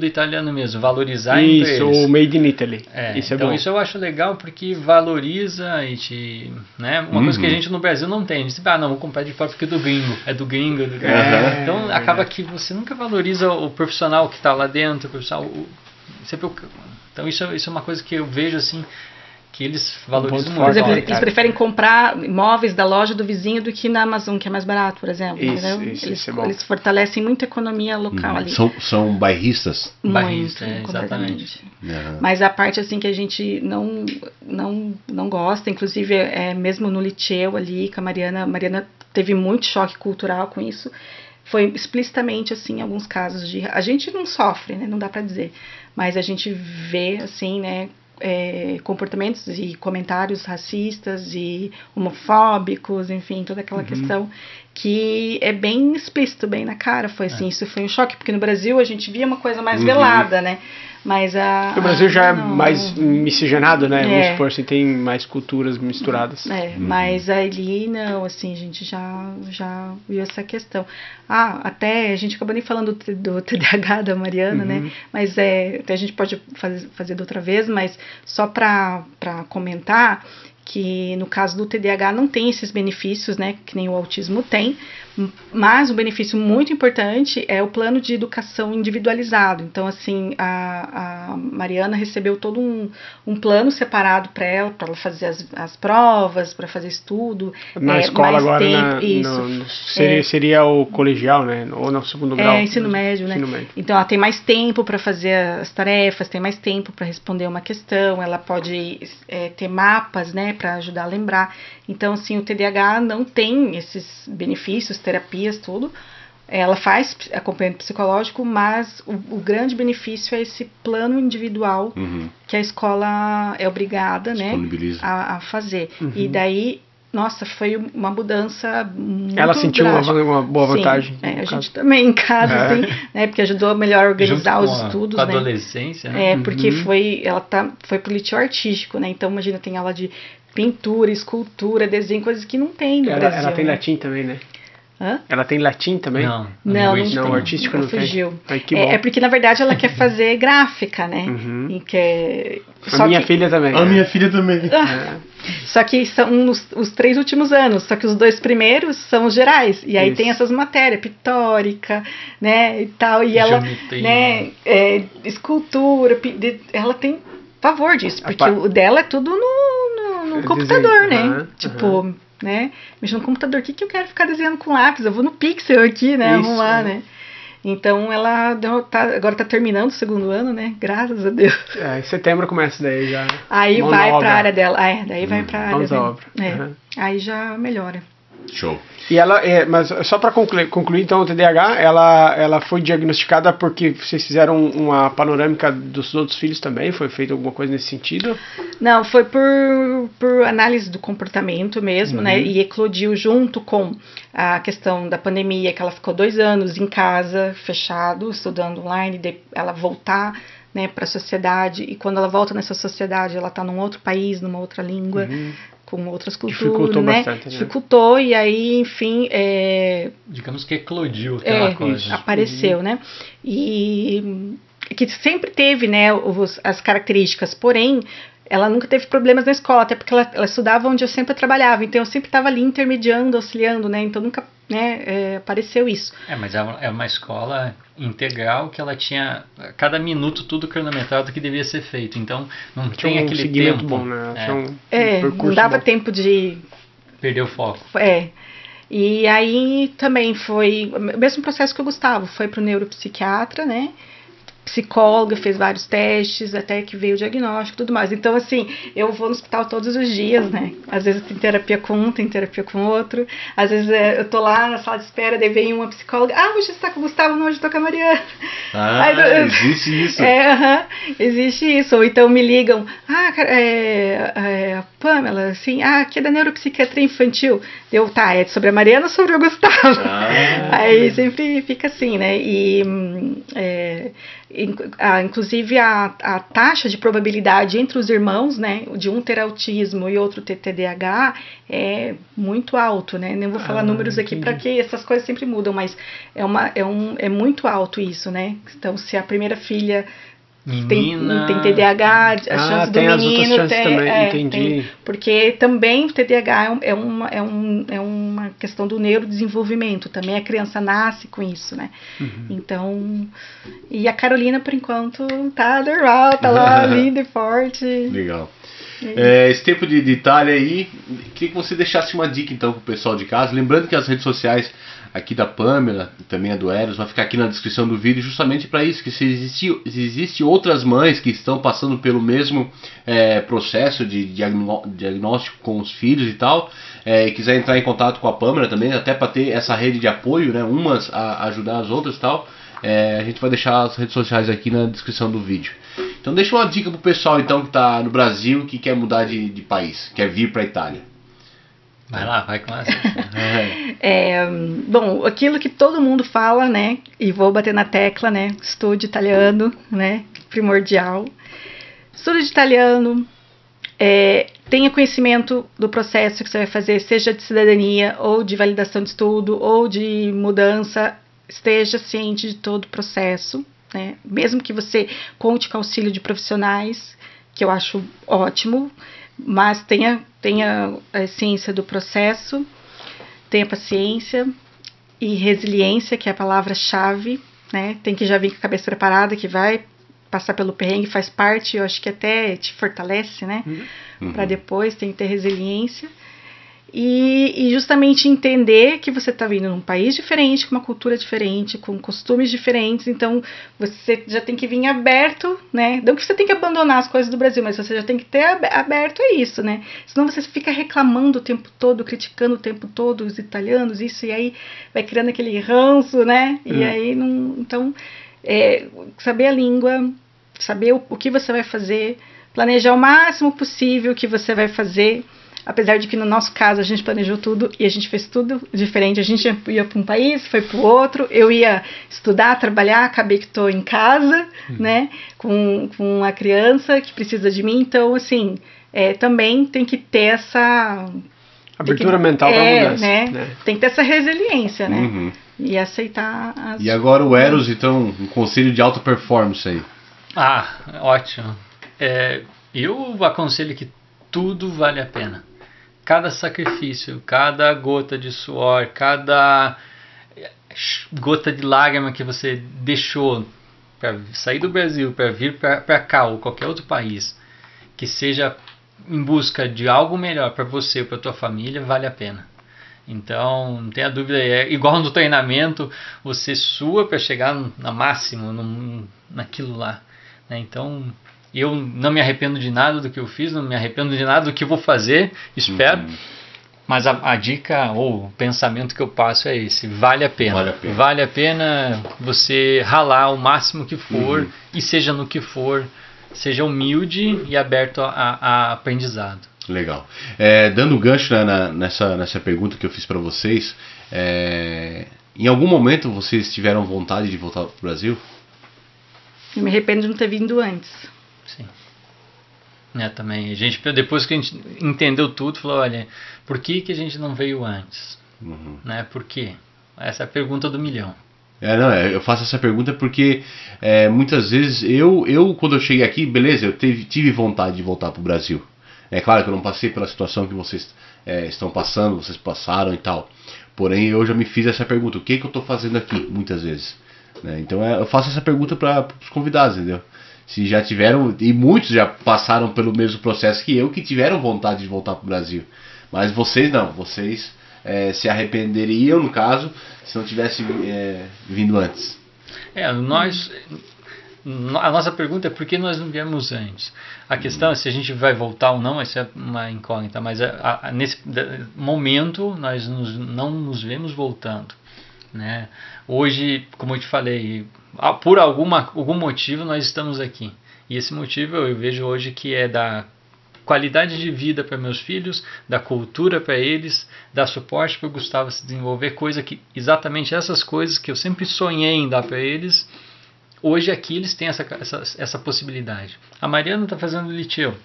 mesmo, valorizar a empresa. Isso, o Made in Italy. Isso então bom. Isso eu acho legal porque valoriza e né? Uma coisa que a gente no Brasil não tem. A gente sempre, não, vou comprar de fora porque é do gringo. Então acaba que você nunca valoriza o profissional que está lá dentro, o profissional. Então isso é uma coisa que eu vejo assim, que eles valorizam muito. Por exemplo, eles preferem comprar imóveis da loja do vizinho do que na Amazon, que é mais barato, por exemplo. Eles fortalecem muito a economia local ali. São bairristas? Bairristas, exatamente. Mas a parte assim que a gente não gosta, inclusive mesmo no Liceu ali, com a Mariana teve muito choque cultural com isso. Foi explicitamente assim, alguns casos a gente não sofre, né? Não dá pra dizer. Mas a gente vê assim, né? Comportamentos e comentários racistas e homofóbicos, enfim, toda aquela questão que é bem explícito, bem na cara. Foi assim, isso foi um choque, porque no Brasil a gente via uma coisa mais velada, né? Mas o Brasil já é mais miscigenado, né? Vamos supor assim, tem mais culturas misturadas. Mas ali não, assim, a gente já viu essa questão. Até a gente acabou nem falando do TDAH da Mariana, né? Mas até a gente pode fazer de outra vez, mas só para comentar que no caso do TDAH não tem esses benefícios, né, que nem o autismo tem, Mas um benefício muito importante é o plano de educação individualizado. Então, assim, a Mariana recebeu todo um plano separado para ela fazer as provas, para fazer estudo. Na escola agora, seria o colegial, né? Ou no segundo grau. Ensino médio, né? Então, ela tem mais tempo para fazer as tarefas, tem mais tempo para responder uma questão, ela pode ter mapas, né, para ajudar a lembrar. Então, assim, o TDAH não tem esses benefícios, terapias, tudo. Ela faz acompanhamento psicológico, mas o grande benefício é esse plano individual que a escola é obrigada, né, a fazer. E daí, nossa, foi uma mudança muito Ela sentiu uma boa vantagem. Sim, a gente também em casa, assim, né, porque ajudou a melhor organizar os estudos, com a né? adolescência, né? Porque foi pro lítio artístico, né? Então, imagina, tem aula de pintura, escultura, desenho, coisas que não tem no Brasil. Ela tem latim também, né? Hã? Ela tem latim também? Não, o artístico não fugiu. Ai, que bom. É porque, na verdade, ela quer fazer gráfica, né? E quer... A minha filha também. A minha filha também. Só que são os 3 últimos anos, só que os 2 primeiros são os gerais. E aí tem essas matérias, pictórica, né, e tal. E ela, né, escultura, ela tem pavor disso, porque o dela é tudo no computador, né? Tipo... né? Mexer no computador, o que eu quero ficar desenhando com lápis? Eu vou no Pixel aqui, né? Arrumar, né? Então ela agora tá terminando o 2º ano, né? Graças a Deus. Em setembro começa daí já. Aí vai pra área dela. Daí vai pra área dela. Obra. Aí já melhora. Show. E ela, mas só para concluir, então, o TDAH, ela foi diagnosticada porque vocês fizeram uma panorâmica dos outros filhos também? Foi feita alguma coisa nesse sentido? Não, foi por análise do comportamento mesmo, né? E eclodiu junto com a questão da pandemia, que ela ficou 2 anos em casa, fechado, estudando online, ela voltar, né, para a sociedade, e quando ela volta nessa sociedade, ela está num outro país, numa outra língua, com outras culturas, dificultou né? Bastante, né? Dificultou, e aí, enfim... digamos que eclodiu aquela coisa. Apareceu, né? E que sempre teve, né, as características, porém, ela nunca teve problemas na escola, até porque ela estudava onde eu sempre trabalhava, então eu sempre estava ali intermediando, auxiliando, né? Então nunca, né, apareceu isso. Mas é uma escola integral que ela tinha cada minuto tudo cronometrado que devia ser feito, então não tem aquele tempo bom, né? Não dava tempo de perder o foco. E aí também foi o mesmo processo que o Gustavo, foi para o neuropsiquiatra, né? Psicóloga, fez vários testes, até que veio o diagnóstico e tudo mais. Então, assim, eu vou no hospital todos os dias, né? Às vezes tem terapia com um, tem terapia com outro. Às vezes eu tô lá na sala de espera, daí vem uma psicóloga. Hoje você tá com o Gustavo, não, hoje eu tô com a Mariana. Existe isso. Existe isso. Ou então me ligam, Pamela, assim, aqui é da neuropsiquiatria infantil. É sobre a Mariana ou sobre o Gustavo? Aí sempre fica assim, né? E... inclusive a taxa de probabilidade entre os irmãos, né, de um ter autismo e outro ter TDAH é muito alto, né? Nem vou falar números aqui para que essas coisas sempre mudam, mas é muito alto isso, né? Então, se a primeira filha tem TDAH, a chance do menino entendi. Porque também o TDAH é uma questão do neurodesenvolvimento, também a criança nasce com isso, né? Então, e a Carolina, por enquanto, tá normal, tá lá, linda e forte. Legal. Esse tempo de Itália aí, queria que você deixasse uma dica então pro pessoal de casa, lembrando que as redes sociais aqui da Pamela e também a do Eros vai ficar aqui na descrição do vídeo, justamente para isso, que se existe outras mães que estão passando pelo mesmo processo de diagnóstico com os filhos e tal, e quiser entrar em contato com a Pamela também, até para ter essa rede de apoio, né, umas a ajudar as outras e tal, a gente vai deixar as redes sociais aqui na descrição do vídeo. Então deixa uma dica pro pessoal então que tá no Brasil, que quer mudar de país, quer vir para a Itália. Vai lá, vai com essa. Bom, aquilo que todo mundo fala, né? E vou bater na tecla, né? Estude italiano, né? Primordial. Estude italiano. Tenha conhecimento do processo que você vai fazer, seja de cidadania, ou de validação de estudo, ou de mudança. Esteja ciente de todo o processo, né? Mesmo que você conte com auxílio de profissionais, que eu acho ótimo, mas tenha a ciência do processo, tenha paciência e resiliência, que é a palavra-chave, né? Tem que já vir com a cabeça preparada, que vai passar pelo perrengue, faz parte, eu acho que até te fortalece, né? Para depois, tem que ter resiliência. E justamente entender que você está vindo num país diferente, com uma cultura diferente, com costumes diferentes, então você já tem que vir aberto, né? Não que você tem que abandonar as coisas do Brasil, mas você já tem que ter aberto a isso, né? Senão você fica reclamando o tempo todo, criticando o tempo todo os italianos, isso, e aí vai criando aquele ranço, né? E aí não. Então, saber a língua, saber o que você vai fazer, planejar o máximo possível o que você vai fazer. Apesar de que no nosso caso a gente planejou tudo e a gente fez tudo diferente. A gente ia para um país, foi para o outro. Eu ia estudar, trabalhar, acabei que estou em casa, né? Com a criança que precisa de mim. Então, assim, também tem que ter essa... abertura mental para mudança. Né? Tem que ter essa resiliência, né? E aceitar as... E agora o Eros, então, um conselho de alta performance aí. Ótimo. Eu aconselho que tudo vale a pena. Cada sacrifício, cada gota de suor, cada gota de lágrima que você deixou para sair do Brasil, para vir para cá ou qualquer outro país, que seja em busca de algo melhor para você ou para tua família, vale a pena. Então, não tenha dúvida, igual no treinamento, você sua para chegar na máximo, naquilo lá, né? Então, eu não me arrependo de nada do que eu fiz, não me arrependo de nada do que eu vou fazer, espero. Mas a dica ou o pensamento que eu passo é esse: vale a pena. Vale a pena você ralar o máximo que for, e seja no que for, seja humilde e aberto a aprendizado. Legal. Dando um gancho nessa pergunta que eu fiz para vocês, em algum momento vocês tiveram vontade de voltar para o Brasil? Eu me arrependo de não ter vindo antes. Sim. Também. Depois que a gente entendeu tudo, falou: olha, por que a gente não veio antes? Né? Por quê? Essa é a pergunta do milhão. Eu faço essa pergunta porque muitas vezes quando eu cheguei aqui, beleza, eu tive vontade de voltar para o Brasil. É claro que eu não passei pela situação que vocês estão passando, vocês passaram e tal. Porém, eu já me fiz essa pergunta: o que eu estou fazendo aqui? Muitas vezes. Então eu faço essa pergunta para os convidados, entendeu? Se já tiveram, e muitos já passaram pelo mesmo processo que eu, que tiveram vontade de voltar para o Brasil. Mas vocês não, vocês se arrependeriam, no caso, se não tivesse vindo antes. A nossa pergunta é por que nós não viemos antes. A questão é se a gente vai voltar ou não, essa é uma incógnita, mas nesse momento nós não nos vemos voltando, né? Hoje, como eu te falei, por algum motivo nós estamos aqui, e esse motivo eu vejo hoje que é da qualidade de vida para meus filhos, da cultura para eles, dar suporte para o Gustavo se desenvolver, exatamente essas coisas que eu sempre sonhei em dar para eles. Hoje aqui eles têm essa possibilidade. A Mariana está fazendo Liceu,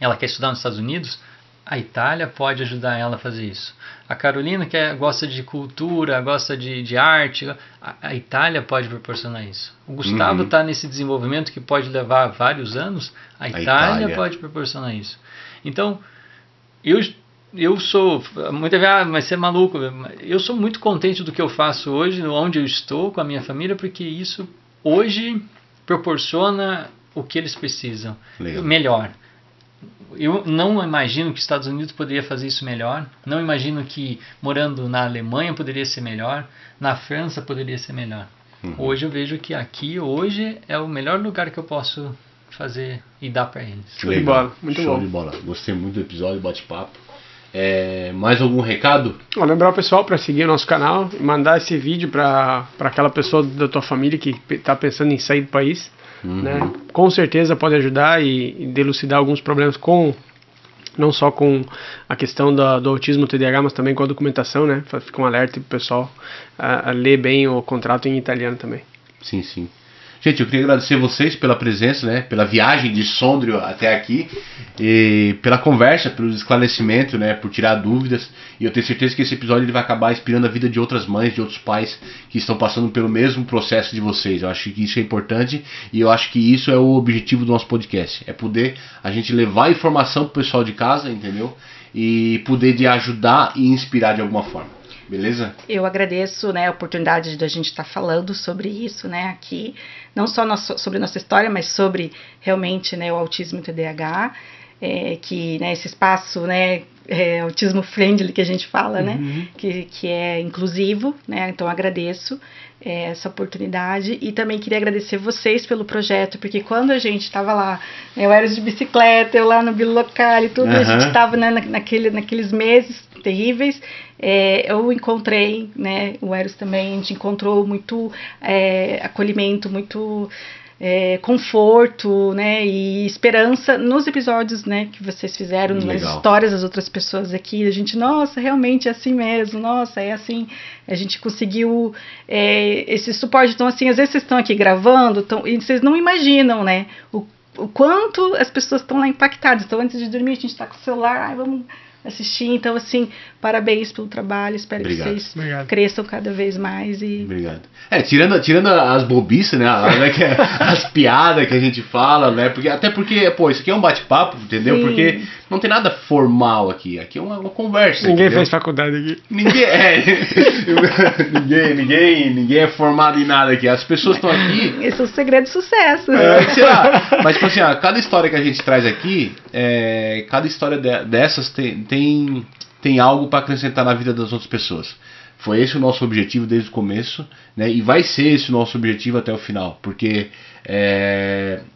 ela quer estudar nos Estados Unidos, a Itália pode ajudar ela a fazer isso. A Carolina gosta de cultura, gosta de arte, a Itália pode proporcionar isso. O Gustavo está nesse desenvolvimento que pode levar vários anos, a Itália pode proporcionar isso. Então, eu sou, muita vezes, mas você é maluco, eu sou muito contente do que eu faço hoje, onde eu estou com a minha família, porque isso hoje proporciona o que eles precisam. Melhor. Eu não imagino que os Estados Unidos poderia fazer isso melhor. Não imagino que morando na Alemanha poderia ser melhor. Na França poderia ser melhor. Hoje eu vejo que aqui, hoje, é o melhor lugar que eu posso fazer e dar para eles. Show de bola. Muito Show bom. de bola. Gostei muito do episódio, bate-papo. Mais algum recado? Vou lembrar o pessoal para seguir o nosso canal e mandar esse vídeo para aquela pessoa da tua família que está pensando em sair do país. Né? Com certeza pode ajudar e delucidar alguns problemas não só com a questão do autismo TDAH, mas também com a documentação, né? Fica um alerta para o pessoal a ler bem o contrato em italiano também. Sim, sim. Gente, eu queria agradecer vocês pela presença, né? Pela viagem de Sondrio até aqui, e pela conversa, pelo esclarecimento, né? Por tirar dúvidas. E eu tenho certeza que esse episódio ele vai acabar inspirando a vida de outras mães, de outros pais que estão passando pelo mesmo processo de vocês. Eu acho que isso é importante e eu acho que isso é o objetivo do nosso podcast. É poder a gente levar informação pro pessoal de casa, entendeu? E poder de ajudar e inspirar de alguma forma. Beleza? Eu agradeço, né, a oportunidade de a gente estar falando sobre isso, né, aqui. Não só sobre nossa história, mas sobre realmente, né, o autismo e o TDAH. Que, né, esse espaço, né, autismo friendly que a gente fala, né, que é inclusivo, né, então agradeço essa oportunidade e também queria agradecer vocês pelo projeto, porque quando a gente estava lá, né, eu era de bicicleta, eu lá no Bilocal e tudo, a gente estava, né, naqueles meses terríveis, eu encontrei, né, o Eros também, a gente encontrou muito acolhimento, muito conforto, né, e esperança nos episódios, né, que vocês fizeram, nas histórias das outras pessoas aqui. A gente, nossa, realmente é assim mesmo, nossa, é assim. A gente conseguiu esse suporte. Então, assim, às vezes vocês estão aqui gravando e vocês não imaginam, né, o quanto as pessoas estão lá impactadas. Então, antes de dormir, a gente está com o celular, vamos assistir. Então, assim, parabéns pelo trabalho. Espero que vocês cresçam cada vez mais. Obrigado. Tirando as bobices, né? As piadas que a gente fala, né? Até porque, pô, isso aqui é um bate-papo, entendeu? Sim. Porque não tem nada formal aqui. Aqui é uma conversa. Ninguém fez faculdade aqui. Ninguém é formado em nada aqui. As pessoas estão aqui. Esse é o segredo do sucesso. Mas, tipo assim, cada história que a gente traz aqui, cada história dessas tem algo para acrescentar na vida das outras pessoas. Foi esse o nosso objetivo desde o começo, né? E vai ser esse o nosso objetivo até o final, porque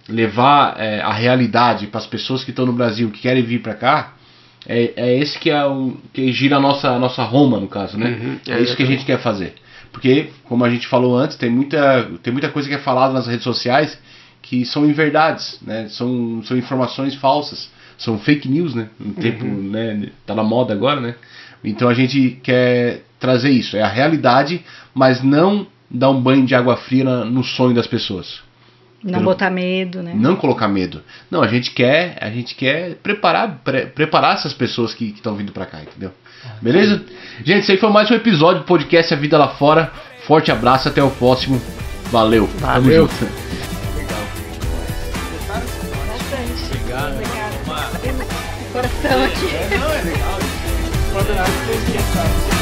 levar a realidade para as pessoas que estão no Brasil, que querem vir para cá, esse que gira a nossa Roma, no caso, né? É isso que a gente quer fazer. Porque, como a gente falou antes, tem muita coisa que é falada nas redes sociais que são inverdades, né? São informações falsas. São fake news, né? No tempo, né? Tá na moda agora, né? Então a gente quer trazer isso. É a realidade, mas não dar um banho de água fria no sonho das pessoas. Não botar medo, né? Não colocar medo. Não, a gente quer preparar essas pessoas que estão vindo pra cá, entendeu? Beleza? Gente, esse aí foi mais um episódio do podcast A Vida Lá Fora. Forte abraço, até o próximo. Valeu. Tamo junto. Coração aqui. Não, é legal. Quando eu acho que eu esqueço.